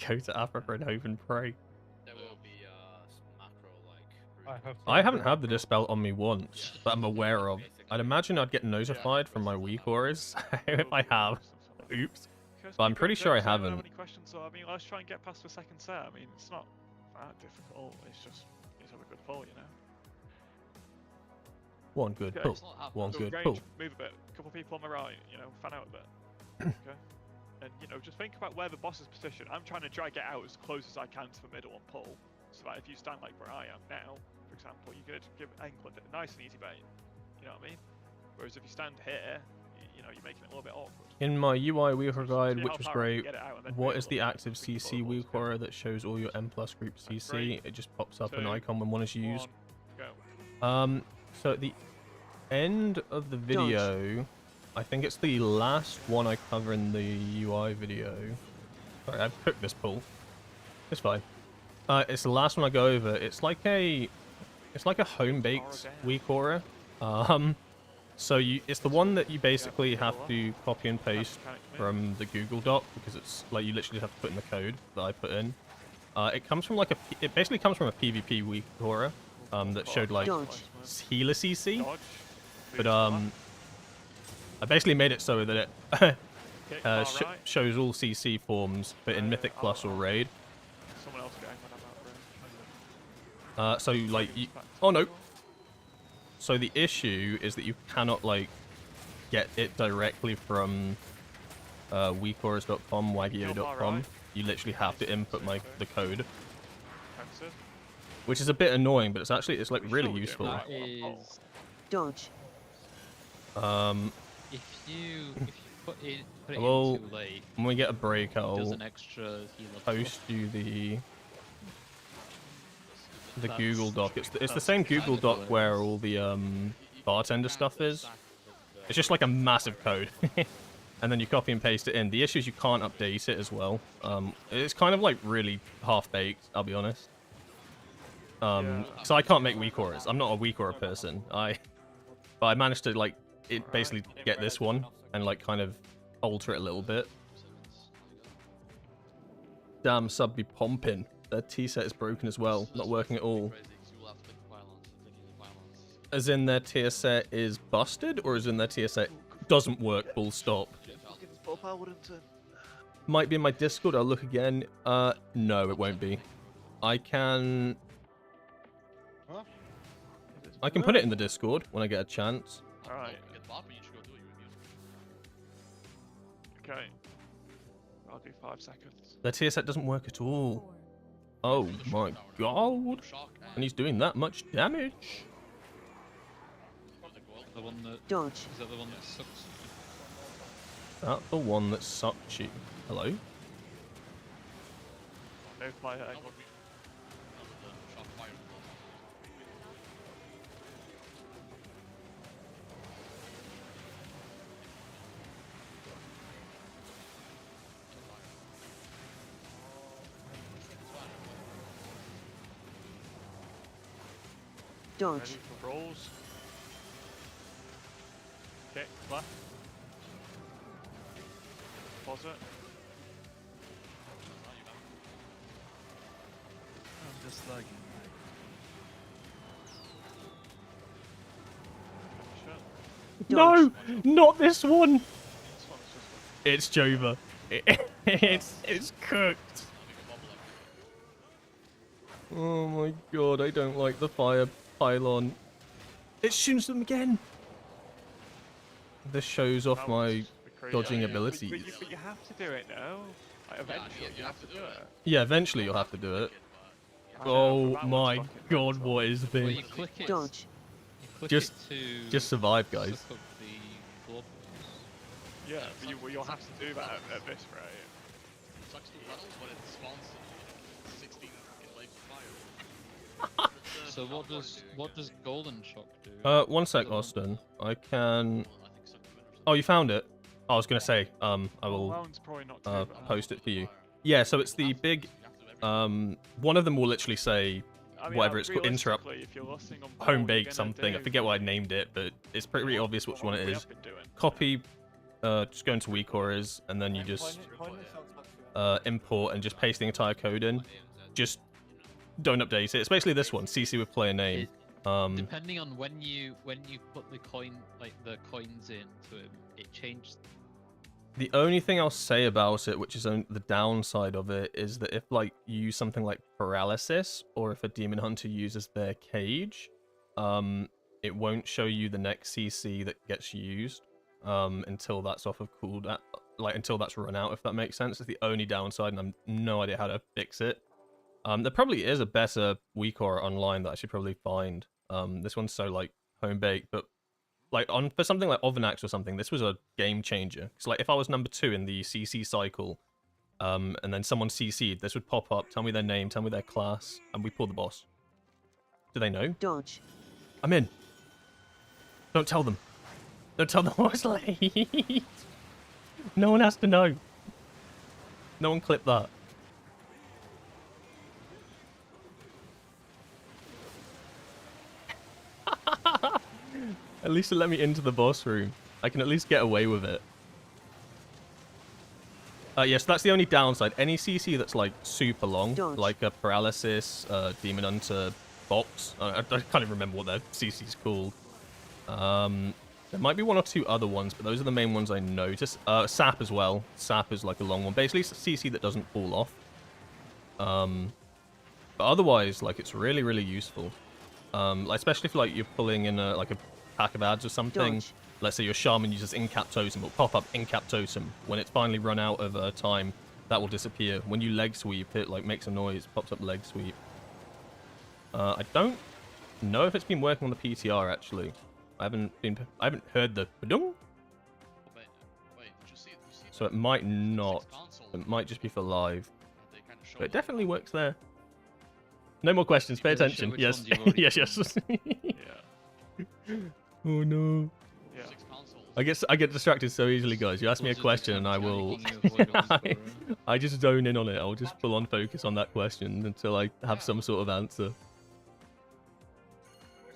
Go to Africa and hope and pray. There will be macro like. I haven't had the dispel on me once, that I'm aware of. I'd imagine I'd get notified from my weak auras if I have. Oops. But I'm pretty sure I haven't. Any questions? So I mean, let's try and get past the second set. I mean, it's not that difficult. It's just have a good pull, you know. One good Okay. pull. One So good range, pull. Move a bit. A couple of people on the right, you know, fan out a bit. Okay. And you know, just think about where the boss is positioned. I'm trying to drag it out as close as I can to the middle and pull. So that if you stand like where I am now, for example, you could give England a nice and easy bait. You know what I mean? Whereas if you stand here, you know, you're making it a little bit awkward. In my UI Weaver guide, see which how was far I can great, get it out and then what move is a the little bit active between CC the weak aura that shows all your M+ group CC? great. It just pops up an 2, icon when one is used. 1, go. So at the end of the video, I think it's the last one I cover in the UI video. Sorry, I've cooked this pull. It's fine. It's the last one I go over. It's like a home baked weak aura. So it's the one that you basically have to copy and paste from the Google Doc because it's like you literally have to put in the code that I put in. It comes from it basically comes from a PvP weak aura that showed like healer CC, but I basically made it so that it shows all CC forms, but in Mythic Plus or Raid. Someone else going on that range. So like, oh no. So the issue is that you cannot like get it directly from weakauras.com, waggio.com. You literally have to input the code, which is a bit annoying, but it's like really useful. That is... Dodge. If you put it in Well, too late, when we get a break, it does I'll an extra heal up post you the That's Google Doc. It's the same Google Doc where all the bartender stuff is. It's just like a massive code. And then you copy and paste it in. The issue is you can't update it as well. It's kind of like really half-baked, I'll be honest. So I can't make weak auras. I'm not a weak aura person. But I managed to like basically get this one and like kind of alter it a little bit. Damn, sub be pumping. Their T set is broken as well, not working at all. As in their tier set is busted, or as in their tier set doesn't work, full stop? Might be in my Discord, I'll look again. No, it won't be. I can put it in the Discord when I get a chance. Alright. Okay. I'll do 5 seconds. Their tier set doesn't work at all. Oh my god. And he's doing that much damage. The one that... Dodge. Is that the one that sucks? That the one that sucked you. Hello? No fire egg. Dodge. Ready for rolls. Kick, left. Pause it. I'm just lagging. No! Not this one! This one's just It's Jova. It's cooked. Oh my god, I don't like the fire pylon. It shoots them again. This shows off my dodging abilities. But you have to do it now. Like, eventually, you have to do it. Yeah, eventually you'll have to do it. Oh my god, what is Well, you this? click it. Dodge. You click Just- it to Just survive, guys. suck up the globals. Yeah, but you'll have to do that at this rate. Sucks the petals when it spawns 16 in life fire. So what does golden shock do? One sec, Austin. I can... Oh, you found it? I was gonna say, I will Round's probably not too bad. post it for you. Yeah, so it's the big... one of them will literally say I mean, whatever it's called, interrupt, realistically, if you're listening on board, home you're bake gonna something. I do forget what I named it, but it's pretty obvious which one it what we is. have been doing. Copy, just go into WeCorers, and then you just import and just paste the entire code in. Just don't update it. It's basically this one, CC with player name. Depending on when you put the coins into him, it changed. The only thing I'll say about it, which is the downside of it, is that if like you use something like paralysis, or if a demon hunter uses their cage, it won't show you the next CC that gets used until that's off of cooldown, like until that's run out. If that makes sense, it's the only downside, and I've no idea how to fix it. There probably is a better WeCore online that I should probably find. This one's so like home baked, but like for something like Ovanax or something, this was a game changer. It's like if I was number 2 in the CC cycle, and then someone CC'd, this would pop up, tell me their name, tell me their class, and we pull the boss. Do they know? Dodge. I'm in. Don't tell them. Don't tell them I was late. No one has to know. No one clip that. At least it let me into the boss room. I can at least get away with it. Yes, that's the only downside. Any CC that's like super long, Dodge. like a paralysis, demon hunter, box. I can't even remember what their CC's called. There might be one or two other ones, but those are the main ones I noticed. Sap as well. Sap is like a long one. Basically, it's a CC that doesn't fall off. But otherwise, like it's really, really useful. Like, especially if like you're pulling in like a pack of ads or something. Dodge. Let's say your shaman uses Incap Totem, it'll pop up Incap Totem. When it's finally run out of time, that will disappear. When you leg sweep, it like makes a noise, pops up leg sweep. I don't know if it's been working on the PTR actually. I haven't heard the badung. So it might not. It might just be for live. But it definitely works there. No more questions. Pay attention. Yes. Yes. Yes. Yeah. Oh no. Yeah. I get distracted so easily, guys. You ask me a question and I will. I just zone in on it. I'll just full on focus on that question until I have some sort of answer.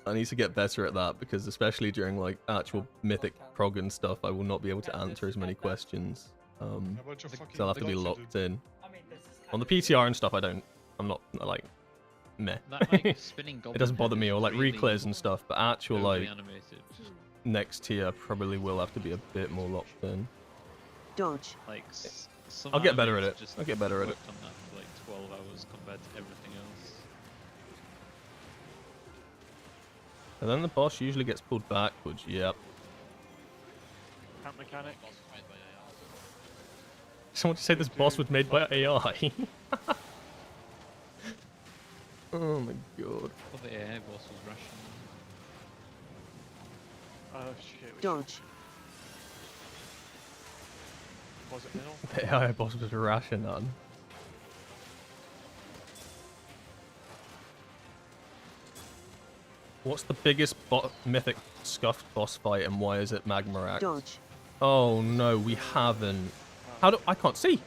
I need to get better at that because especially during like actual Mythic prog and stuff, I will not be able to answer as many questions. So I'll have to be locked in. On the PTR and stuff, I'm not like meh. That, like, spinning It doesn't bother me, or like really reclears and stuff, but actual overly like animated. next tier probably will have to be a bit more locked in. Dodge. Like, some I'll get better at animators it. just I'll get better at it. worked on that for like 12 hours compared to everything else. And then the boss usually gets pulled backwards. Yep. Camp mechanic. Someone just say this boss was made by AI. Oh my god. Well, the AI boss was Russian. Oh shit. Dodge. Was it middle? The AI boss was Rashanan. What's the biggest mythic scuffed boss fight and why is it Magmarax? Dodge. Oh no, we haven't. How do I can't see?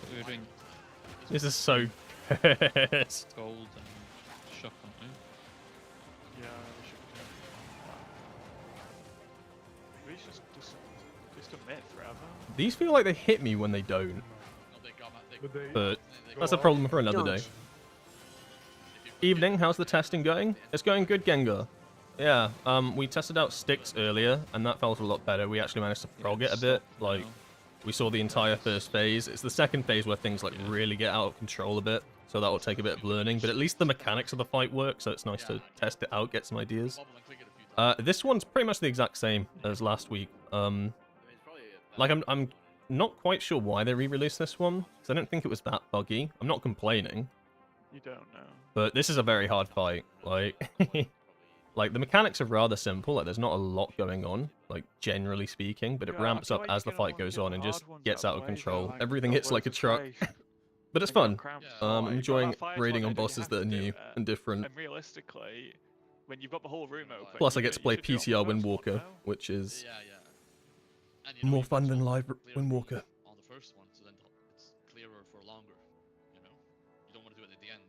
We were doing This is so pissed. gold and shock, aren't we? Yeah, we should do. We just a myth forever. These feel like they hit me when they don't. But that's a problem for another day. Evening, how's the testing going? It's going good, Gengar. Yeah, we tested out Stix earlier, and that felt a lot better. We actually managed to prog it a bit. Like, we saw the entire first phase. It's the second phase where things like really get out of control a bit, so that will take a bit of learning. But at least the mechanics of the fight work, so it's nice to test it out, get some ideas. This one's pretty much the exact same as last week. Like, I'm not quite sure why they re-released this one, because I don't think it was that buggy. I'm not complaining. You don't know. But this is a very hard fight. Like, like the mechanics are rather simple. Like, there's not a lot going on, like, generally speaking, but it ramps up as the fight goes on and just gets out of control. Everything hits like a truck. But it's fun. I'm enjoying raiding on bosses that are new and different. And realistically, when you've got the whole room open... Plus, I get to play PTR Windwalker, which is more fun than live Windwalker. On the first one, so then it's clearer for longer. You know, you don't want to do it at the end.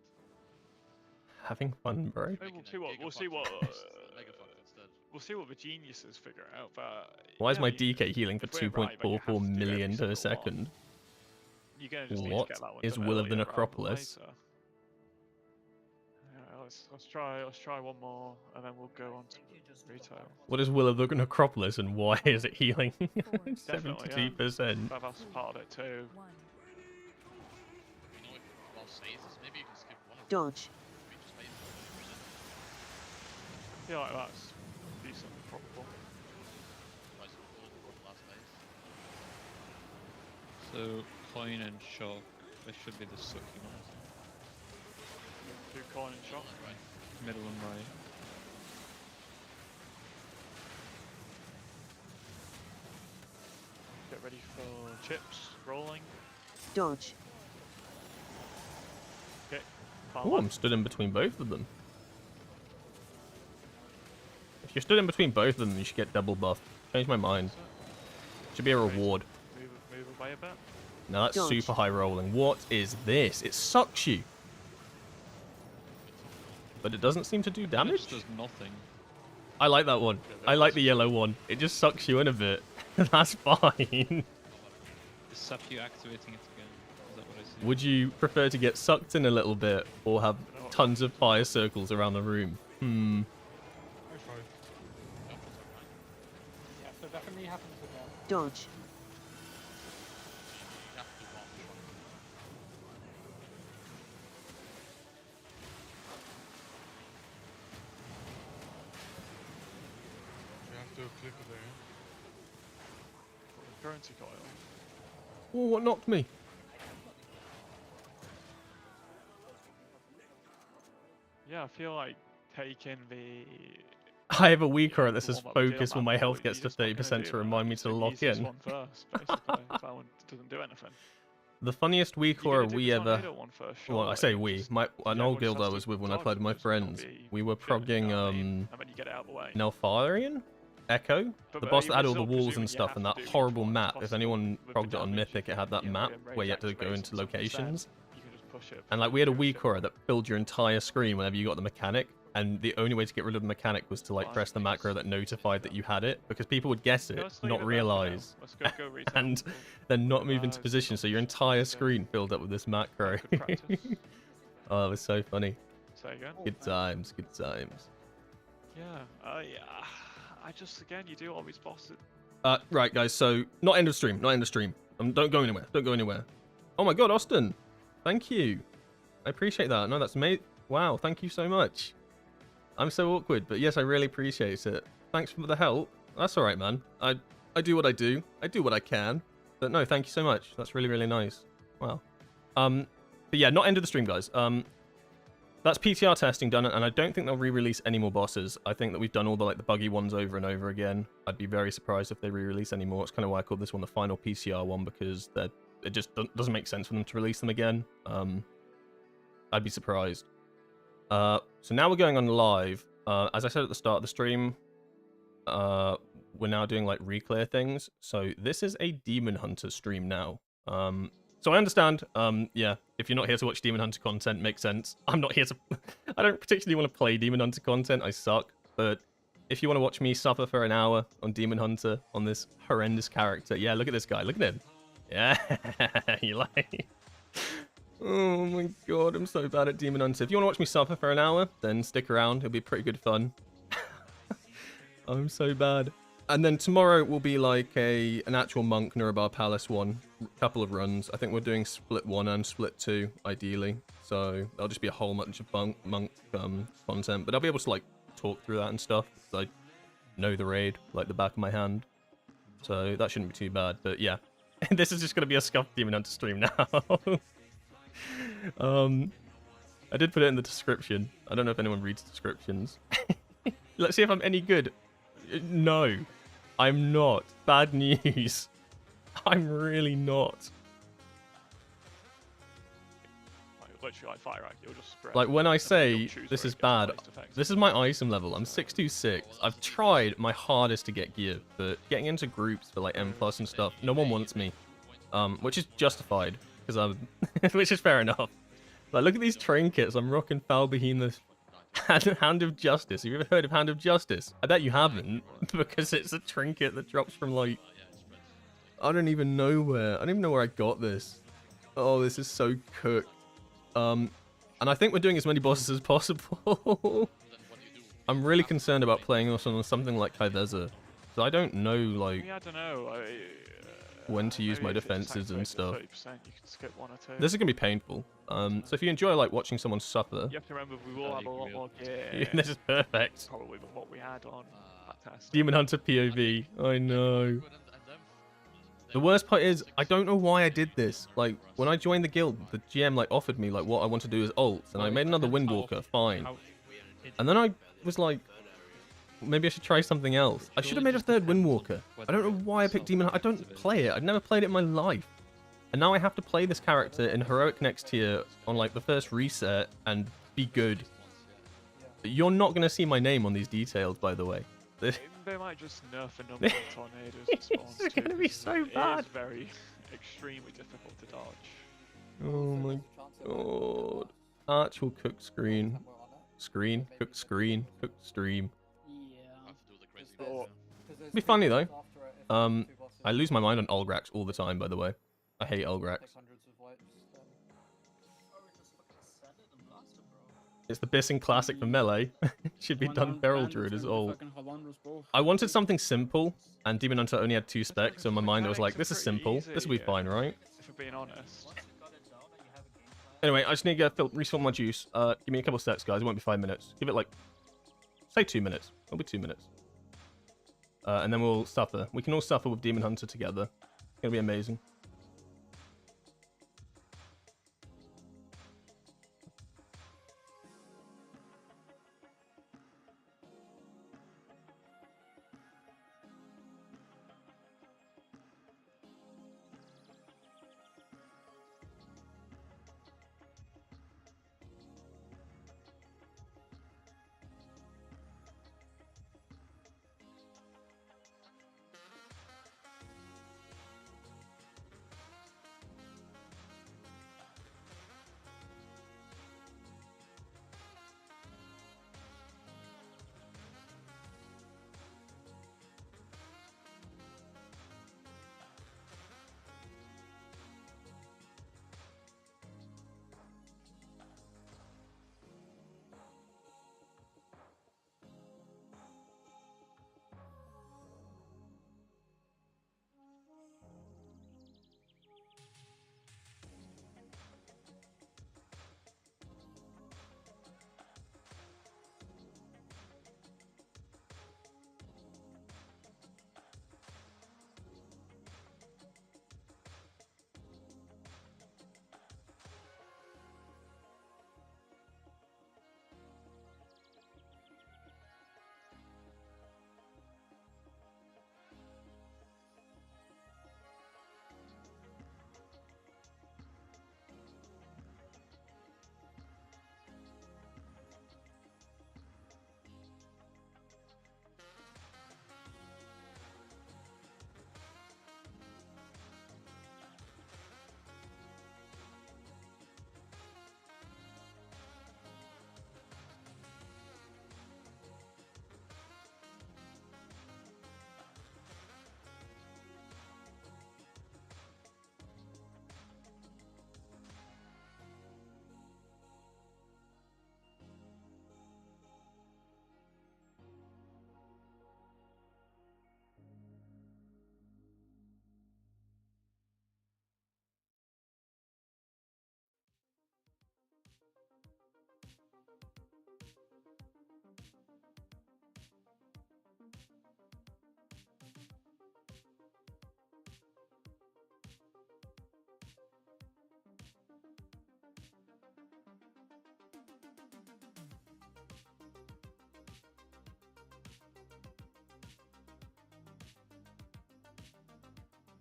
Having fun, bro. We'll see what the geniuses figure out. But why is my DK healing for 2.44 million per second? What is Will of the Necropolis? Let's try one more, and then we'll go on to retail. What is Will of the Necropolis, and why is it healing 72%? That's part of it too. Dodge. I feel like that's decent, probable. So, coin and shock, they should be the sucky ones. Do coin and shock. Middle and right. Get ready for chips, rolling. Dodge. Okay. Oh, I'm stood in between both of them. If you're stood in between both of them, you should get double buff. Change my mind. Should be a reward. Move away a bit. No, that's super high rolling. What is this? It sucks you. But it doesn't seem to do damage? It does nothing. I like that one. I like the yellow one. It just sucks you in a bit. That's fine. Is sap you activating it again? Is that what I see? Would you prefer to get sucked in a little bit or have tons of fire circles around the room? I tried. Yeah, so definitely happens with that. Dodge. You have to click there. Currency coil. Oh, what knocked me? Yeah, I feel like taking the... I have a weaker that says Warm up deal focus when on my that health point, gets to you're just not gonna 30% do to that. remind me It's to the lock easiest in. one first, basically. If that one doesn't do anything. The funniest week You're or gonna do we the ever... tornado one first, Well, I surely. say we. Just- An yeah, old everyone guild I just was has with to when I dodge played with my and just not friends. be We were filling, you progging know what I mean? And then you get it out of the way. Neltharion? Echo? But The boss you that had all still the walls presuming and you stuff have and to that do each horrible one map. If possible anyone with progged the it on damage Mythic, it had that and map rage where you had to go activates into and stuff instead. locations. You can just push it. And like we had a weak horror that filled your entire screen whenever you got the mechanic, and the only way to get rid of the mechanic was to like press the macro that notified that you had it, because people would guess it, let's leave not it there for now. realize, Let's go retail. and then not move into position, so your entire screen filled up with this macro. Good practice. Oh, it was so funny. Say again. Good times, good times. Yeah, I just, again, you do all these bosses. Right, guys, so not end of stream, not end of stream. Don't go anywhere, don't go anywhere. Oh my god, Austin, thank you. I appreciate that. No, that's mate. Wow, thank you so much. I'm so awkward, but yes, I really appreciate it. Thanks for the help. That's all right, man. I do what I do. I do what I can. But no, thank you so much. That's really, really nice. Wow. But yeah, not end of the stream, guys. That's PTR testing done, and I don't think they'll re-release any more bosses. I think that we've done all the buggy ones over and over again. I'd be very surprised if they re-release any more. It's kind of why I called this one the final PTR one, because it just doesn't make sense for them to release them again. I'd be surprised. So now we're going on live. As I said at the start of the stream, we're now doing like re-clear things. So this is a Demon Hunter stream now. So I understand, yeah, if you're not here to watch Demon Hunter content, makes sense. I'm not here to... I don't particularly want to play Demon Hunter content, I suck. But if you want to watch me suffer for an hour on Demon Hunter, on this horrendous character... Yeah, look at this guy, look at him. Yeah, you like... Oh my god, I'm so bad at Demon Hunter. If you want to watch me suffer for an hour, then stick around, it'll be pretty good fun. I'm so bad. And then tomorrow will be like an actual Monk Nurabar Palace one. Couple of runs. I think we're doing split 1 and split 2, ideally. So that'll just be a whole bunch of Monk content. But I'll be able to like talk through that and stuff. I know the raid like the back of my hand. So that shouldn't be too bad. But yeah, this is just going to be a scuffed Demon Hunter stream now. I did put it in the description. I don't know if anyone reads descriptions. Let's see if I'm any good. No. I'm not. Bad news. I'm really not. Literally like fire you'll just spread. Like when I say this is bad, this is my item level. I'm 626. I've tried my hardest to get gear, but getting into groups for like M+ and stuff, no one wants me. Which is justified, because I'm which is fair enough. Like look at these trinkets. I'm rocking Foul Behemoth. Hand of Justice. Have you ever heard of Hand of Justice? I bet you haven't, because it's a trinket that drops from like... I don't even know where. I don't even know where I got this. Oh, this is so cooked. And I think we're doing as many bosses as possible. I'm really concerned about playing this on something like Kaiveza. So I don't know, like... I don't know. when to use my defenses and stuff. 30%, you can skip 1 or 2. This is gonna be painful. So if you enjoy like watching someone suffer, You have to remember we will have a lot more gear. this is perfect. Probably than what we had on that test. Demon Hunter POV. I know. The worst part is I don't know why I did this. Like when I joined the guild, the GM like offered me like what I want to do as ults, and I made another Windwalker. Fine. And then I was like, maybe I should try something else. I should have made a third Windwalker. I don't know why I picked Demon Hunter. I don't play it. I've never played it in my life. And now I have to play this character in Heroic next tier on like the first reset and be good. You're not going to see my name on these details, by the way. They might just nerf a number of tornadoes to spawn. This is going to be so bad. It is very, extremely difficult to dodge. Oh my god. Actual cook screen. Cook screen. Cook stream. It'd be funny though. I lose my mind on Olgrax all the time, by the way. I hate Olgrax. It's the Bissing Classic for Melee. Should be done Feral Druid as ult. I wanted something simple, and Demon Hunter only had 2 specs, so in my mind I was like, this is simple. This will be fine, right? If we're being honest. Anyway, I just need to refill my juice. Give me a couple steps, guys. It won't be 5 minutes. Give it like, say 2 minutes. It'll be 2 minutes. And then we'll suffer. We can all suffer with Demon Hunter together. It's gonna be amazing.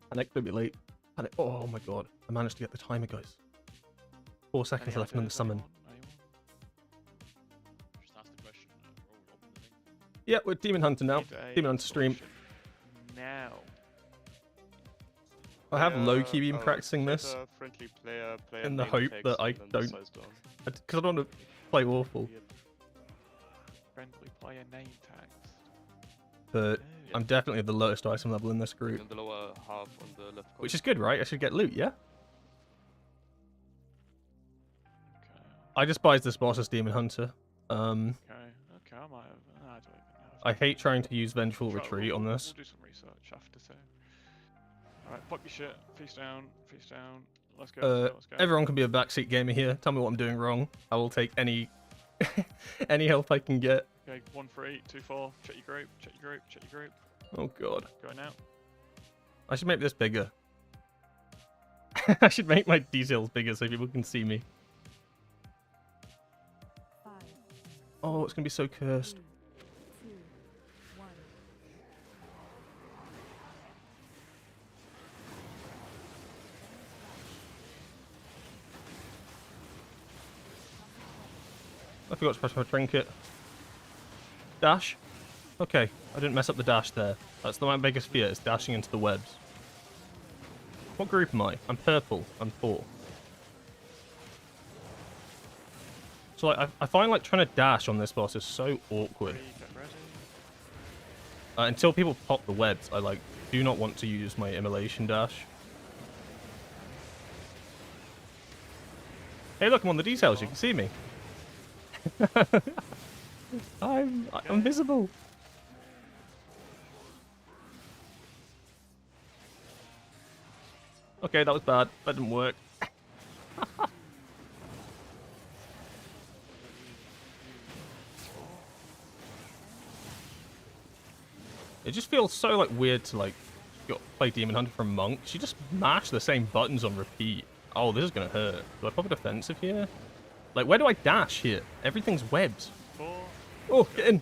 Panic, don't be late. Panic. Oh my god. I managed to get the timer, guys. 4 seconds Any left in the ideas, summon. anyone? Just ask the question. Roll open the thing. Yeah, we're Demon Hunter now. Need a Demon Hunter stream. solution Now. I have Yeah, low-key been I'll practicing let this a friendly player play in a the main hope text that I and then don't, decide down. because I don't want to play awful. Friendly player name tags. But I'm definitely the lowest item level in this group, In the lower half on the left which is good, right? I should get loot, yeah? Okay. I despise this boss as Demon Hunter. Okay. I might have. I don't even know. I hate trying to use Vengeful Try- Retreat on this. We'll do some research after too. Alright, pop your shit. Face down. Face down. Let's go. Let's go. Everyone can be a backseat gamer here. Tell me what I'm doing wrong. I will take any any help I can get. Okay, 1 for 8, 2 4. Check your group. Check your group. Check your group. Oh god. Going out. I should make this bigger. I should make my details bigger so people can see me. 5, Oh, it's gonna be so cursed. 3, 2, 1. I forgot to press my trinket. Dash. Okay, I didn't mess up the dash there. That's my biggest fear, is dashing into the webs. What group am I? I'm purple. I'm 4. So like, I find like trying to dash on this boss is so awkward. Ready, get ready. Until people pop the webs, I like do not want to use my immolation dash. Hey, look, I'm on the details. You can see me. I'm visible. Okay, that was bad. That didn't work. It just feels so like weird to like play Demon Hunter from Monk. You just mash the same buttons on repeat. Oh, this is gonna hurt. Do I pop a defensive here? Like, where do I dash here? Everything's webs. 4. Oh, get in.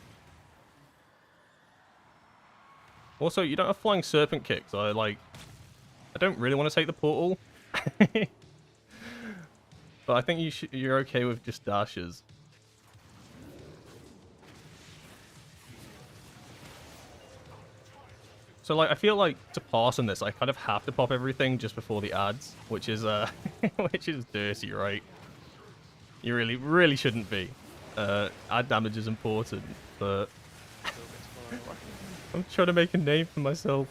Also, you don't have flying serpent kicks. I don't really want to take the portal. But I think you're okay with just dashes. So like, I feel like to pass on this, I kind of have to pop everything just before the ads, which is which is dirty, right? You really shouldn't be. Ad damage is important, but I'm trying to make a name for myself.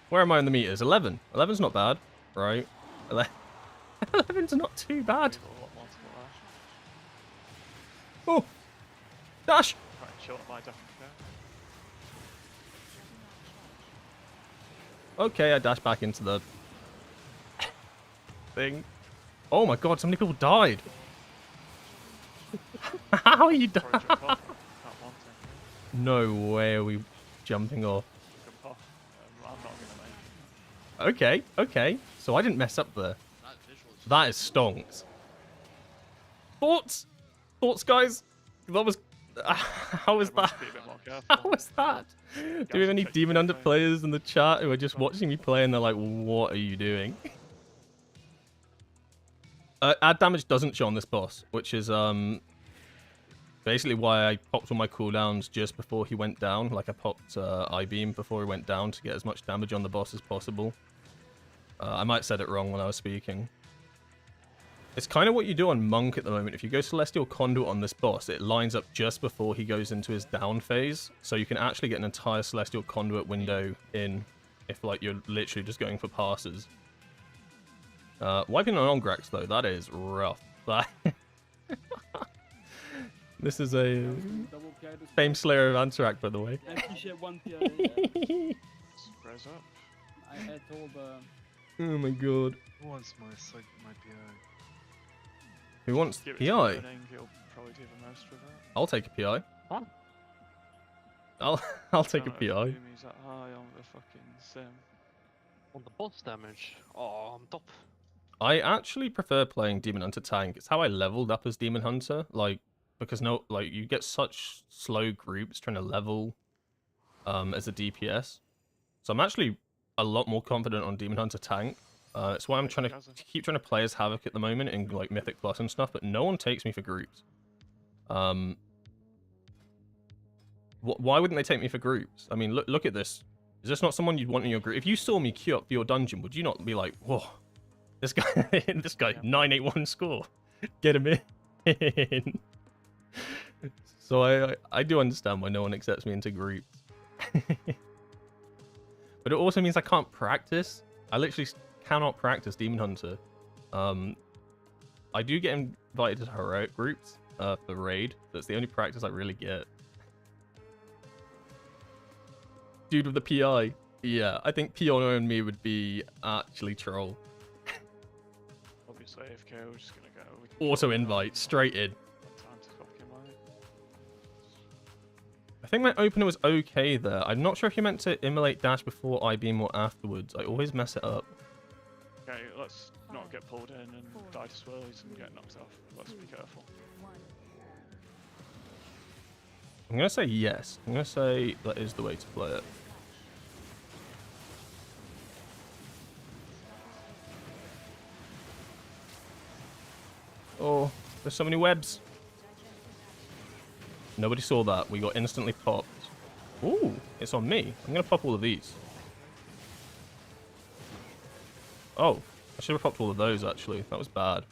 Where am I on the meters? 11. 11's not bad, right? 11's not too bad. Oh, dash! Right, chill at my definitely. Okay, I dash back into the thing. Oh my god, so many people died. How are you dying? No way are we jumping off. I'm not gonna make it. Okay. So I didn't mess up there. That is stonks. Thoughts, guys? That was. How was that? How was that? Do we have any Demon Hunter players in the chat who are just watching me play and they're like, "What are you doing?" Ad damage doesn't show on this boss, which is basically why I popped all my cooldowns just before he went down. Like I popped I-beam before he went down to get as much damage on the boss as possible. I might have said it wrong when I was speaking. It's kind of what you do on Monk at the moment. If you go Celestial Conduit on this boss, it lines up just before he goes into his down phase. So you can actually get an entire Celestial Conduit window in if like you're literally just going for passes. Wiping on Ongrax though, that is rough. This is a Fame Slayer of Antarac, by the way. I appreciate 1 PI. Rise up. I had told Oh my god. Who wants my PI? Who wants Give it PI? to Burning, he'll probably do the most with it. I'll take a PI. Huh? I'll take a I don't know if PI. Yumi's that high on the fucking sim. On the boss damage. Oh, I'm top. I actually prefer playing Demon Hunter tank. It's how I leveled up as Demon Hunter. Like, because you get such slow groups trying to level as a DPS. So I'm actually a lot more confident on Demon Hunter tank. It's why I'm trying to keep trying to play as Havoc at the moment in like Mythic Plus and stuff, but no one takes me for groups. Why wouldn't they take me for groups? I mean, look at this. Is this not someone you'd want in your group? If you saw me queue up for your dungeon, would you not be like, whoa, this guy, this guy, 981 score, get him in. So I do understand why no one accepts me into groups. But it also means I can't practice. I literally cannot practice Demon Hunter. I do get invited to heroic groups for raid. That's the only practice I really get. Dude with the PI. Yeah, I think Piano and me would be actually troll. Obviously, AFK, we're just gonna go. Auto invite, straight in. Time to fucking wait. I think my opener was okay there. I'm not sure if you meant to immolate dash before I-beam or afterwards. I always mess it up. Okay, let's not get pulled in and die to swirlies and get knocked off. Let's be careful. I'm going to say yes. I'm going to say that is the way to play it. Oh, there's so many webs. Nobody saw that. We got instantly popped. Ooh, it's on me. I'm going to pop all of these. Oh, I should have popped all of those, actually. That was bad.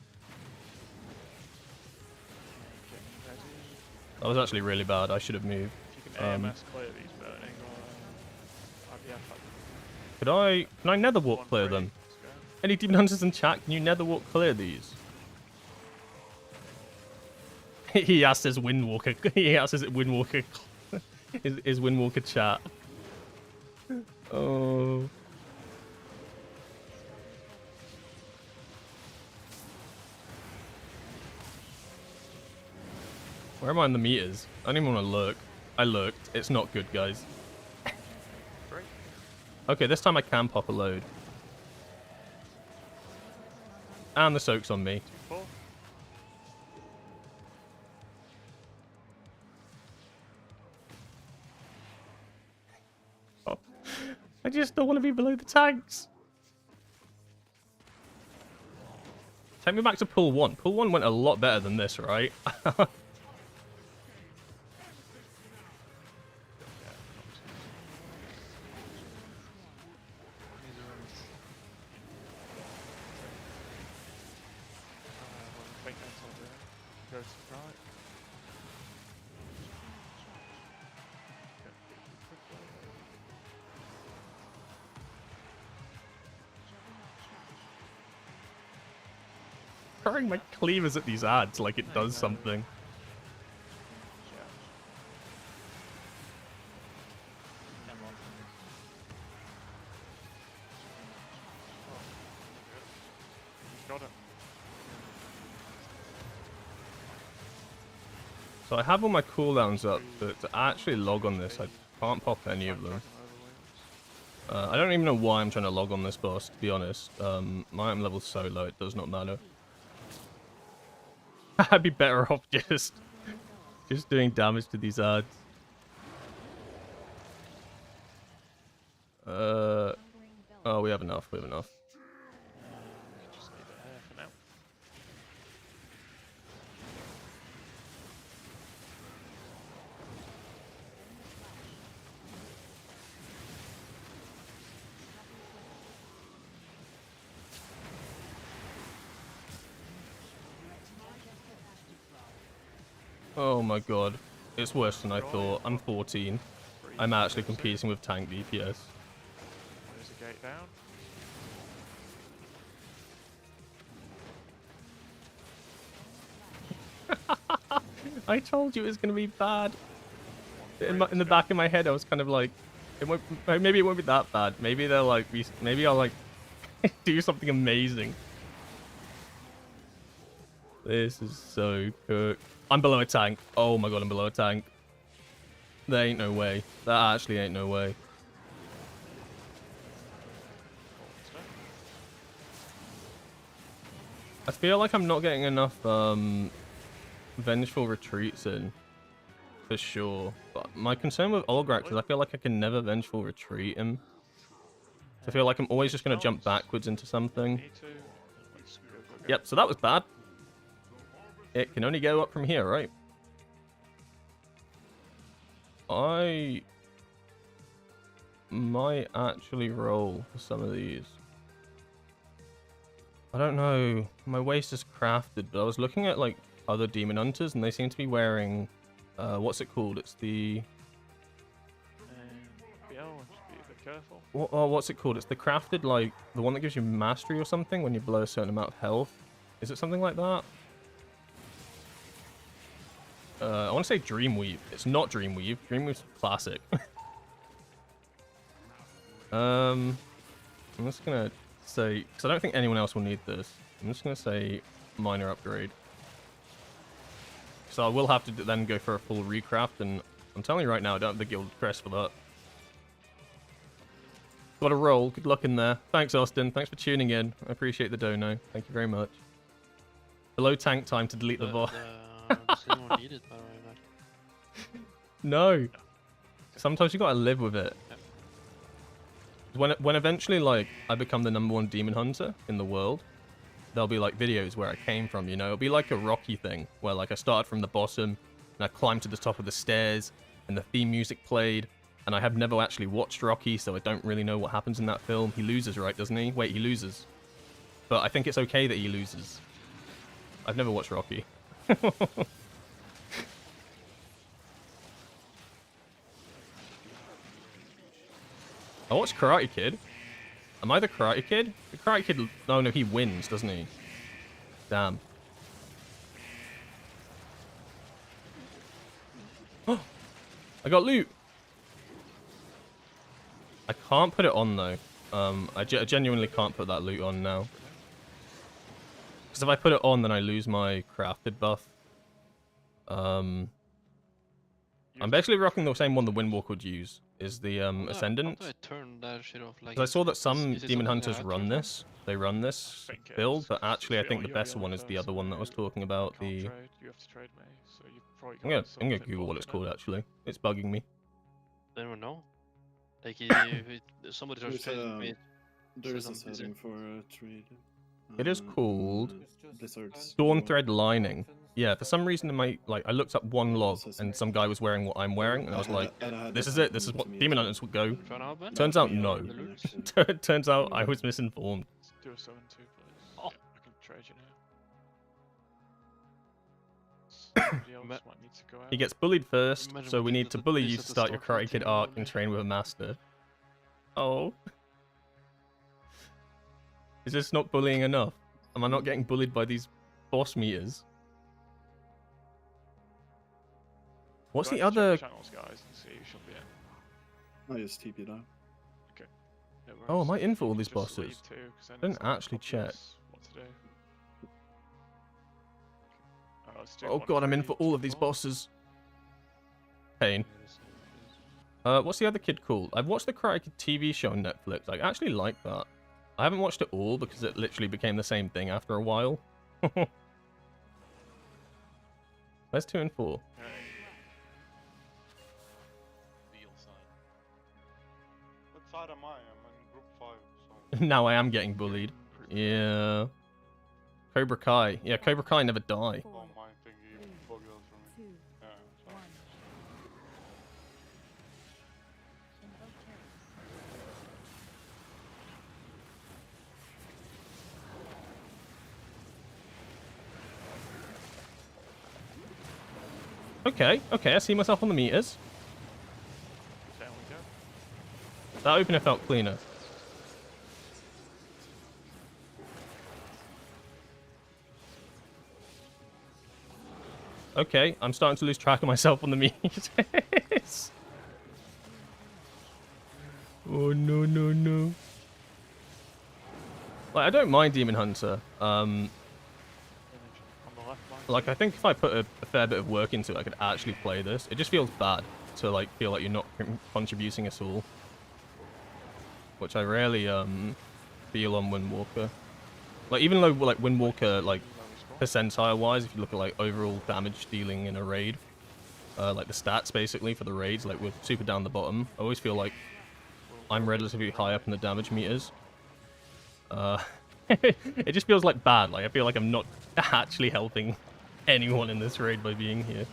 That was actually really bad. I should have moved. If you can AMS clear these burning or IBF. Can I nether walk clear them? Any Demon Hunters in chat, can you nether walk clear these? He asked his Windwalker. He asked his Windwalker. his Windwalker chat. Oh. Where am I in the meters? I don't even want to look. I looked. It's not good, guys. Okay, this time I can pop a load. And the soak's on me. Oh. I just don't want to be below the tanks. Take me back to pool 1. Pool 1 went a lot better than this, right? Throwing my cleavers at these ads like it does something. So I have all my cooldowns up, but to actually log on this, I can't pop any of them. I don't even know why I'm trying to log on this boss, to be honest. My item level's so low, it does not matter. I'd be better off just doing damage to these ads. Oh, we have enough. We have enough. Just leave it here for now. Oh my god. It's worse than I thought. I'm 14. I'm actually competing with tank DPS. There's a gate down. I told you it was going to be bad. In the back of my head, I was kind of like, maybe it won't be that bad. Maybe they'll like, maybe I'll like do something amazing. This is so cooked. I'm below a tank. Oh my god, I'm below a tank. There ain't no way. That actually ain't no way. I feel like I'm not getting enough vengeful retreats in. For sure. But my concern with Olgrax is I feel like I can never vengeful retreat him. I feel like I'm always just going to jump backwards into something. Me too. Yep, so that was bad. It can only go up from here, right? I might actually roll for some of these. I don't know. My waist is crafted, but I was looking at like other demon hunters, and they seem to be wearing, what's it called? It's the Yeah, just be a bit careful. what's it called? It's the crafted, like the one that gives you mastery or something when you blow a certain amount of health. Is it something like that? I want to say Dreamweave. It's not Dreamweave. Dreamweave's classic. I'm just gonna say, because I don't think anyone else will need this. I'm just gonna say minor upgrade. So I will have to then go for a full recraft, and I'm telling you right now, I don't have the guild crest for that. Got a roll. Good luck in there. Thanks, Austin. Thanks for tuning in. I appreciate the dono. Thank you very much. Below tank time to delete the bot. Does anyone need it, by the way, Matt? No. Sometimes you gotta live with it. When eventually, like, I become the #1 demon hunter in the world, there'll be, like, videos where I came from, you know? It'll be like a Rocky thing, where, like, I started from the bottom, and I climbed to the top of the stairs, and the theme music played, and I have never actually watched Rocky, so I don't really know what happens in that film. He loses, right, doesn't he? Wait, he loses. But I think it's okay that he loses. I've never watched Rocky. I watched Karate Kid. Am I the Karate Kid? The Karate Kid... Oh, no, he wins, doesn't he? Damn. Oh! I got loot! I can't put it on, though. I genuinely can't put that loot on now. Because if I put it on, then I lose my crafted buff. I'm basically rocking the same one the Windwalker would use. Is the Ascendant. I turned that shit off, like, I saw that some is it demon something hunters I had run to this. They run this build, but actually I think the best one is the other one that I was talking about. The You have to trade me, so you've probably got I'm gonna Google what it's called actually. It's bugging me. Anyone know? Like, somebody There's just traded me. there is a Is it- setting for trade. It is called Blizzard's Dawn Thread Lining. Yeah, for some reason in my I looked up one log and some guy was wearing what I'm wearing, and I was like, this is it. This is what demon hunters would go. Turns out no. Turns out I was misinformed. Let's do a 7-2, please. I can trade you now. Somebody else might need to go out. He gets bullied first, Imagine so we we did need to the bully piece you at to the start your start Karate for Kid team arc only. and train with a master. Oh. Is this not bullying enough? Am I not getting bullied by these boss meters? What's Go the and check other... channels, guys, and see who should be in. I just TP'd out. Okay. No Oh, am I worries. in for all these Just bosses? leave too, 'cause then I it's didn't not actually check. obvious what to do. Let's do Oh 1, god, I'm in 3, for all of 2, these 4. bosses. Pain. What's the other kid called? I've watched the Karate Kid TV show on Netflix. I actually like that. I haven't watched it all because it literally became the same thing after a while. Where's 2 and 4? What side am I? I'm in group 5, so... Now I am getting bullied. Yeah. Cobra Kai. Yeah, Cobra Kai never die. Oh, my thingy bugged out for me. Yeah, sorry. Okay, okay, I see myself on the meters. There we go. That opener felt cleaner. Okay, I'm starting to lose track of myself on the meters. Oh no no no. Like, I don't mind Demon Hunter. On the left line. Like, I think if I put a fair bit of work into it, I could actually play this. It just feels bad to, like, feel like you're not contributing at all. Which I rarely, feel on Windwalker. Like, even though, like, Windwalker, like, percentile-wise, if you look at, like, overall damage dealing in a raid, like, the stats, basically, for the raids, like, with super down the bottom, I always feel like I'm relatively high up in the damage meters. It just feels like bad. Like I feel like I'm not actually helping anyone in this raid by being here.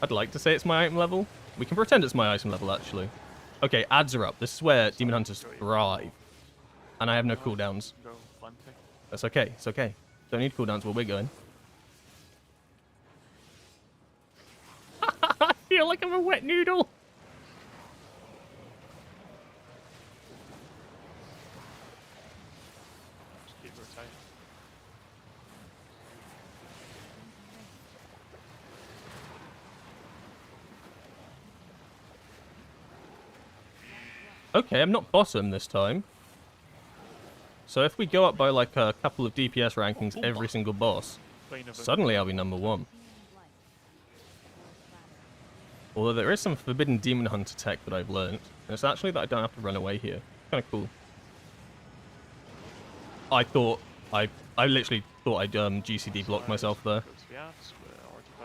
I'd like to say it's my item level. We can pretend it's my item level, actually. Okay, ads are up. This is where Demon Hunters thrive. And I have no cooldowns. That's okay. It's okay. Don't need cooldowns while we're going. I feel like I'm a wet noodle. Just keep rotating. Okay, I'm not bottom this time. So if we go up by like a couple of DPS rankings every single boss, suddenly I'll be number 1. Although there is some forbidden Demon Hunter tech that I've learned, and it's actually that I don't have to run away here. Kind of cool. I literally thought I'd GCD block myself there,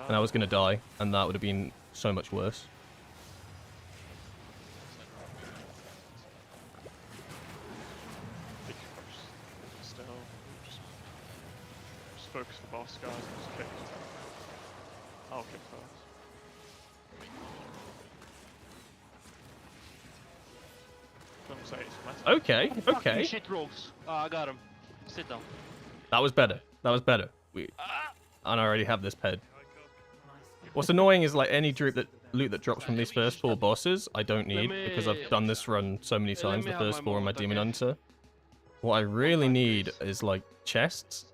and I was gonna die, and that would have been so much worse. Still, just focus the boss guys and just kick. I'll kick first. Don't say it's meta. Okay, okay. Shit rogues. I got him. Sit down. That was better. That was better. And I already have this ped. What's annoying is like any loot that drops from these first 4 bosses, I don't need because I've done this run so many times. The first 4 on my Demon Hunter. What I really need is like chests,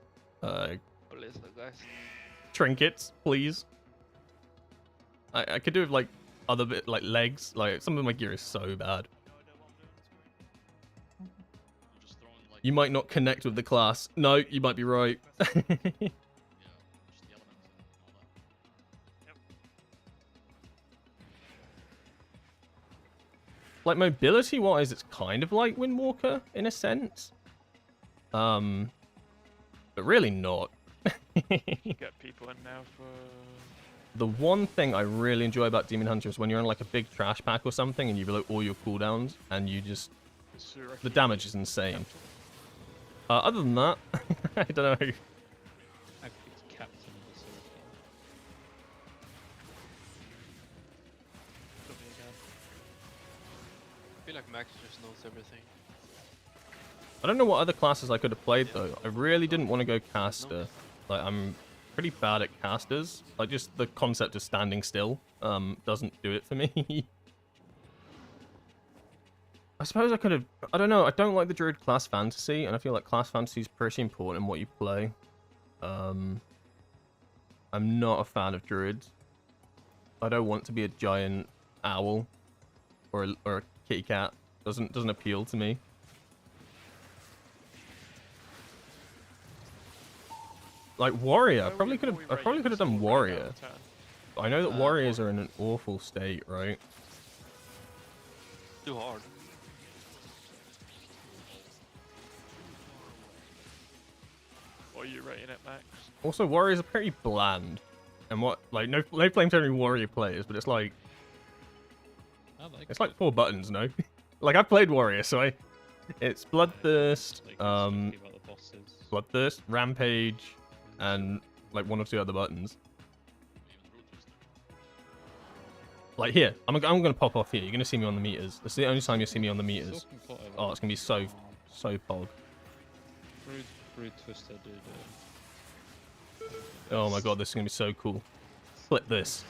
trinkets, please. I could do with like other bit like legs. Like some of my gear is so bad. You might not connect with the class. No, you might be right. Like mobility-wise, it's kind of like Windwalker in a sense, but really not. Get people in now for. The one thing I really enjoy about Demon Hunter is when you're on like a big trash pack or something and you below all your cooldowns and you just the damage is insane. Other than that, I don't know. I picked Captain of the Surgeon. I feel like Max just knows everything. I don't know what other classes I could have played though. I really didn't want to go caster. Like I'm pretty bad at casters. Like just the concept of standing still doesn't do it for me. I suppose I could have... I don't know. I don't like the Druid class fantasy, and I feel like class fantasy is pretty important in what you play. I'm not a fan of Druids. I don't want to be a giant owl or a kitty cat. Doesn't appeal to me. Like warrior, I probably could have done warrior. But I know that warriors are in an awful state, right? Too hard. What are you rating it, Max? Also, warriors are pretty bland. And what, like, no flames only warrior players, but it's like... It's like 4 buttons, no? Like, I've played warrior, so it's Bloodthirst, Bloodthirst, Rampage, and, like, 1 or 2 other buttons. Like, here, I'm gonna pop off here. You're gonna see me on the meters. This is the only time you see me on the meters. Oh, it's gonna be so pog. Brood Twister, dude. Oh my god, this is gonna be so cool. Flip this.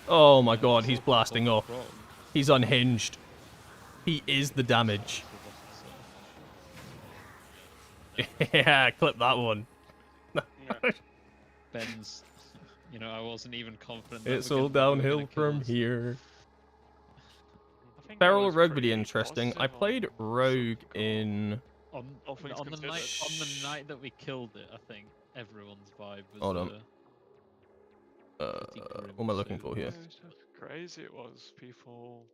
Oh my god, he's blasting off. He's unhinged. He is the damage. Yeah, clip that one. Ben's, you know, I wasn't even confident. It's all downhill from here. Feral or Rogue would be interesting. I played Rogue in... On the night that we killed it, I think everyone's vibe was... Hold on. What am I looking for here? Crazy it was. People...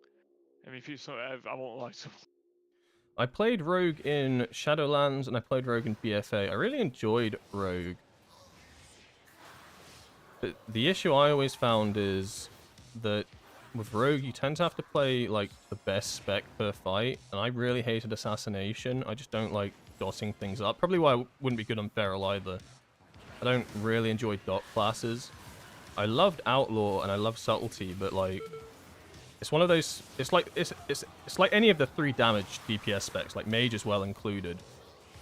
I mean, if you saw it, I won't lie to... I played Rogue in Shadowlands and I played Rogue in BFA. I really enjoyed Rogue. But the issue I always found is that with Rogue, you tend to have to play like the best spec per fight, and I really hated Assassination. I just don't like dotting things up. Probably why I wouldn't be good on Feral either. I don't really enjoy dot classes. I loved Outlaw and I love Subtlety, but like, it's one of those. It's like any of the 3 damage DPS specs, like Mage as well included,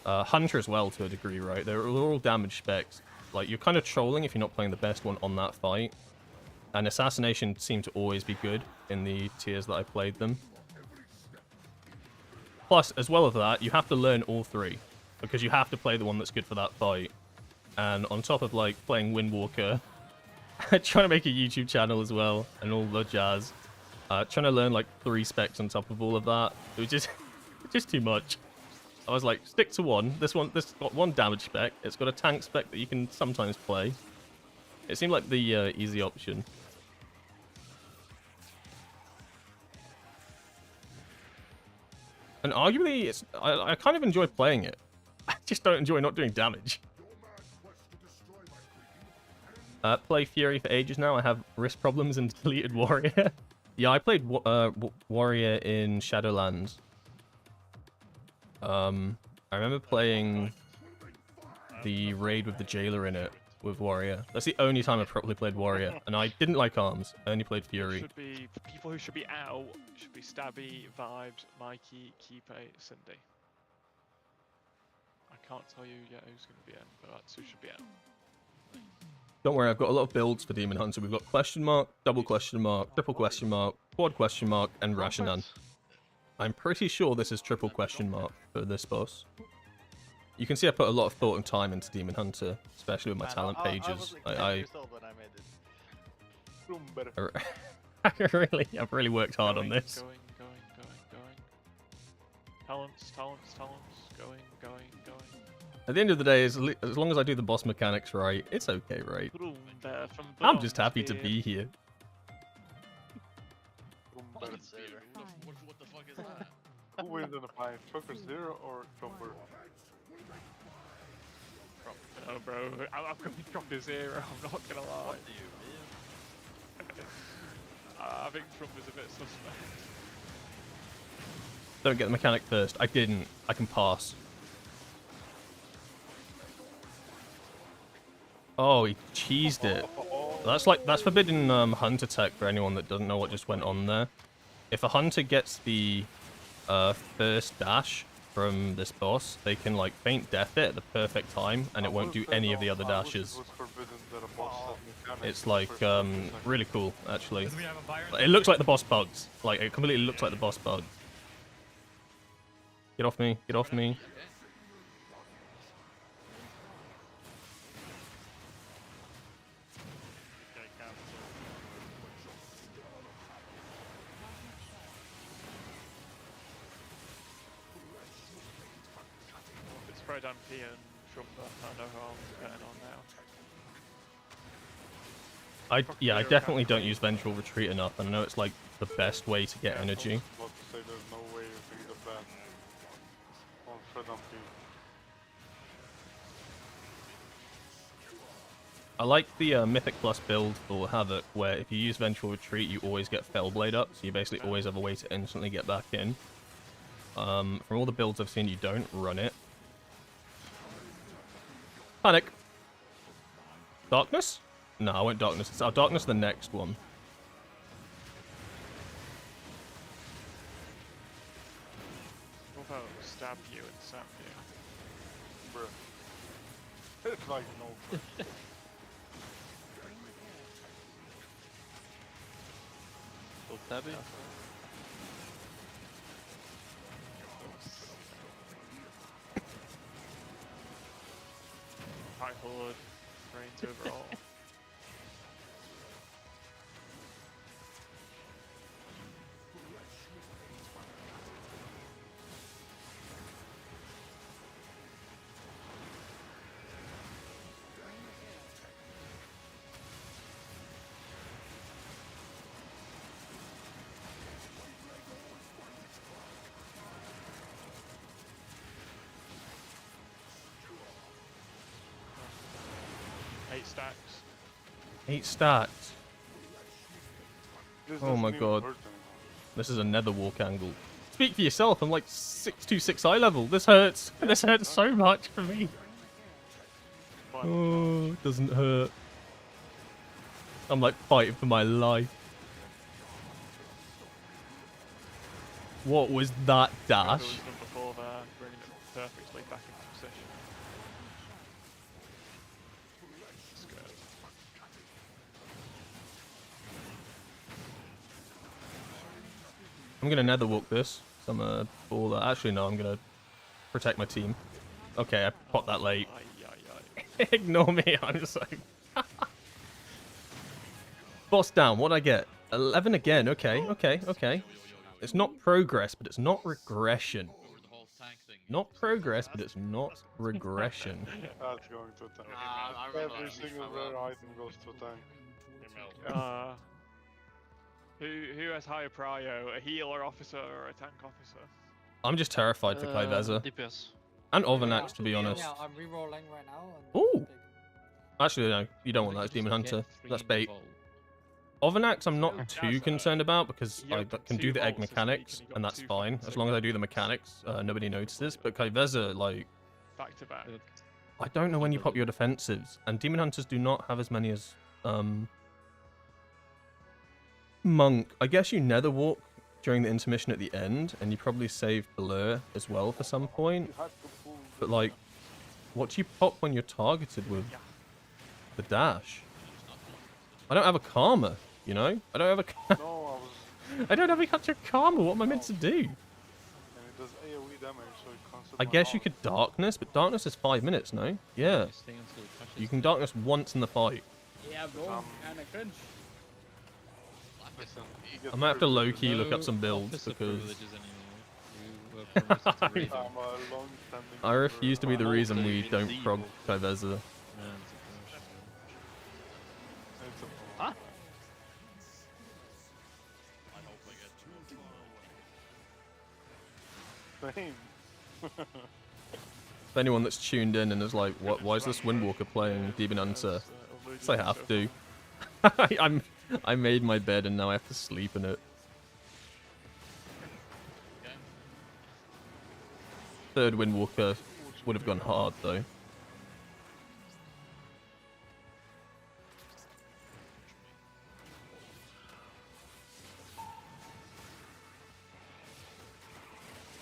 Hunter as well to a degree, right? They're all damage specs. Like, you're kind of trolling if you're not playing the best one on that fight. And Assassination seemed to always be good in the tiers that I played them. Plus, as well as that, you have to learn all 3, because you have to play the one that's good for that fight. And on top of like playing Windwalker, trying to make a YouTube channel as well, and all the jazz. Trying to learn like 3 specs on top of all of that. It was just too much. I was like, stick to one. This got 1 damage spec. It's got a tank spec that you can sometimes play. It seemed like the easy option. And arguably, I kind of enjoy playing it. I just don't enjoy not doing damage. Play Fury for ages now. I have wrist problems and deleted Warrior. Yeah, I played Warrior in Shadowlands. I remember playing the raid with the jailer in it with Warrior. That's the only time I properly played Warrior, and I didn't like arms. I only played Fury. Should be people who should be out. Should be Stabby, Vibes, Mikey, Kipe, Cindy. I can't tell you yet who's going to be in, but that's who should be out. Don't worry, I've got a lot of builds for Demon Hunter. We've got question mark, double question mark, triple question mark, quad question mark, and Rashinan. I'm pretty sure this is triple question mark for this boss. You can see I put a lot of thought and time into Demon Hunter, especially with my talent pages. I've really worked hard on this. Going. Talents. Going. At the end of the day, as long as I do the boss mechanics right, it's okay, right? I'm just happy to be here. What the fuck is that? Who wins in the fight? Trucker Zero or Trumper? No, bro. I'm going to Trump is Zero. I'm not gonna lie. What do you mean? I think Trump is a bit suspect. Don't get the mechanic first. I didn't. I can pass. Oh, he cheesed it. That's forbidden hunter tech for anyone that doesn't know what just went on there. If a hunter gets the first dash from this boss, they can like feint death it at the perfect time, and it won't do any of the other dashes. It's like really cool, actually. It looks like the boss bugs. Like, it completely looks like the boss bugs. Get off me! Get off me! Pro down P and Trump, I know how I'm getting on now. Yeah, I definitely don't use Vengeful Retreat enough, and I know it's like the best way to get energy. I was about to say there's no way you can get that on Fred on P. I like the Mythic Plus build for Havoc, where if you use Vengeful Retreat, you always get Fellblade up, so you basically always have a way to instantly get back in. From all the builds I've seen, you don't run it. Panic! Darkness? No, I won't Darkness. It's our Darkness the next one. What about stab you and sap you? Bruh. It's like no. Still stabby? High Hood, brains overall. Stacks. 8 stats. This Oh my doesn't even god. hurt anymore. This is a nether walk angle. Speak for yourself, I'm like 626 eye level. This hurts. This hurts so much for me. Oh, it doesn't hurt. I'm like fighting for my life. What was that dash? There was one before there, bringing it perfectly back into position. That's good. I'm gonna nether walk this. So I'm a baller. Actually, no, I'm gonna protect my team. Okay, I popped that late. Ignore me, I'm just like... Boss down, what'd I get? 11 again, okay. It's not progress, but it's not regression. Not progress, but it's not regression. That's going to a tank. I remember Every that single quite well. rare item goes to a tank. Who has higher prio, a healer officer or a tank officer? I'm just terrified for Kaiveza. DPS. And Overnax, to be honest. Yeah, I'm re-rolling right now. And Ooh! Actually, no, you don't want that. It's Demon Hunter. That's bait. Overnax, I'm not too concerned about because I can do the egg mechanics, and that's fine. As long as I do the mechanics, nobody notices. But Kaiveza, like... Back to back. I don't know when you pop your defensives, and Demon Hunters do not have as many as... Monk. I guess you nether walk during the intermission at the end, and you probably save Blur as well for some point. But like, what do you pop when you're targeted with the dash? I don't have a Karma, you know? I don't have a... I don't have a catch of Karma, what am I meant to do? And it does AoE damage, so it constantly... I guess you could Darkness, but Darkness is 5 minutes, no? Yeah. You can Darkness once in the fight. Yeah, bro, kinda cringe. I might have to low-key look up some builds because... I refuse to be the reason we don't prog Kaiveza. Huh? Same. If anyone that's tuned in and is like, "What? Why is this Windwalker playing Demon Hunter?" Yes, I have to. I made my bed and now I have to sleep in it. Third Windwalker would have gone hard though.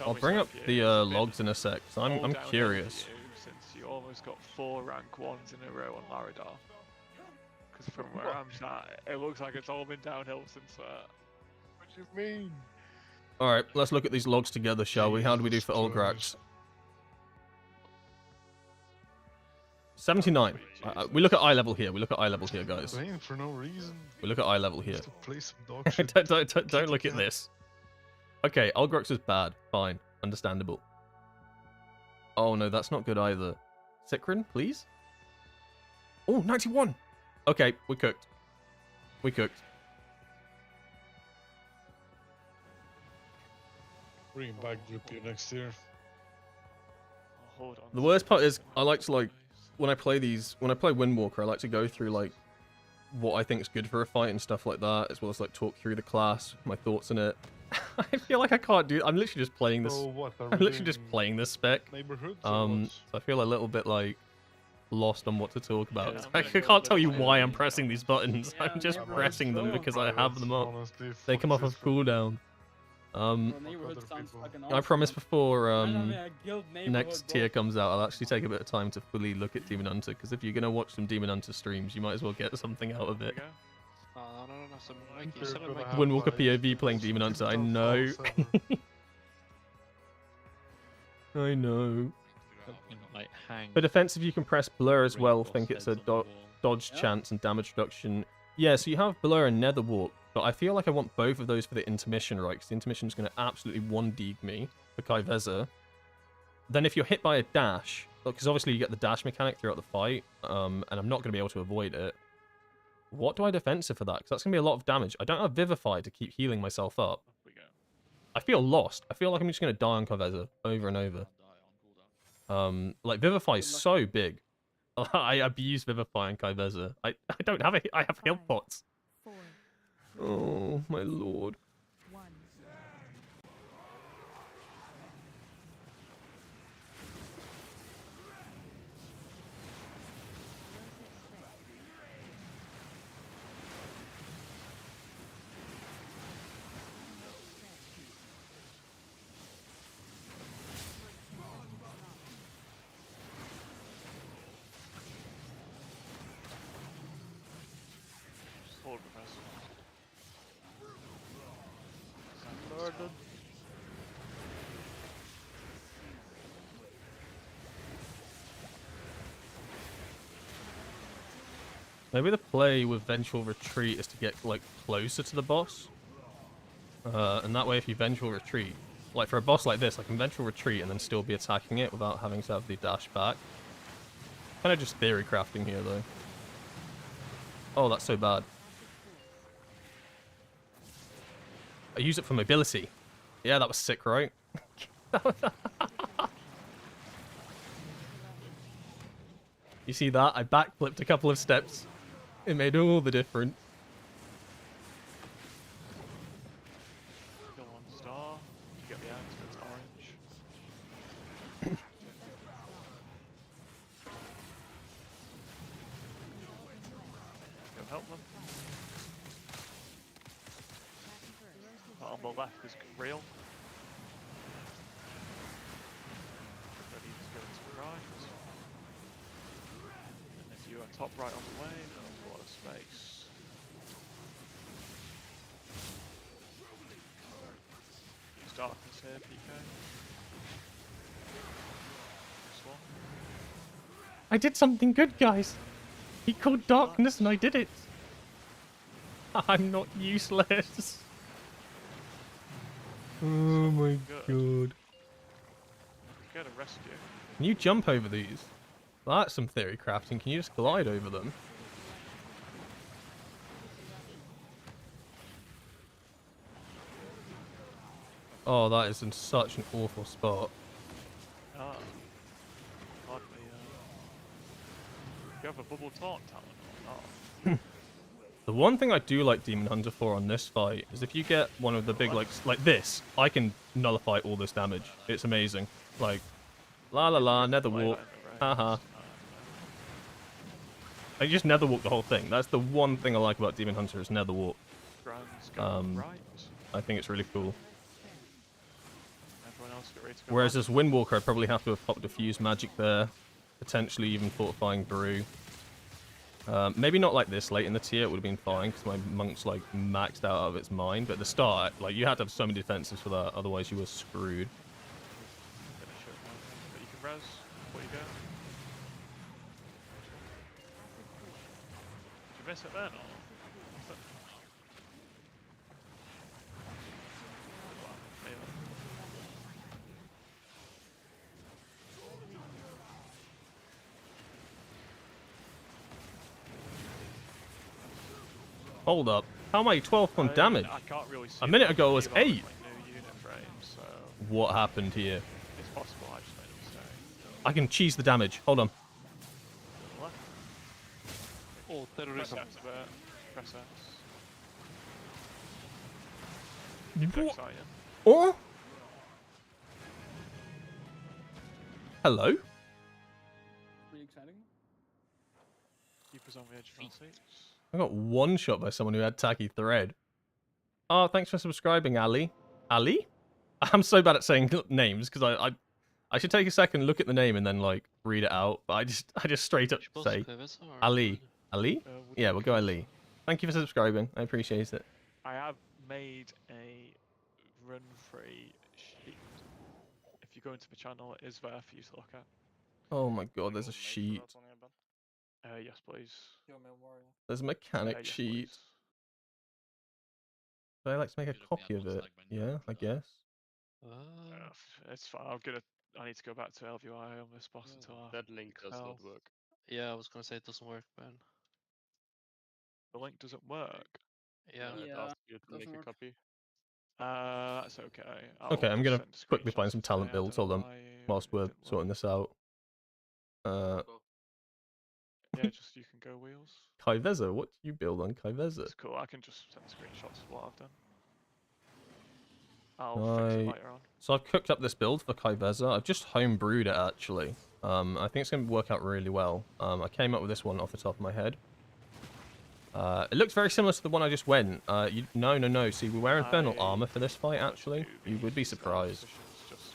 I'll bring up the logs in a sec. So I'm curious. Since you almost got 4 rank 1s in a row on Laradar. Because from where I'm at, it looks like it's all been downhill since that. What do you mean? Alright, let's look at these logs together, shall we? How do we do for Olgrax? 79. We look at eye level here. We look at eye level here, guys. Playing for no reason. We look at eye level here. Just to play some dog shit. don't look at this. Okay, Olgrax is bad. Fine. Understandable. Oh no, that's not good either. Sikrin, please? Oh, 91! Okay, we cooked. We cooked. Bring back GPU next year. Hold on. The worst part is, I like to like, when I play Windwalker, I like to go through like, what I think is good for a fight and stuff like that, as well as like talk through the class, my thoughts on it. I feel like I can't do. I'm literally just playing this. So what, I'm literally just playing this spec. Neighborhoods? So I feel a little bit like lost on what to talk about. Yeah, I can't tell you why I'm pressing these buttons. Yeah, I'm just neighborhoods pressing them too. because I have them up. Honestly, They come off of cooldown. Neighborhood sounds fucking I promise before a guild neighborhood, next bro. tier comes out, I'll actually take a bit of time to fully look at Demon Hunter, because if you're gonna watch some Demon Hunter streams, you might as well get something out of it. Windwalker POV playing Demon Hunter, I know. I know. For defensive, you can press Blur as well. Think it's a dodge chance and damage reduction. Yeah, so you have Blur and Nether Walk, but I feel like I want both of those for the intermission, right? Because the intermission is going to absolutely 1-deeg me for Kaiveza. Then if you're hit by a dash, because obviously you get the dash mechanic throughout the fight, and I'm not going to be able to avoid it. What do I defensive for that? Because that's going to be a lot of damage. I don't have Vivify to keep healing myself up. I feel lost. I feel like I'm just going to die on Kaiveza over and over. Like, Vivify is so big. I abuse Vivify and Kai'Veza. I don't have I have heal pots. 4, Oh my lord. 1. Forward press. Murdered. Maybe the play with Vengeful Retreat is to get like closer to the boss. And that way if you Vengeful Retreat, like for a boss like this, I can Vengeful Retreat and then still be attacking it without having to have the dash back. Kind of just theory crafting here though. Oh, that's so bad. I use it for mobility. Yeah, that was sick, right? You see that? I backflipped a couple of steps. It made all the difference. Kill 1 star. You get the axe, it's orange. Go help them. On the left is real. Ready to go to the right. And if you are top right on the way, there's a lot of space. Use darkness here, PK. This one. I did something good, guys. He called darkness and I did it. I'm not useless. Oh my god. Get a rescue. Can you jump over these? That's some theory crafting. Can you just glide over them? Oh, that is in such an awful spot. Ah. Hardly, you have a bubble taunt talent or not? The one thing I do like Demon Hunter for on this fight is if you get one of the big like this, I can nullify all this damage. It's amazing. Like, la la la, nether walk, haha. I just nether walk the whole thing. That's the one thing I like about Demon Hunter is nether walk. Right. I think it's really cool. Everyone else get ready to go. Whereas as Windwalker, I'd probably have to have popped Diffuse Magic there, potentially even Fortifying Brew. Maybe not like this late in the tier, it would have been fine because my monk's like maxed out of its mind. But at the start, like you had to have so many defenses for that, otherwise you were screwed. But you can res before you go. Did you miss it then or? Hold up. How am I 12 on damage? I can't really see A minute ago it was 8. new unit frames, so What happened here? it's possible I just made a mistake. I can cheese the damage. Hold on. Left. Oh, Press terrorism. X a bit. Press X. What? Exciting. Oh? Hello? Pretty exciting. Keep us on the edge of our seats. I got one shot by someone who had tacky thread. Oh, thanks for subscribing, Ali. Ali? I'm so bad at saying names because I should take a second, look at the name, and then like read it out. But I just straight up say Ali. Ali? Yeah, we'll go Ali. Thank you for subscribing. I appreciate it. I have made a run-free sheet. If you go into the channel, it is there for you to look at. Oh my god, there's a sheet. Yes, please. There's a mechanic yes, sheet. please. Would I like to make a copy of it? Yeah, I guess. It's fine. I need to go back to LVI on this boss until That link does Excel. not work. Yeah, I was gonna say it doesn't work, Ben. The link doesn't work. Yeah. It Yeah, asks you to make doesn't a work. copy. That's okay. Okay, I'm gonna send quickly find screenshots some today. talent I builds. don't Hold know on, why whilst it we're didn't sorting work. this out. Yeah, just you can go wheels. Kaiveza, what do you build on Kaiveza? It's cool. I can just send screenshots of what I've done. I'll fix it later on. So I've cooked up this build for Kaiveza. I've just homebrewed it actually. I think it's going to work out really well. I came up with this one off the top of my head. It looks very similar to the one I just went. No. See, we wear infernal armor for this fight actually. You would be surprised. Just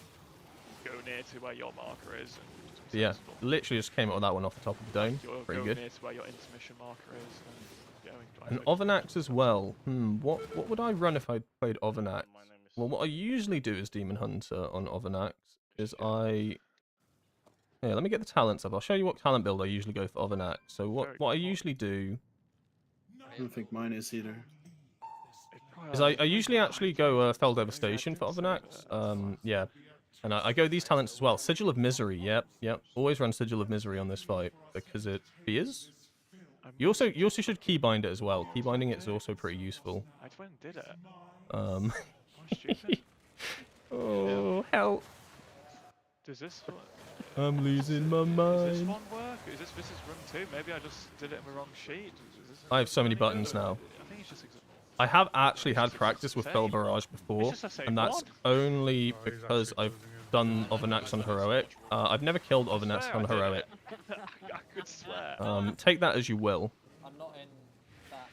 go near to where your marker is. But yeah, literally just came up with that one off the top of the dome. Pretty good. Near to where your intermission marker is. And Overnax as well. What would I run if I played Overnax? Well, what I usually do as Demon Hunter on Overnax is let me get the talents up. I'll show you what talent build I usually go for Overnax. So what I usually do I don't think mine is either. is I usually actually go Fell Devastation for Overnax. Yeah. And I go these talents as well. Sigil of Misery, yep. Always run Sigil of Misery on this fight because it fears. You also should keybind it as well. Keybinding it is also pretty useful. I just went and did it. Stupid. Oh, help. Does this I'm losing my mind. Does this one work? Is this room 2? Maybe I just did it in the wrong sheet. I have so many buttons now. I think it's just I have actually had practice with Fell Barrage before, and that's only because I've done Overnax on Heroic. I've never killed Overnax on Heroic. I could swear. Take that as you will. I'm not in that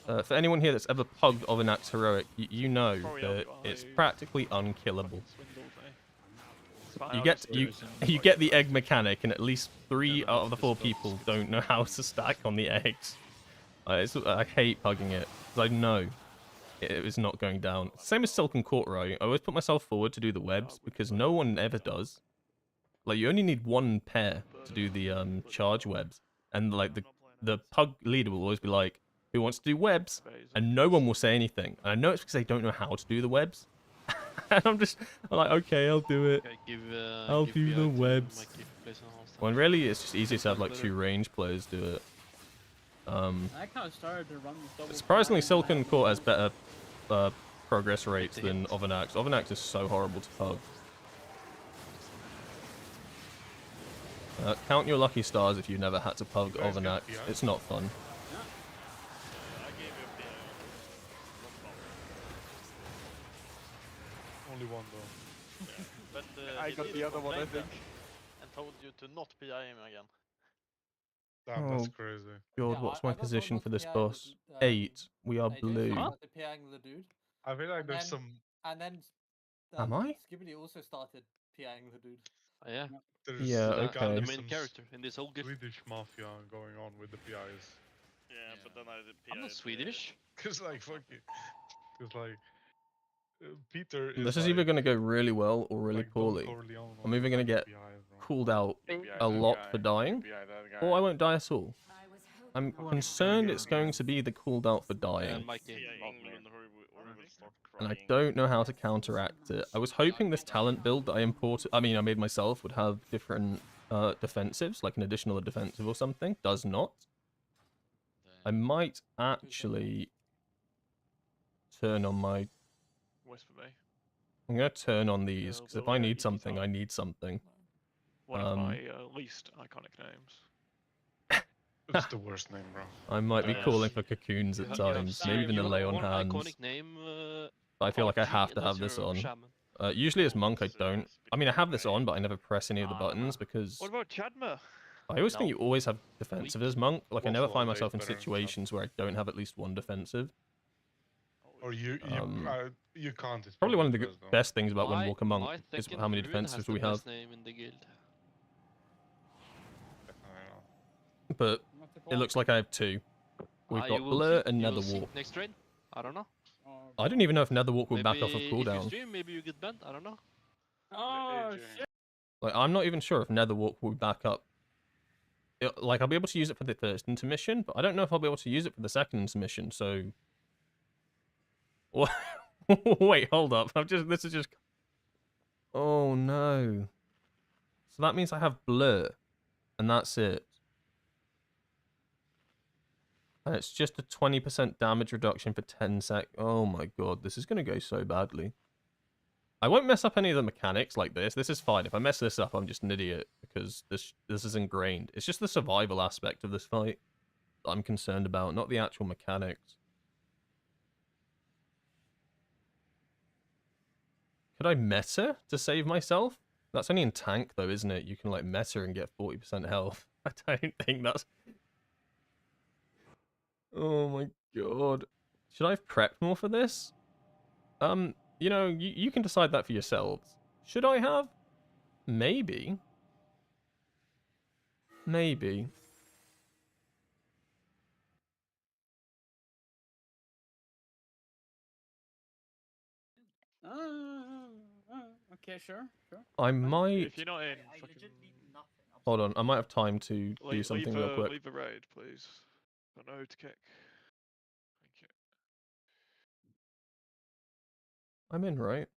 one. For anyone here that's ever pugged Overnax Heroic, you know that it's practically unkillable. You get the egg mechanic, and at least 3 out of the 4 people don't know how to stack on the eggs. I hate pugging it, because I know it is not going down. Same as Silken Court, right? I always put myself forward to do the webs, because no one ever does. Like, you only need 1 pair to do the charge webs. And, like, the pug leader will always be like, who wants to do webs? And no one will say anything. And I know it's because they don't know how to do the webs. And I'm like, okay, I'll do it. I'll do the webs. When really, it's just easier to have like 2 range players do it. I kind of started to run double. Surprisingly, Silken Court has better progress rates than Overnax. Overnax is so horrible to pug. Count your lucky stars if you never had to pug Overnax. It's not fun. Only one though. But I got the other one, I think. And told you to not PI him again. Damn, that's crazy. God, what's my position for this boss? 8. We are blue. I feel like there's some. And then. Am I? Skibbity also started PIing the dude. Oh, yeah. There's okay. The main character in this whole game. Swedish mafia going on with the PIs. Yeah, but then I did PI. I'm not Swedish. Cause like fuck you. Cause like. Peter is This is either going to go really well or really poorly. I'm either going to get called out a lot for dying, or I won't die at all. I'm concerned it's going to be the called out for dying. And I don't know how to counteract it. I was hoping this talent build that I made myself would have different defensives, like an additional defensive or something. Does not. I might actually turn on my... I'm going to turn on these, because if I need something, I need something. One of my least iconic names. That's the worst name, bro. I might be calling for cocoons at times, maybe even the lay on hands. But I feel like I have to have this on. Usually as monk I don't. I mean, I have this on, but I never press any of the buttons because... What about Chadma? I always think you always have defensive as monk. Like, I never find myself in situations where I don't have at least 1 defensive. Or you can't. It's probably one of the best things about Windwalker Monk is how many defensives we have. But it looks like I have 2. We've got Blur and Netherwalk. Next train? I don't know. I don't even know if Netherwalk will back off of If cooldown. you stream, maybe you get banned. I don't know. Oh shit! Like, I'm not even sure if Netherwalk will back up. Like, I'll be able to use it for the first intermission, but I don't know if I'll be able to use it for the second intermission. So. Wait, hold up. This is just... Oh, no. So that means I have Blur. And that's it. And it's just a 20% damage reduction for 10 sec. Oh my god, this is going to go so badly. I won't mess up any of the mechanics like this. This is fine. If I mess this up, I'm just an idiot because this is ingrained. It's just the survival aspect of this fight that I'm concerned about, not the actual mechanics. Could I meta to save myself? That's only in tank though, isn't it? You can like meta and get 40% health. I don't think that's... Oh my god. Should I have prepped more for this? You know, you can decide that for yourselves. Should I have? Maybe. Maybe. Okay, sure. I might... If you're not in, Hold on, I might have time to do something real quick. Leave a raid, please. Don't know who to kick. Thank you. I'm in, right?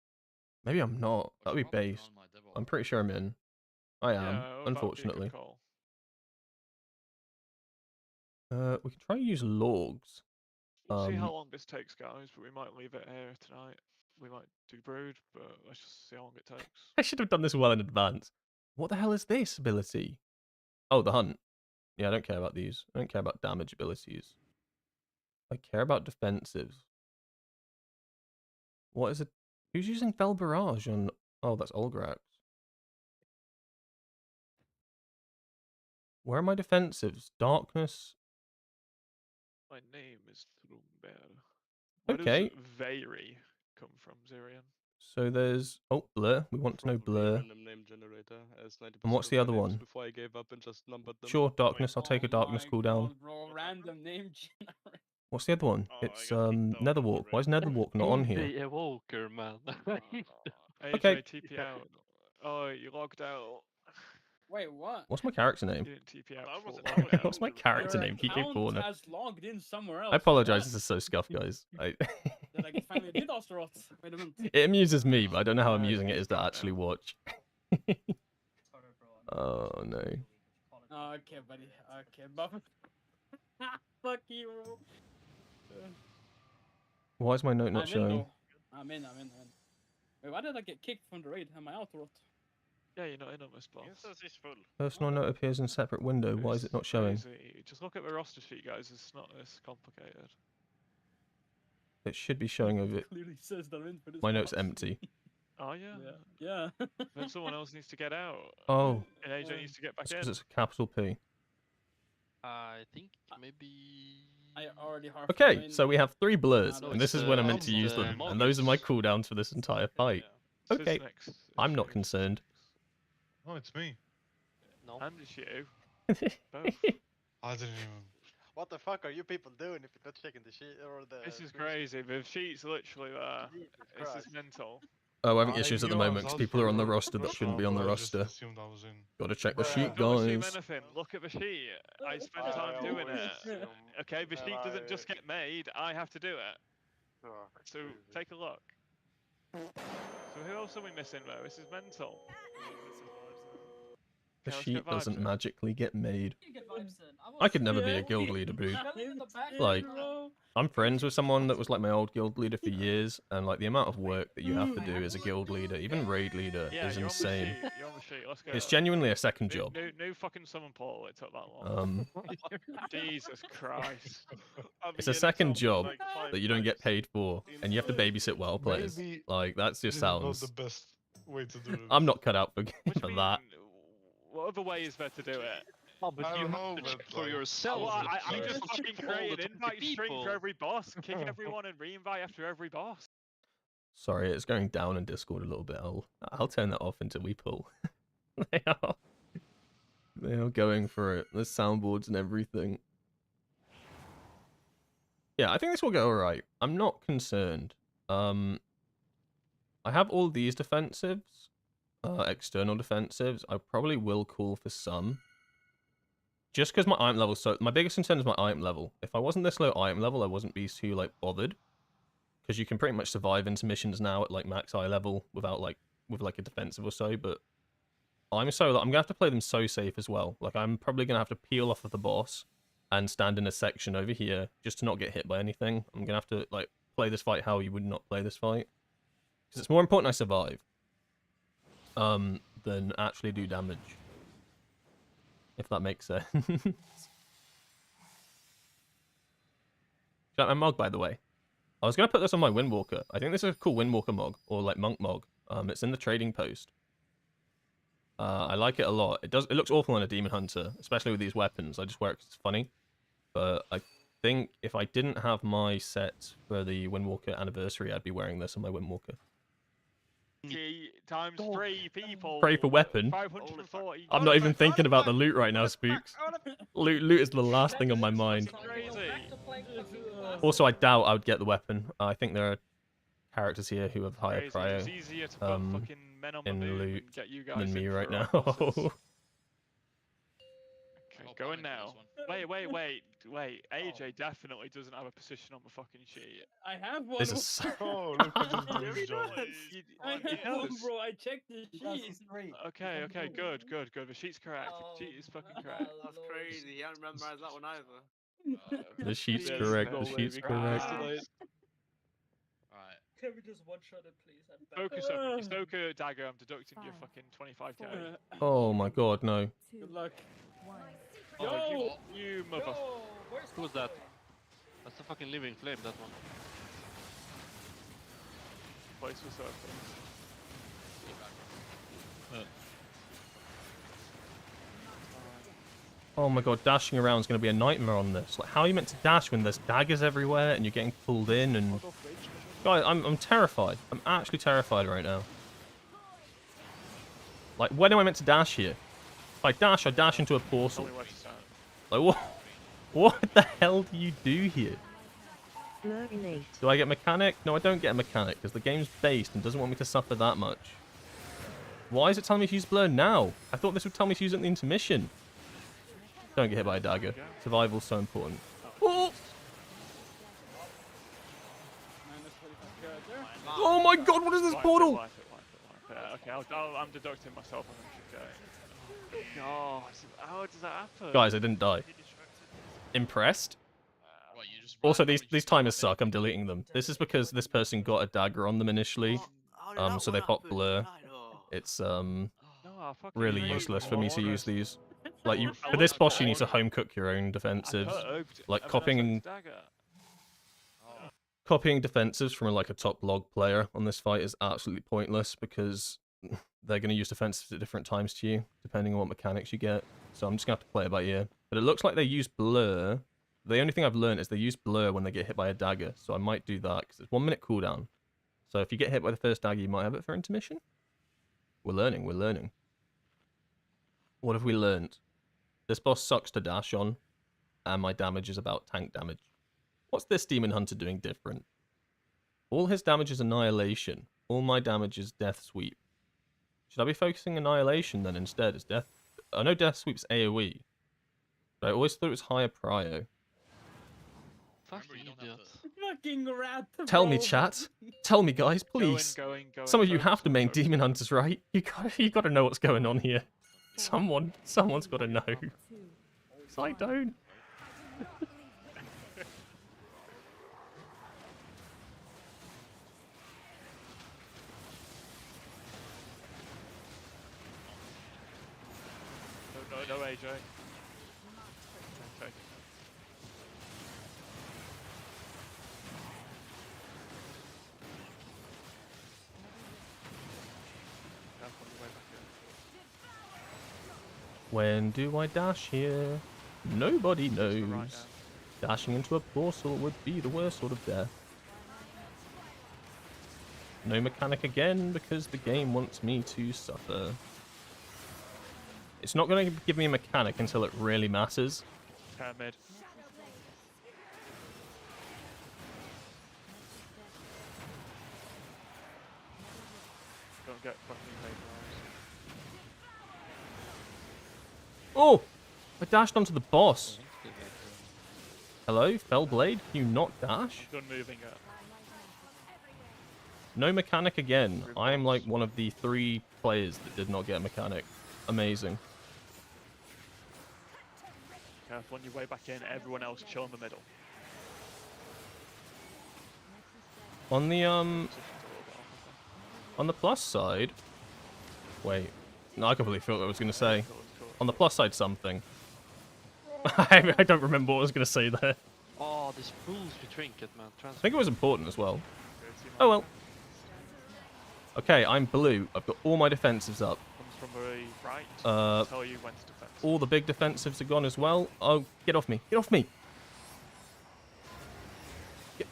Maybe I'm not. That'd be based. I'm pretty sure I'm in. I am, Yeah, unfortunately. Call. We can try and use logs. We'll see how long this takes, guys, but we might leave it here tonight. We might do brood, but let's just see how long it takes. I should have done this well in advance. What the hell is this ability? Oh, the hunt. Yeah, I don't care about these. I don't care about damage abilities. I care about defensives. What is it? Who's using Fel Barrage on... Oh, that's Olgrax. Where are my defensives? Darkness. My name is Trumber. Where Okay. does Veyri come from, Zirian? So there's... Oh, Blur. We want to know Blur. Random name generator, as 90% And what's of the my other names one? Before I gave up and just numbered them. Sure, Darkness. I'll take a Darkness cooldown. God, bro, random name generator. What's the other one? It's Netherwalk. Why is Netherwalk not on here? The Evoker, man. AJ, Okay. TP out. Oh, you logged out. Wait, what? What's my character You name? didn't TP out. What's my character Your name? Keep account corner. has logged in somewhere else. I apologize. This is so scuffed, guys. Then I can finally did Astaroth. Wait a minute. It amuses me, but I don't know how amusing it is to actually watch. Oh no. Okay, buddy. Okay, but fuck you. Why is my note not I'm in, showing? though. I'm in. Wait, why did I get kicked from the raid? Am I out or what? Yeah, you're not in on this boss. Personal note appears in separate window. Why is it not showing? Crazy. Just look at the roster sheet, guys. It's not this complicated. It should be showing over it. Clearly says they're in for this. My note's boss. empty. Oh yeah. Yeah. Then someone else needs to get out. Oh. And AJ needs to get back It's in. because it's a capital P. I think maybe... I already Okay, so we have 3 blurs, No, and this it's is when I'm the- meant to use the them, and those are my models. cooldowns for this entire fight. Okay, I'm not concerned. No, it's me. No. And it's you. Both. I didn't even. What the fuck are you people doing if you're not checking the sheet or the... This is crazy. The sheet's literally there. This Christ. is mental. Oh, we're having I issues at the knew I moment was because out people are on the for roster that rush shouldn't be hour, on the but I just roster. assumed I was in. Gotta check the Bruh. sheet, Don't assume guys. anything. Look at the sheet. I spent I time doing always it. assume, Okay, the sheet doesn't and just get made. I have to do it. Oh, So crazy. take a look. So who else are we missing though? This is mental. The Okay, let's sheet get vibes doesn't in. magically get made. You get vibes in. I could never be a guild leader, dude. Like, I'm friends with someone that was like my old guild leader for years, and like the amount of work that you have to do as a guild leader, even raid leader, Yeah, is you're insane. on the sheet. You're on the sheet. Let's go. It's genuinely a second job. New fucking summon portal. It took that long. Jesus Christ. It's a second job that you don't get paid for, and you have to babysit well players. Maybe Like, that's just This is not sounds... the best way to do it. I'm not cut out for, What do for you that. mean? What other way is there to do it? Oh, but I you don't have know, to check but, for like, yourself. Well, I You just can't fucking check for all create the an invite 20 string for people. every boss, kick everyone and re-invite after every boss. Sorry, it's going down in Discord a little bit. I'll turn that off until we pull. They are going for it. There's soundboards and everything. Yeah, I think this will go alright. I'm not concerned. I have all these defensives. External defensives. I probably will call for some. Just because my item level, so my biggest concern is my item level. If I wasn't this low item level, I wouldn't be too like bothered. Because you can pretty much survive into missions now at like max eye level without like with like a defensive or so, but I'm gonna have to play them so safe as well. Like I'm probably gonna have to peel off of the boss and stand in a section over here just to not get hit by anything. I'm gonna have to like play this fight how you would not play this fight. Because it's more important I survive than actually do damage. If that makes sense. Got my mog, by the way. I was going to put this on my Windwalker. I think this is a cool Windwalker mog, or like monk mog. It's in the trading post. I like it a lot. It looks awful on a demon hunter, especially with these weapons. I just wear it 'cause it's funny. But I think if I didn't have my set for the Windwalker anniversary, I'd be wearing this on my Windwalker. Times 3 people. Pray for weapon. 540. I'm not even thinking about the loot right now, Spooks. Loot is the last thing on my mind. Also, I doubt I would get the weapon. I think there are characters here who have higher prio in loot than me right now. Okay, going now. Wait. AJ definitely doesn't have a position on the fucking sheet. I have one. This is Oh, look at this dude's job. I have one, bro. I checked the sheet. Okay, good. The sheet's correct. The sheet is fucking correct. That's crazy. He hadn't memorized that one either. The sheet's correct. The sheet's correct. Alright. Can we just one-shot it, please? Focus on Stoker dagger. I'm deducting your fucking 25k. Oh my god, no. Good luck. Oh, you mother. Who was that? That's the fucking living flame, that one. Place for surfing. Oh my god, dashing around is going to be a nightmare on this. Like, how are you meant to dash when there's daggers everywhere and you're getting pulled in and... Guys, I'm terrified. I'm actually terrified right now. Like, when am I meant to dash here? If I dash into a portal. Like, what the hell do you do here? Do I get mechanic? No, I don't get a mechanic because the game's based and doesn't want me to suffer that much. Why is it telling me to use blur now? I thought this would tell me to use it in the intermission. Don't get hit by a dagger. Survival's so important. Oh! Oh my god, what is this portal? Okay, I'm deducting myself on them. God, how does that happen? Guys, I didn't die. Impressed? Also, these timers suck. I'm deleting them. This is because this person got a dagger on them initially. So they pop blur. It's really useless for me to use these. Like, for this boss, you need to home cook your own defensives. Like, copying defensives from like a top log player on this fight is absolutely pointless because they're going to use defensives at different times to you, depending on what mechanics you get. So I'm just going to have to play it by ear. But it looks like they use blur. The only thing I've learned is they use blur when they get hit by a dagger. So I might do that because it's 1 minute cooldown. So if you get hit by the first dagger, you might have it for intermission. We're learning. What have we learned? This boss sucks to dash on, and my damage is about tank damage. What's this demon hunter doing different? All his damage is annihilation. All my damage is death sweep. Should I be focusing annihilation then instead? Is death? I know death sweep's AoE, but I always thought it was higher prio. Fucking idiot. Fucking rat. Tell me, chat. Tell me, guys, please. Going, Some of you have to main demon hunters, right? You gotta know what's going on here. Someone's gotta know. 'Cause I don't. No, AJ. Okay. When do I dash here? Nobody knows. Dashing into a portal would be the worst sort of death. No mechanic again because the game wants me to suffer. It's not going to give me a mechanic until it really matters. Mid. Don't get fucking vaporized. Oh! I dashed onto the boss. Hello, Fellblade? Can you not dash? Done moving it. No mechanic again. I am like one of the 3 players that did not get a mechanic. Amazing. Careful on your way back in, everyone else chill in the middle. On the On the plus side... Wait. No, I completely forgot what I was going to say. On the plus side, something. I don't remember what I was going to say there. Oh, this fools your trinket, man. I think it was important as well. Oh well. Okay, I'm blue. I've got all my defensives up. Comes from the right. Tell you when to defend. All the big defensives are gone as well. Oh, get off me. Get off me.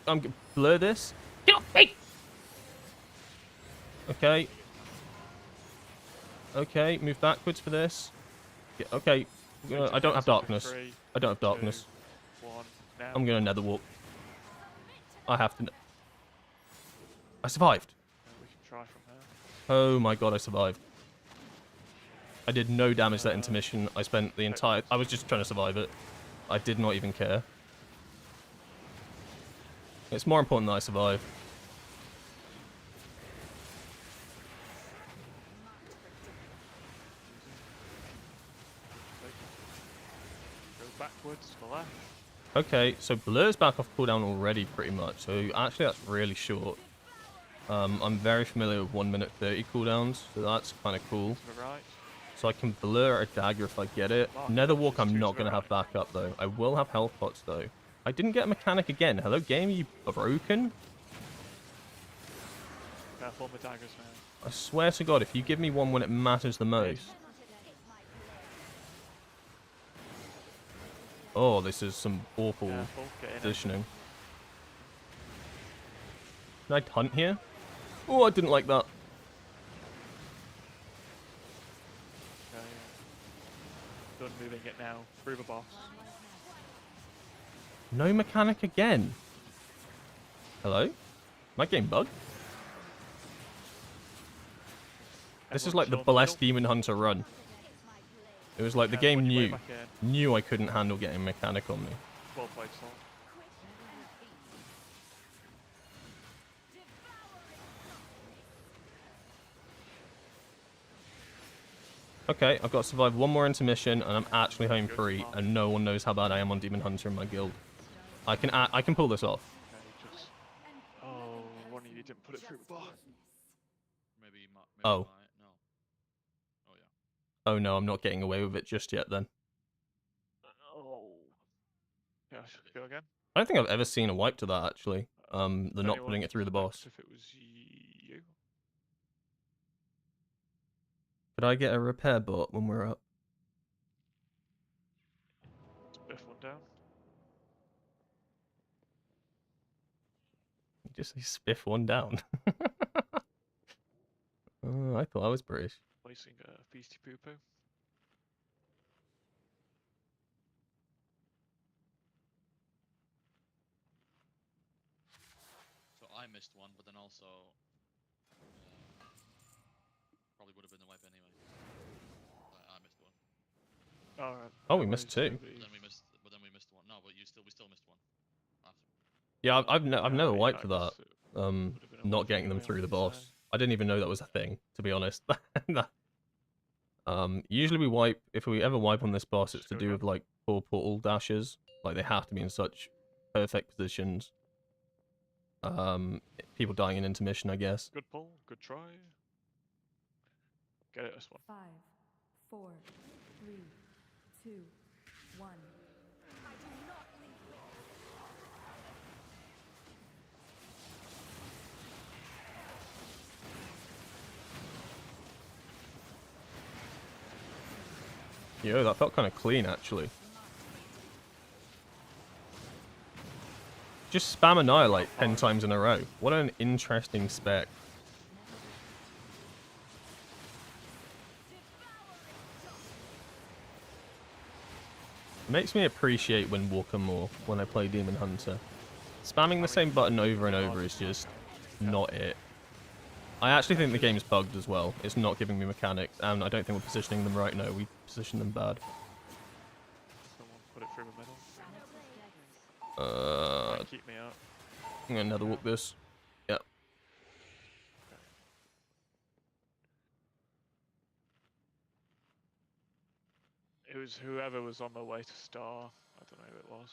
I'm going to blur this. Get off me! Okay. Okay, move backwards for this. Yeah, okay. I don't have darkness. I don't have darkness. I'm going to nether walk. I have to... I survived. We can try from here. Oh my god, I survived. I did no damage that intermission. I spent the entire... I was just trying to survive it. I did not even care. It's more important that I survive. Go backwards to the left. Okay, so Blur's back off cooldown already pretty much. So actually that's really short. I'm very familiar with 1 minute 30 cooldowns, so that's kind of cool. To the right. So I can blur a dagger if I get it. Netherwalk I'm not going to have backup though. I will have health pots though. I didn't get a mechanic again. Hello game, you broken? Careful with daggers, man. I swear to god, if you give me one when it matters the most. Oh, this is some awful positioning. Can I hunt here? Oh, I didn't like that. Okay. Done moving it now. Through the boss. No mechanic again. Hello? My game bugged? This is like the blessed demon hunter run. It was like the game knew I couldn't handle getting a mechanic on me. Well played, Sol. Okay, I've got to survive one more intermission, and I'm actually home free, and no one knows how bad I am on Demon Hunter in my guild. I can pull this off. Okay, just... Oh, one of you didn't put it through the bar. Maybe Oh. No. Oh yeah. Oh no, I'm not getting away with it just yet then. Oh. Yeah, go again. I don't think I've ever seen a wipe to that actually. The not putting it through the boss. If it was you. Could I get a repair bot when we're up? Spiff one down. You just say spiff one down. Oh, I thought I was British. Placing a feasty poo poo. So I missed one, but then also probably would have been the wipe anyway. I missed one. Alright. Oh, we missed two. But then we missed one. No, but we still missed one. After. Yeah, I've never wiped to that. Not getting them through the boss. I didn't even know that was a thing, to be honest. Usually we wipe, if we ever wipe on this boss, it's to do with like poor portal dashes. Like they have to be in such perfect positions. People dying in intermission, I guess. Good pull, good try. Get it, this one. 5, 4, 3, 2, 1. Yo, that felt kind of clean, actually. Just spam Annihilate 10 times in a row. What an interesting spec. Makes me appreciate Windwalker more when I play Demon Hunter. Spamming the same button over and over is just not it. I actually think the game's bugged as well. It's not giving me mechanics, and I don't think we're positioning them right. No, we positioned them bad. Someone put it through the middle. Keep me out. I'm gonna nether walk this. Yep. It was whoever was on the way to Star. I don't know who it was.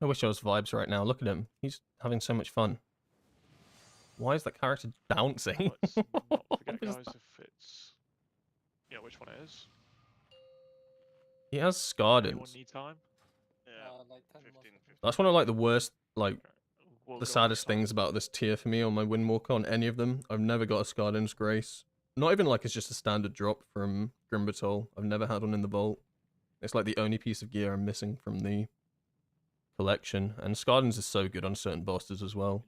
I wish I was Vibes right now. Look at him. He's having so much fun. Why is that character bouncing? Let's not forget, guys, if it's... Yeah, which one it is. He has Anyone Scardens. need time? Yeah, like 10 15, 15. That's one of like the worst, like We'll the go saddest with time. things about this tier for me on my Windwalker on any of them. I've never got a Scardens Grace. Not even like it's just a standard drop from Grimbatol. I've never had one in the vault. It's like the only piece of gear I'm missing from the collection. And Scardens is so good on certain bosses as well.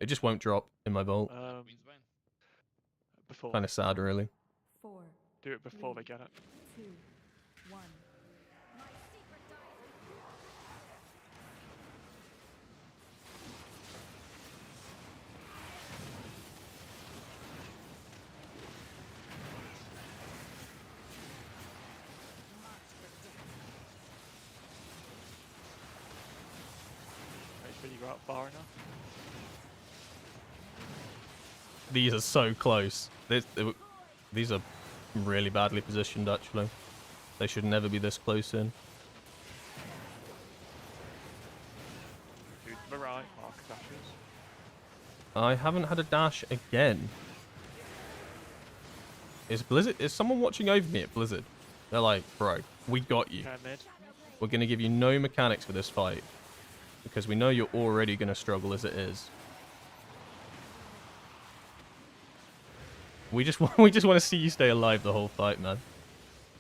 It just won't drop in my vault. Before. Kind of sad, really. 4, Do it before they get it. 2, 1. Make sure you go out far enough. These are so close. These are really badly positioned, actually. They should never be this close in. Two to the right, mark dashes. I haven't had a dash again. Is Blizzard? Is someone watching over me at Blizzard? They're like, bro, we got you. Mid. We're gonna give you no mechanics for this fight because we know you're already gonna struggle as it is. We just want to see you stay alive the whole fight, man.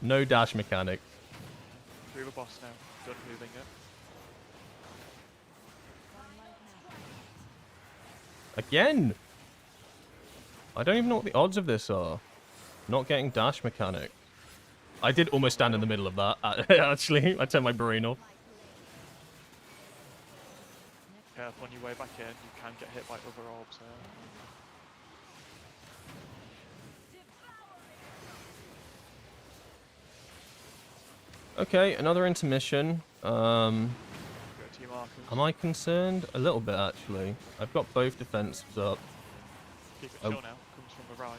No dash mechanics. Through the boss now. Done moving it. Again! I don't even know what the odds of this are. Not getting dash mechanic. I did almost stand in the middle of that, actually. I turned my brain off. Careful on your way back in. You can get hit by other orbs here. Okay, another intermission. Go to your markers. Am I concerned? A little bit, actually. I've got both defenses up. Keep it Oh. chill now. Comes from the right.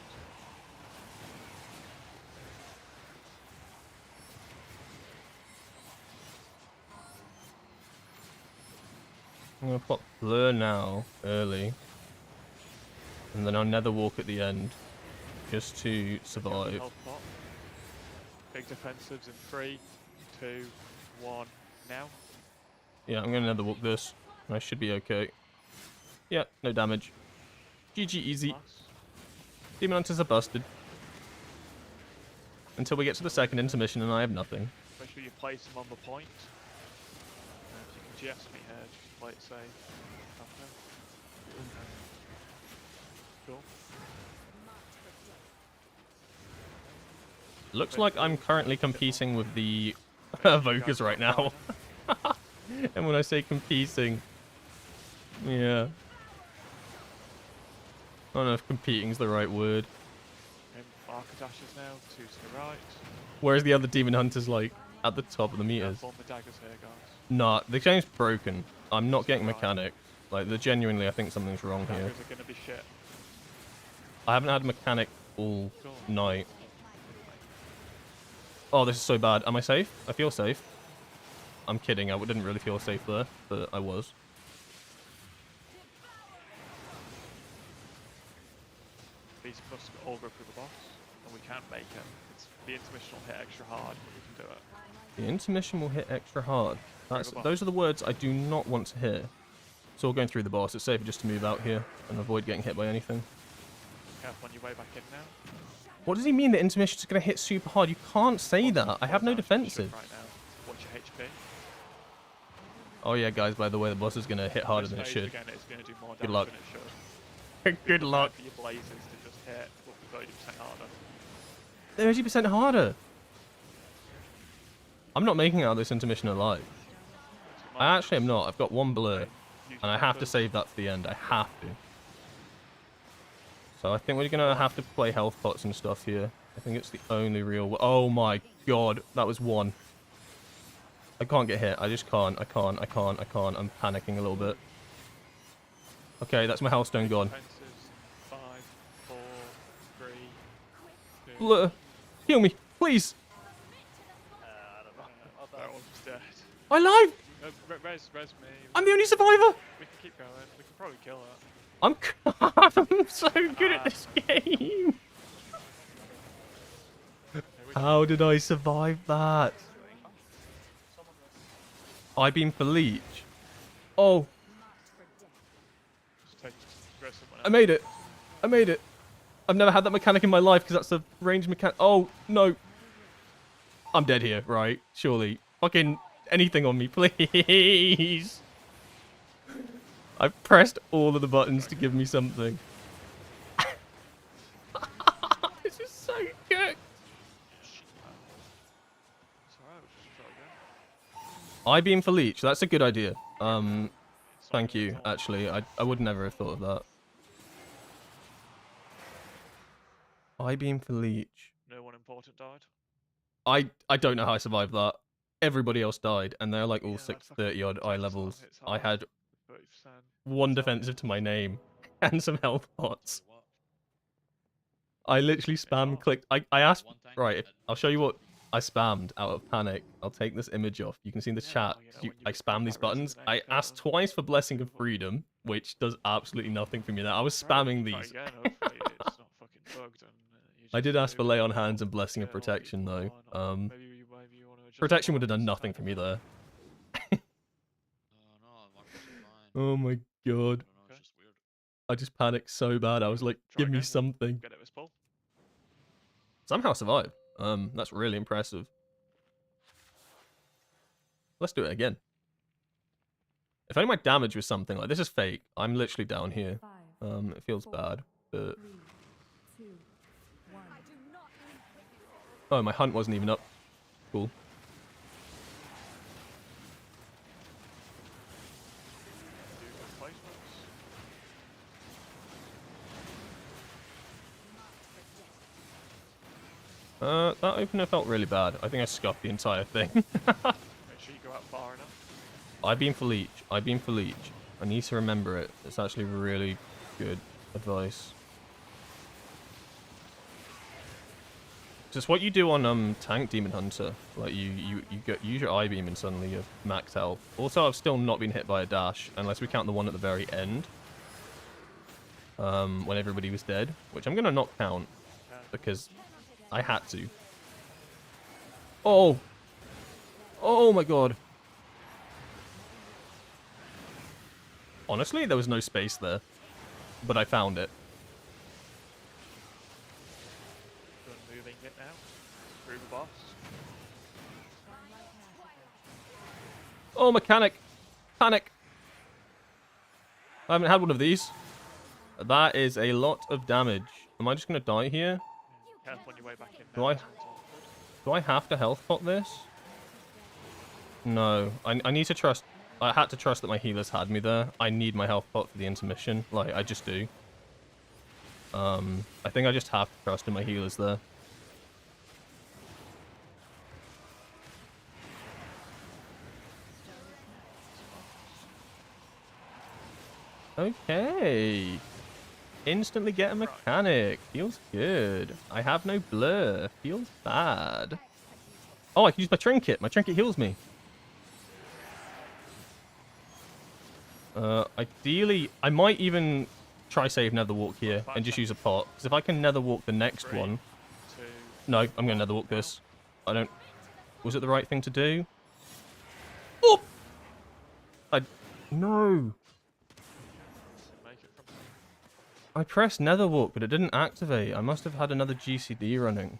I'm gonna pop Blur now, early. And then I'll Nether Walk at the end. Just to survive. Health pot. Big defensives in 3, 2, 1. Now. Yeah, I'm gonna Nether Walk this. I should be okay. Yeah, no damage. GG easy. Demon Hunters are busted. Until we get to the second intermission and I have nothing. Make sure you place them on the point. If you can GS me here, just play it safe. Cool. Looks like I'm currently competing with the Evokers right now. And when I say competing, yeah. I don't know if competing is the right word. Marker dashes now, 2 to the right. Whereas the other Demon Hunters like at the top of the meters. Careful on the daggers here, guys. Nah, the game's broken. I'm not getting mechanics. Like, genuinely, I think something's wrong here. Daggers are gonna be shit. I haven't had mechanic all night. Oh, this is so bad. Am I safe? I feel safe. I'm kidding. I didn't really feel safe there, but I was. These must all go through the boss, and we can't make it. The intermission will hit extra hard, but we can do it. The intermission will hit extra hard. Those are the words I do not want to hear. It's all going through the boss. It's safer just to move out here and avoid getting hit by anything. Careful on your way back in now. What does he mean that intermission's going to hit super hard? You can't say that. I have no defensive. Right now. Watch your HP. Oh yeah, guys, by the way, the boss is going to hit harder than it should. Again, it's going to do more Good damage luck. than it should. Good luck. For your blazes to just hit up to 30% harder. 30% harder. I'm not making out this intermission alive. I actually am not. I've got one blur. And I have to save that for the end. I have to. So I think we're going to have to play health pots and stuff here. I think it's the only real... Oh my god. That was one. I can't get hit. I just can't. I can't. I'm panicking a little bit. Okay, that's my Hellstone gone. 5, 4, 3, 2. Blur. Heal me, please. That one's dead. I'm alive. Res me. I'm the only survivor. We can keep going. We can probably kill it. I'm so good at this game. How did I survive that? I-beam for leech. Oh. I made it. I made it. I've never had that mechanic in my life because that's a range mechanic. Oh, no. I'm dead here, right? Surely. Fucking anything on me, please. I've pressed all of the buttons to give me something. This is so good. I-beam for leech. That's a good idea. Thank you, actually. I would never have thought of that. I-beam for leech. No one important died. I don't know how I survived that. Everybody else died, and they're like all 630 odd eye levels. I had 1 defensive to my name and some health pots. I literally spam clicked. I asked. Right, I'll show you what I spammed out of panic. I'll take this image off. You can see in the chat. I spam these buttons. I asked twice for Blessing of Freedom, which does absolutely nothing for me there. I was spamming these. I did ask for Lay on Hands and Blessing of Protection, though. Protection would have done nothing for me there. Oh my god. I just panicked so bad. I was like, give me something. Somehow survived. That's really impressive. Let's do it again. If only my damage was something like this is fake. I'm literally down here. It feels bad, but oh, my hunt wasn't even up. Cool. That opener felt really bad. I think I scuffed the entire thing. Make sure you go out far enough. I-beam for leech. I-beam for leech. I need to remember it. It's actually really good advice. Just what you do on tank demon hunter. Like you use your I-beam and suddenly you're max health. Also, I've still not been hit by a dash unless we count the one at the very end. When everybody was dead, which I'm gonna not count because I had to. Oh! Oh my god. Honestly, there was no space there. But I found it. Moving it now. Through the boss. Oh, mechanic! Panic! I haven't had one of these. That is a lot of damage. Am I just gonna die here? Careful on your way back in. Do I have to health pot this? No. I need to trust. I had to trust that my healers had me there. I need my health pot for the intermission. Like, I just do. I think I just have to trust in my healers there. Okay. Instantly get a mechanic. Feels good. I have no blur. Feels bad. Oh, I can use my trinket. My trinket heals me. Ideally, I might even try save nether walk here and just use a pot. Because if I can nether walk the next one... No, I'm going to nether walk this. I don't... Was it the right thing to do? Oh! No! I pressed nether walk, but it didn't activate. I must have had another GCD running.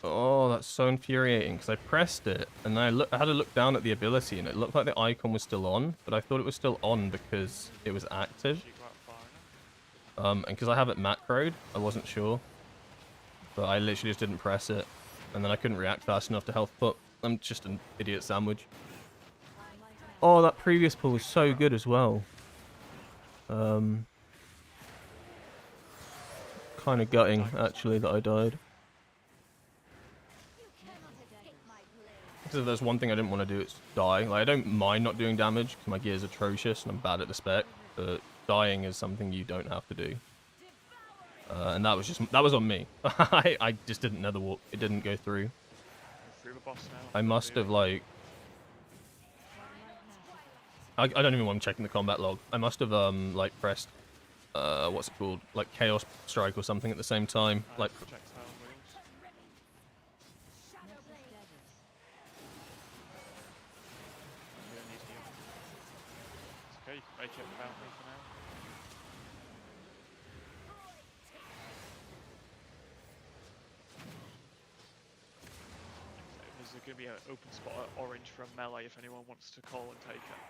Oh, that's so infuriating, because I pressed it, and then I had to look down at the ability, and it looked like the icon was still on, but I thought it was still on because it was active. And because I have it macroed, I wasn't sure. But I literally just didn't press it, and then I couldn't react fast enough to health put. I'm just an idiot sandwich. Oh, that previous pull was so good as well. Kind of gutting, actually, that I died. Because if there's one thing I didn't want to do, it's die. Like, I don't mind not doing damage, because my gear is atrocious, and I'm bad at the spec. But dying is something you don't have to do. And that was on me. I just didn't nether walk. It didn't go through. through the boss now. I must have like. I don't even want to checking the combat log. I must have like pressed what's it called, like Chaos Strike or something at the same time. Like Projectile wheels. We don't need heal. It's okay, you can make it without me for now. There's going to be an open spot at orange from melee if anyone wants to call and take it.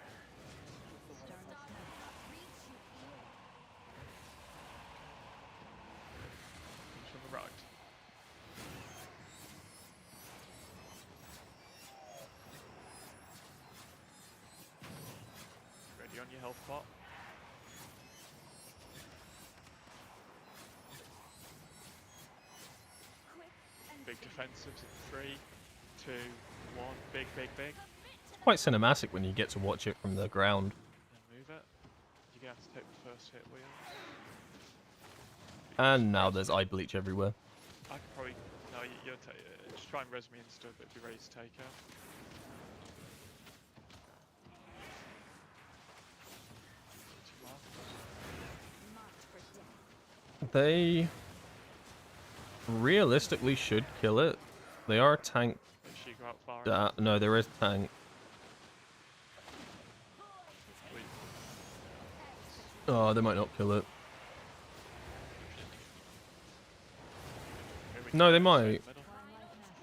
From the right. Ready on your health pot. Big defensives in 3, 2, 1. Big, big, big. it's quite cinematic when you get to watch it from the ground. Then move it. You're going to have to take the first hit wheels. And now there's eye bleach everywhere. I could probably... No, you'll take it. Just try and res me and stuff, but be ready to take her. They realistically should kill it. They are tank. Did she go out far enough? No, there is tank. Oh, they might not kill it. No, they might.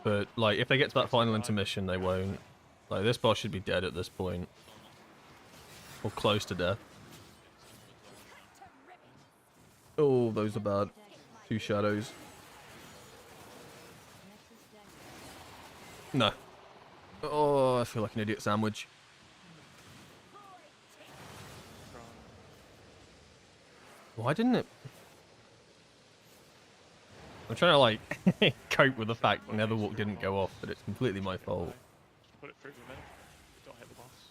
But, like, if they get to that final intermission, they won't. Like, this boss should be dead at this point. Or close to death. Oh, those are bad. 2 shadows. No. Oh, I feel like an idiot sandwich. Why didn't it? I'm trying to, like, cope with the fact Netherwalk didn't go off, but it's completely my fault. Put it through the middle. Don't hit the boss.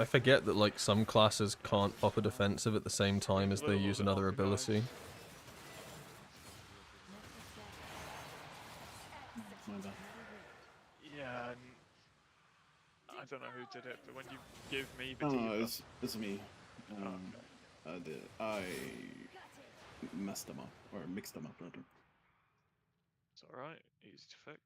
I forget that, like, some classes can't pop a defensive at the same time as they use another ability. Yeah, and I don't know who did it, but when you give me the Oh, diva... it's me. I messed them up, or mixed them up rather. It's alright, easy to fix.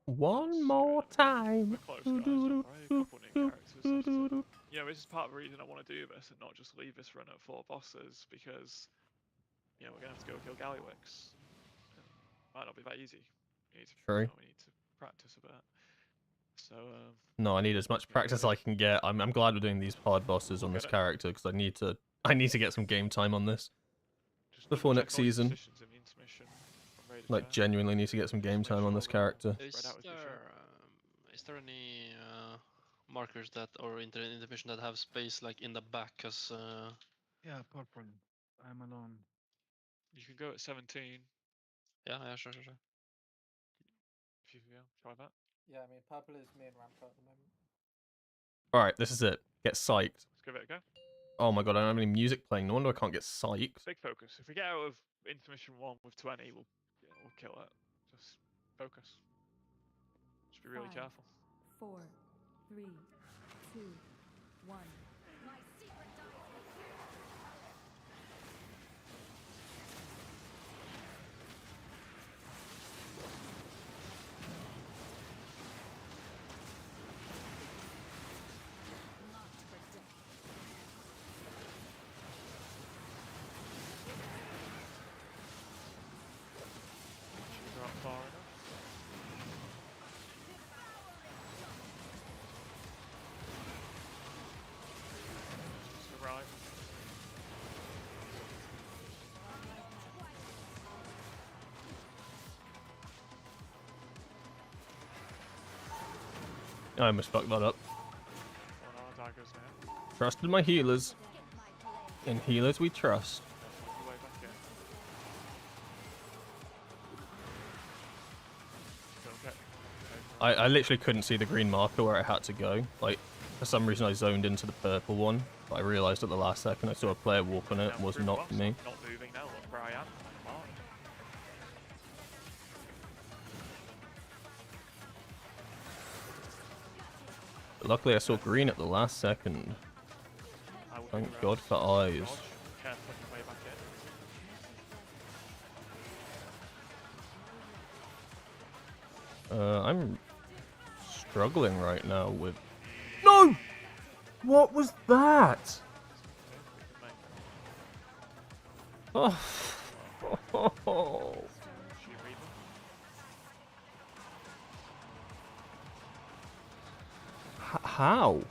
One more time. We're close, guys, don't worry. A couple new characters. You know, this is part of the reason I want to do this and not just leave this run at 4 bosses, because, you know, we're going to have to go kill Gallywix. Might not be that easy. We need to, True. you know, we need to practice a bit. So, No, I need as much practice as I can get. I'm glad we're doing these hard bosses on this character because I need to get some game time on this before next season. Like genuinely need to get some game time on this character. Is there any markers that or in the mission that have space like in the back? Cause yeah, purple. I'm alone. you can go at 17. Yeah, sure. If you try that. Yeah, I mean, purple is me and Rampa at the moment. Alright, this is it. Get psyched. Let's give it a go. Oh my god, I don't have any music playing. No wonder I can't get psyched. Big focus. If we get out of intermission 1 with 20, we'll kill it. Just focus. Just be really 5, careful. 4, 3, 2, 1. Go up far enough. Just right. I almost fucked that up. On our daggers now. Trusted my healers. In healers we trust. Okay. I literally couldn't see the green marker where I had to go. Like, for some reason I zoned into the purple one, but I realised at the last second I saw a player walk on it. It was not for me. Not moving now. Look where I am. Come on. But luckily I saw green at the last second. Thank God for eyes. Careful your way back in. I'm struggling right now with... No! What was that? Oh. How?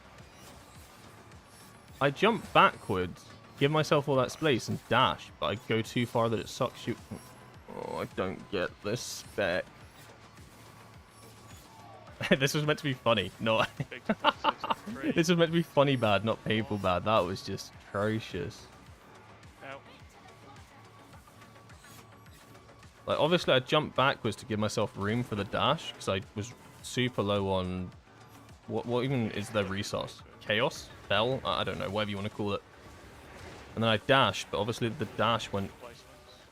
I jump backwards, give myself all that space and dash, but I go too far that it sucks you... Oh, I don't get this spec. This was meant to be funny, not... This was meant to be funny bad, not painful bad. That was just atrocious. Like, obviously I jumped backwards to give myself room for the dash, because I was super low on... What even is their resource? Chaos? Bell? I don't know, whatever you want to call it. And then I dashed, but obviously the dash went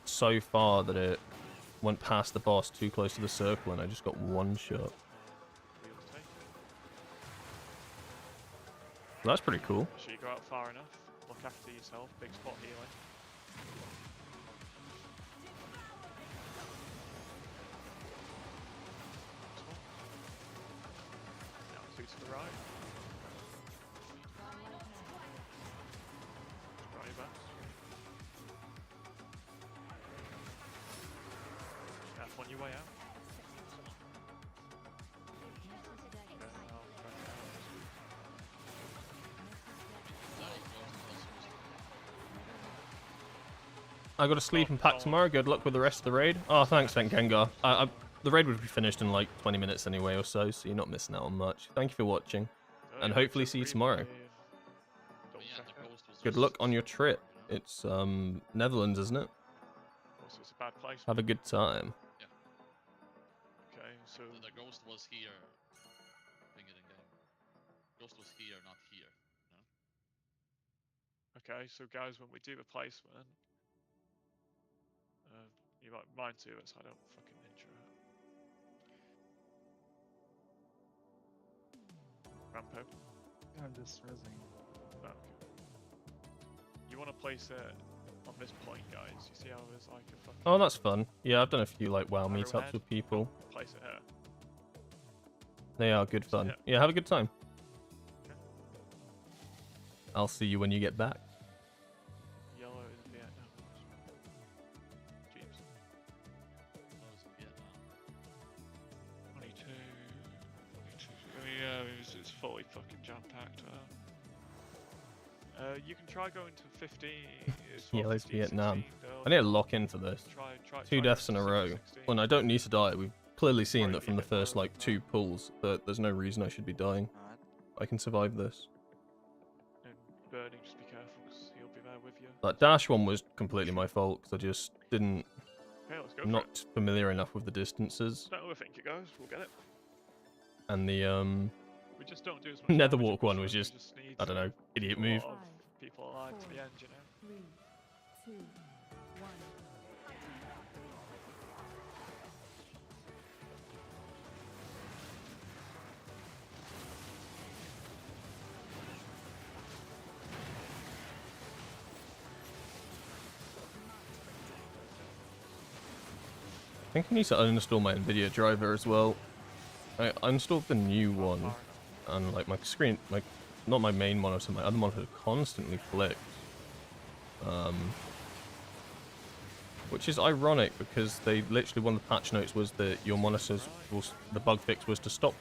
so far that it went past the boss too close to the circle, and I just got one shot. That's pretty cool. Make sure you go out far enough. Look after yourself. Big spot healing. Now two to the right. Try your best. Careful on your way out. I got a sleeping pack tomorrow. Good luck with the rest of the raid. Oh, thanks, Gengar. The raid would be finished in like 20 minutes anyway or so, so you're not missing out on much. Thank you for watching, and hopefully see you tomorrow. Good luck on your trip. It's Netherlands, isn't it? Also, it's a bad place. Have a good time. Yeah. Okay, so the ghost was here. Bring it in game. Ghost was here, not here. No? Okay, so guys, when we do a placement, you might mind to it, so I don't fucking intro it. Rampo. I'm just rezzing. Okay. You want to place it on this point, guys. You see how there's like a fucking... Oh, that's fun. Yeah, I've done a few like WoW meetups Arrowhead. with people. Place it here. They are good fun. Yeah, have a good time. I'll see you when you get back. Yellow is Vietnam. Jeeps. 22. I mean, yeah, it's fully fucking jam-packed. You can try going to 15. Yellow's Vietnam. I need to lock in for this. Two deaths in a row. When I don't need to die. We've clearly seen that from the first like 2 pulls that there's no reason I should be dying. I can survive this. And Burning, just be careful because he'll be there with you. That dash one was completely my fault because I just didn't... Okay, let's go I'm not familiar enough with the distances. Don't overthink it, guys. We'll get it. And the We just don't do as much Netherwalk one was just, I don't know, idiot move. A lot of people alive to the end, you know. 3, 2, 1. I think I need to uninstall my NVIDIA driver as well. I installed the new one, and like my screen, not my main monitor, my other monitor constantly flicked. Which is ironic because they literally, one of the patch notes was that your monitors, the bug fix was to stop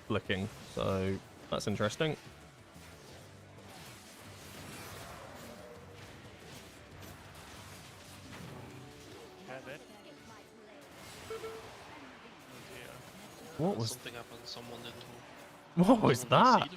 flicking, so that's interesting. What was... Something happened, someone did too. What was that?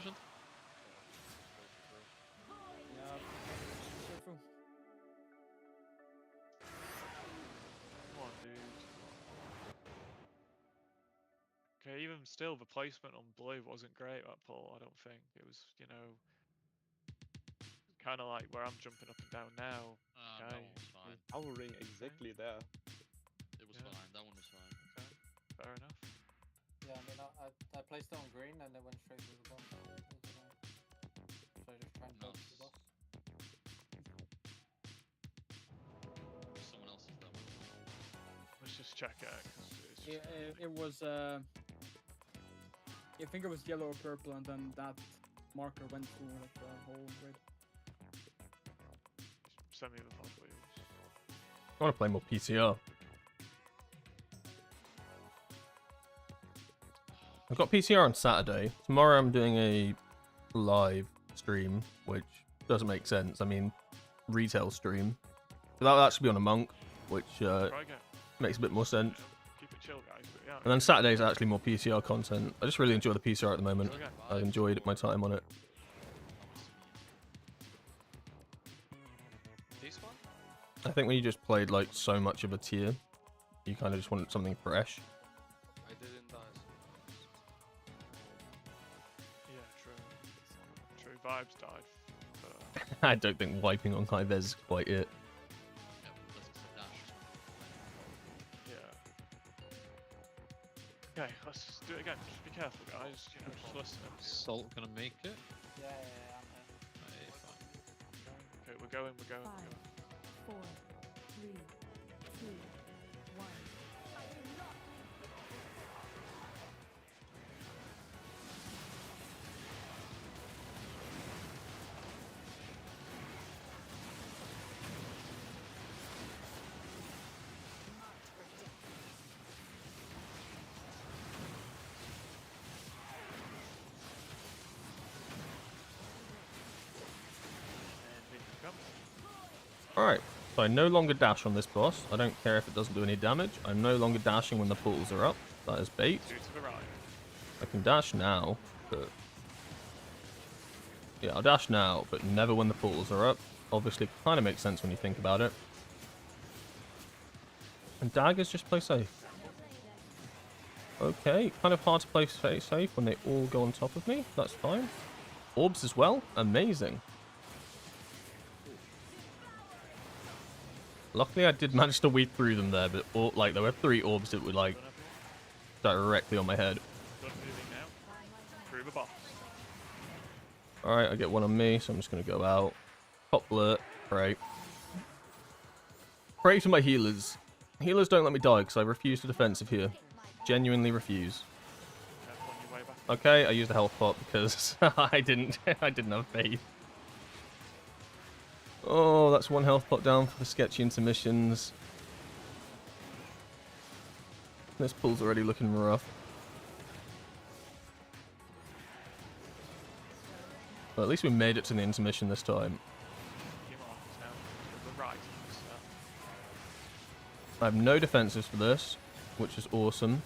Okay, even still, the placement on blue wasn't great that pull, I don't think. It was, you know, kind of like where I'm jumping up and down now. That Okay. one was fine. Hovering exactly there. It was Yeah. fine. That one was fine. Okay, fair enough. Yeah, I mean, I placed it on green and it went straight through the boss. So I just try and dodge the boss. Someone else's that one. Let's just check it. 'Cause it's just It was. I think it was yellow or purple, and then that marker went through like the whole grid. send me the file, please. I want to play more PTR. I've got PTR on Saturday. Tomorrow I'm doing a live stream, which doesn't make sense. I mean, retail stream. But that'll actually be on a monk, which makes a bit more sense. Keep it chill, guys. But yeah, And then Saturday's actually more PTR content. I just really enjoy the PTR at the moment. I've enjoyed my time on it. This one? I think when you just played like so much of a tier, you kind of just wanted something fresh. I didn't die. yeah, true. True. Vibes died. But, I don't think wiping on high ves is quite it. okay, let's do it again. Just be careful, guys. You know, just listen. Salt gonna make it? Yeah, I'm in. Hey, fine. Okay, we're going. 5, 4, 3, 2, 1. Alright, so I no longer dash on this boss. I don't care if it doesn't do any damage. I'm no longer dashing when the portals are up. That is bait. I can dash now, but... yeah, I'll dash now, but never when the portals are up. Obviously, kind of makes sense when you think about it. And daggers just play safe. Okay, kind of hard to play safe when they all go on top of me. That's fine. Orbs as well. Amazing. Luckily, I did manage to weed through them there, but like there were 3 orbs that were like directly on my head. Through the box. Alright, I get one on me, so I'm just going to go out. Pop blurt, pray. Pray to my healers. Healers don't let me die because I refuse to defensive here. Genuinely refuse. Okay, I used a health pot because I didn't have faith. Oh, that's 1 health pot down for the sketchy intermissions. This pull's already looking rough. But at least we made it to the intermission this time. I have no defensives for this, which is awesome.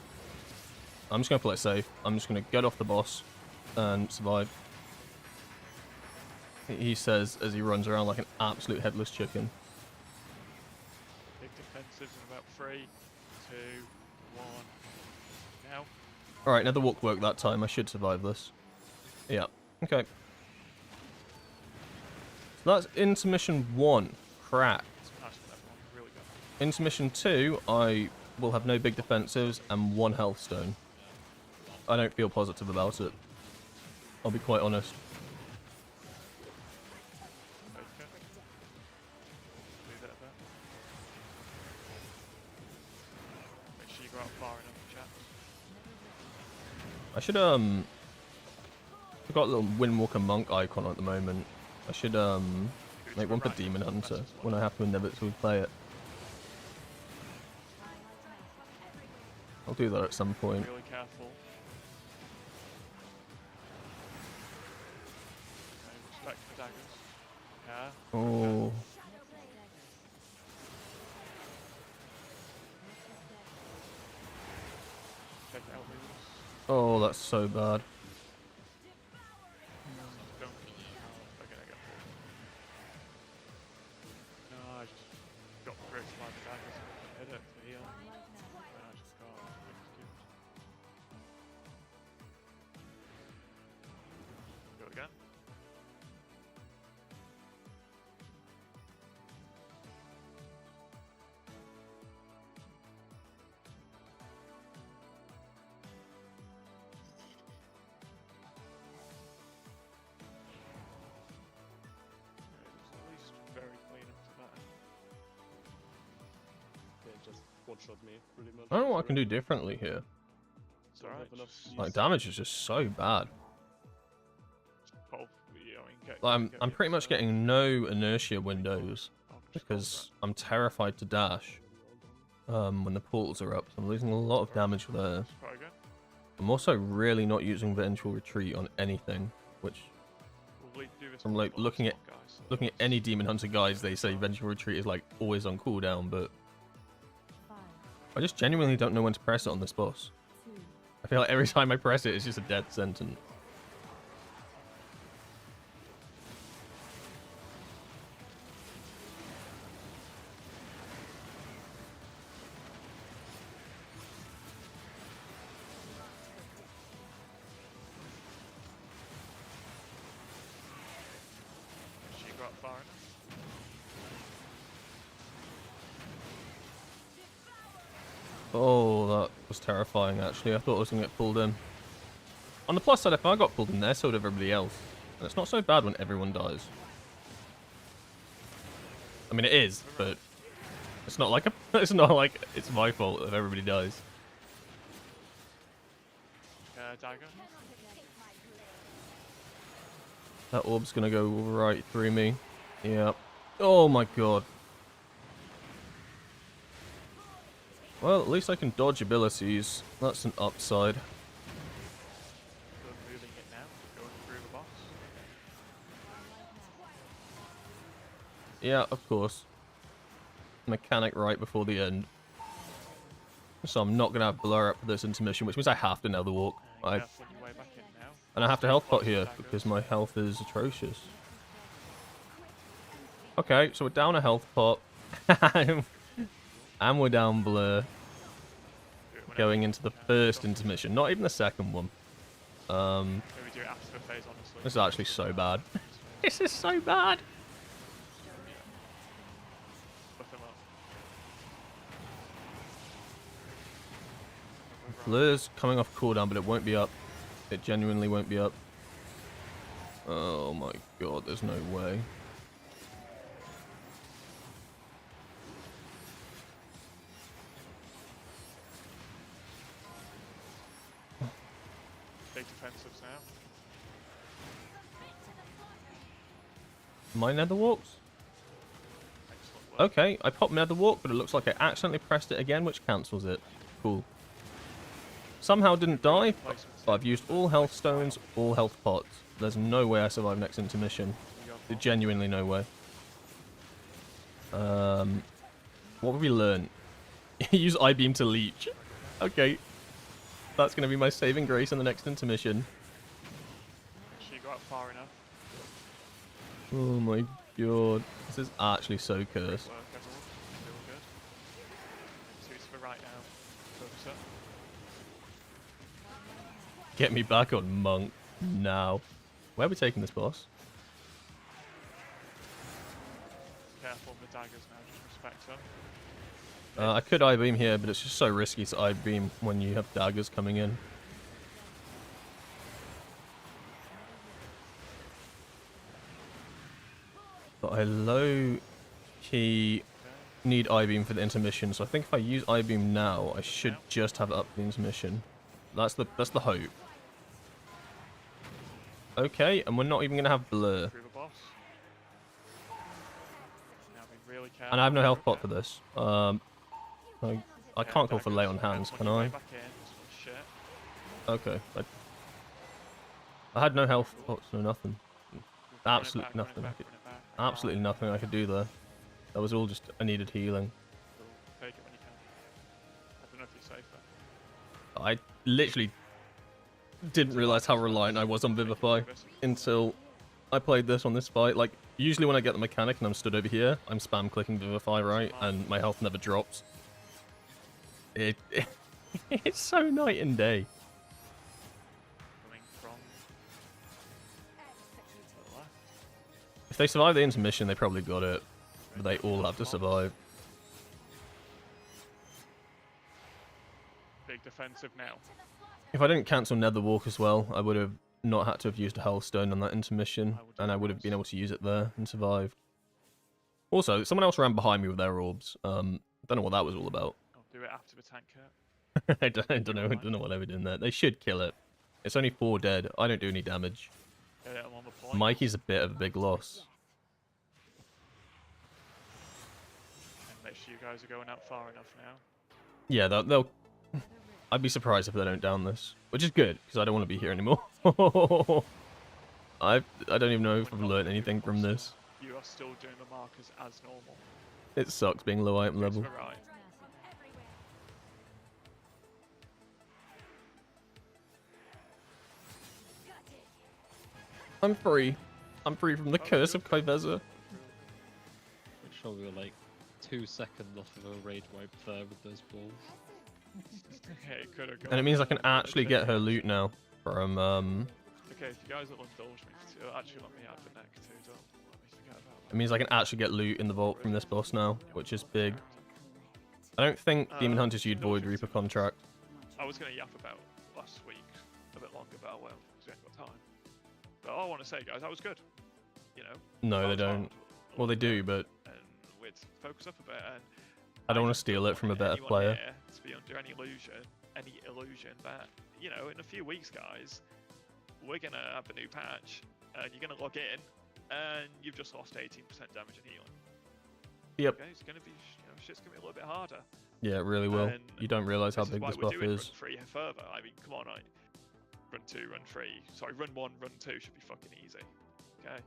I'm just going to play it safe. I'm just going to get off the boss and survive. He says as he runs around like an absolute headless chicken. Big defensives in about 3, 2, 1. Now. Alright, another walk work that time. I should survive this. Yeah. Okay. So that's intermission 1. Cracked. Intermission 2, I will have no big defensives and 1 health stone. I don't feel positive about it. I'll be quite honest. I should I've got a little Windwalker monk icon at the moment. I should make one for Demon Hunter when I have to inevitably play it. I'll do that at some point. Really careful. Okay, respect the daggers. Yeah. Oh. Check it out, please. Oh, that's so bad. Don't kill you. They're gonna get pulled. No, I just got bricked by the daggers and hit it to heal. And I just got executed. one-shot me, pretty much. I don't know what I can do differently here. It's alright. Like, damage is just so bad. Like, I'm pretty much getting no inertia windows because I'm terrified to dash when the portals are up. So I'm losing a lot of damage there. I'm also really not using vengeful retreat on anything, which from like looking at any demon hunter guides, they say vengeful retreat is like always on cooldown, but I just genuinely don't know when to press it on this boss. I feel like every time I press it, it's just a dead sentence. She got far enough. Oh, that was terrifying, actually. I thought I was going to get pulled in. On the plus side, if I got pulled in there, so did everybody else. And it's not so bad when everyone dies. I mean, it is, but it's not like it's not like it's my fault if everybody dies. Dagger. That orb's going to go right through me. Yep. Oh my god. Well, at least I can dodge abilities. That's an upside. Moving it now, going through the box. Yeah, of course. Mechanic right before the end. So I'm not going to have blur up for this intermission, which means I have to nether walk. And I have to health pot here because my health is atrocious. Okay, so we're down a health pot. And we're down blur. Going into the first intermission, not even the second one. This is actually so bad. This is so bad. Blur's coming off cooldown, but it won't be up. It genuinely won't be up. Oh my god, there's no way. Big defensives now. My nether walks? Okay, I popped nether walk, but it looks like I accidentally pressed it again, which cancels it. Cool. Somehow didn't die, but I've used all health stones, all health pots. There's no way I survive next intermission. Genuinely no way. What have we learned? Use I-beam to leech. Okay. That's going to be my saving grace in the next intermission. She got far enough. Oh my god. This is actually so cursed. Get me back on monk now. Where are we taking this boss? Careful with the daggers now, just respect them. I could I-beam here, but it's just so risky to I-beam when you have daggers coming in. But I low-key need I-beam for the intermission, so I think if I use I-beam now, I should just have it up for the intermission. That's the hope. Okay, and we're not even gonna have blur. And I have no health pot for this. I can't go for lay on hands, can I? Okay. I had no health pots, no nothing. Absolutely nothing. Absolutely nothing I could do there. That was all just I needed healing. Take it when you can. I don't know if you're safe though. I literally didn't realize how reliant I was on Vivify until I played this on this fight. Like, usually when I get the mechanic and I'm stood over here, I'm spam clicking Vivify, right? And my health never drops. It's so night and day. If they survive the intermission, they probably got it. But they all have to survive. Big defensive now. If I didn't cancel Nether Walk as well, I would have not had to have used a Hellstone on that intermission, and I would have been able to use it there and survived. Also, someone else ran behind me with their orbs. Don't know what that was all about. do it after the tank hit. I don't know what they were doing there. They should kill it. It's only 4 dead. I don't do any damage. Yeah, I'm on the point. Mikey's a bit of a big loss. And make sure you guys are going out far enough now. Yeah, they'll. I'd be surprised if they don't down this, which is good because I don't want to be here anymore. I don't even know if I've learned anything from this. You are still doing the markers as normal. It sucks being low item level. Right. I'm free. I'm free from the curse of Kaiveza. I'm sure we were like 2 seconds off of a raid wipe there with those balls. Yeah, it could have gone. And it means I can actually get her loot now from Okay, if you guys will indulge me, actually let me add the neck too, don't let me forget about that. It means I can actually get loot in the vault from this boss now, which is big. I don't think Demon Hunters used Void Reaper contract. I was going to yap about last week a bit longer, but well, because we haven't got time. But all I want to say, guys, that was good. You know? No, they don't. Well, they do, but And we'd focus up a bit, and I don't want to steal it from a better player. To be under any illusion that, you know, in a few weeks, guys, we're going to have a new patch, and you're going to log in, and you've just lost 18% damage and healing. Yep. Okay, it's going to be, shit's going to be a little bit harder. Yeah, it really will. And You don't realize how big this buff is. Run 3 further. I mean, come on, right? Run 2, run 3. Sorry, run 1, run 2 should be fucking easy. Okay?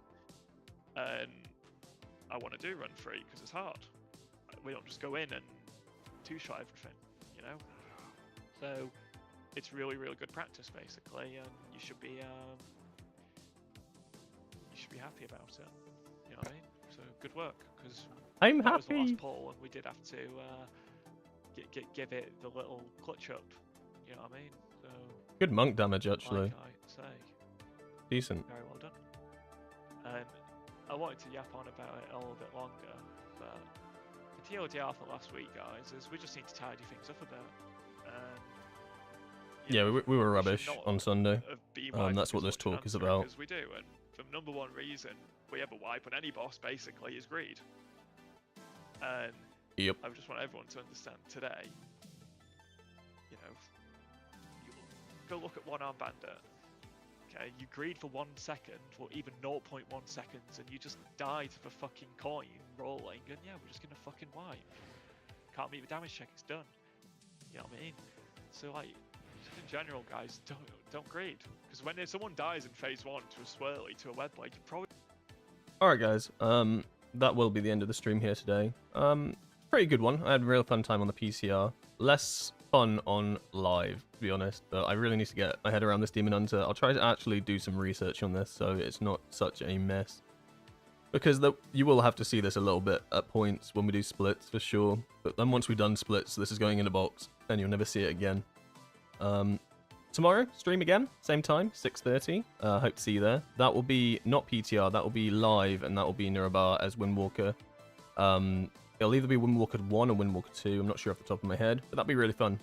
And I want to do run 3 because it's hard. We don't just go in and two-shot everything, you know? So, it's really, really good practice, basically, and you should be happy about it. You know what I mean? So, good work, because I'm that was the happy. last pull, and we did have to give it the little clutch up. You know what I mean? So Good monk damage, actually. like I say, Decent. very well done. And I wanted to yap on about it a little bit longer, but the TLDR for last week, guys, is we just need to tidy things up a bit. Yeah, we were rubbish not on Sunday. be wiping That's what as this much talk is answer about. as we do, and the number one reason we ever wipe on any boss basically is greed. And Yep. I just want everyone to understand today, you know, you go look at One-armed Bandit. Okay, you greed for 1 second, or even 0.1 seconds, and you just die to the fucking coin rolling, and yeah, we're just gonna fucking wipe. Can't meet the damage check, it's done. You know what I mean? So like, just in general, guys, don't greed, because when someone dies in phase 1 to a swirly, to a web blade, you probably. Alright, guys. That will be the end of the stream here today. Pretty good one. I had a real fun time on the PCR. Less fun on live, to be honest, but I really need to get my head around this Demon Hunter. I'll try to actually do some research on this so it's not such a mess. Because you will have to see this a little bit at points when we do splits, for sure. But then once we've done splits, this is going in a box, and you'll never see it again. Tomorrow, stream again, same time, 6:30. Hope to see you there. That will be not PTR, that will be live, and that will be Nirabar as Windwalker. It'll either be Windwalker 1 or Windwalker 2, I'm not sure off the top of my head, but that'd be really fun.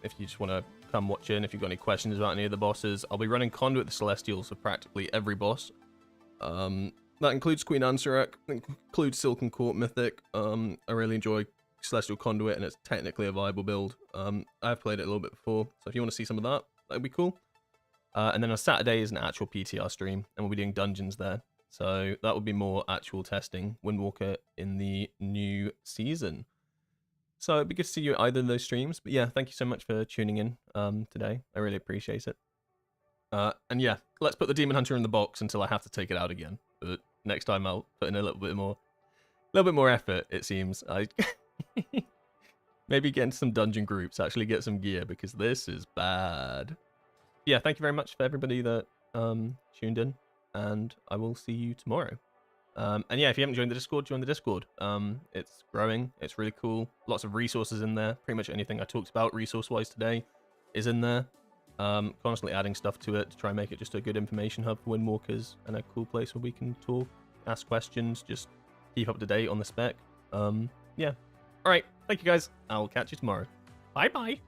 If you just want to come watch in, if you've got any questions about any of the bosses, I'll be running Conduit the Celestials for practically every boss. That includes Queen Ansarak, includes Silken Court Mythic. I really enjoy Celestial Conduit, and it's technically a viable build. I've played it a little bit before, so if you want to see some of that, that'd be cool. And then on Saturday is an actual PTR stream, and we'll be doing dungeons there. So that would be more actual testing Windwalker in the new season. So it'd be good to see you at either of those streams. But yeah, thank you so much for tuning in today. I really appreciate it. And yeah, let's put the Demon Hunter in the box until I have to take it out again. But next time I'll put in a little bit more effort, it seems. Maybe get into some dungeon groups, actually get some gear, because this is bad. Yeah, thank you very much for everybody that tuned in, and I will see you tomorrow. And yeah, if you haven't joined the Discord, join the Discord. It's growing, it's really cool. Lots of resources in there. Pretty much anything I talked about resource-wise today is in there. Constantly adding stuff to it to try and make it just a good information hub for Windwalkers, and a cool place where we can talk, ask questions, just keep up to date on the spec. Yeah. Alright, thank you guys. I'll catch you tomorrow. Bye-bye.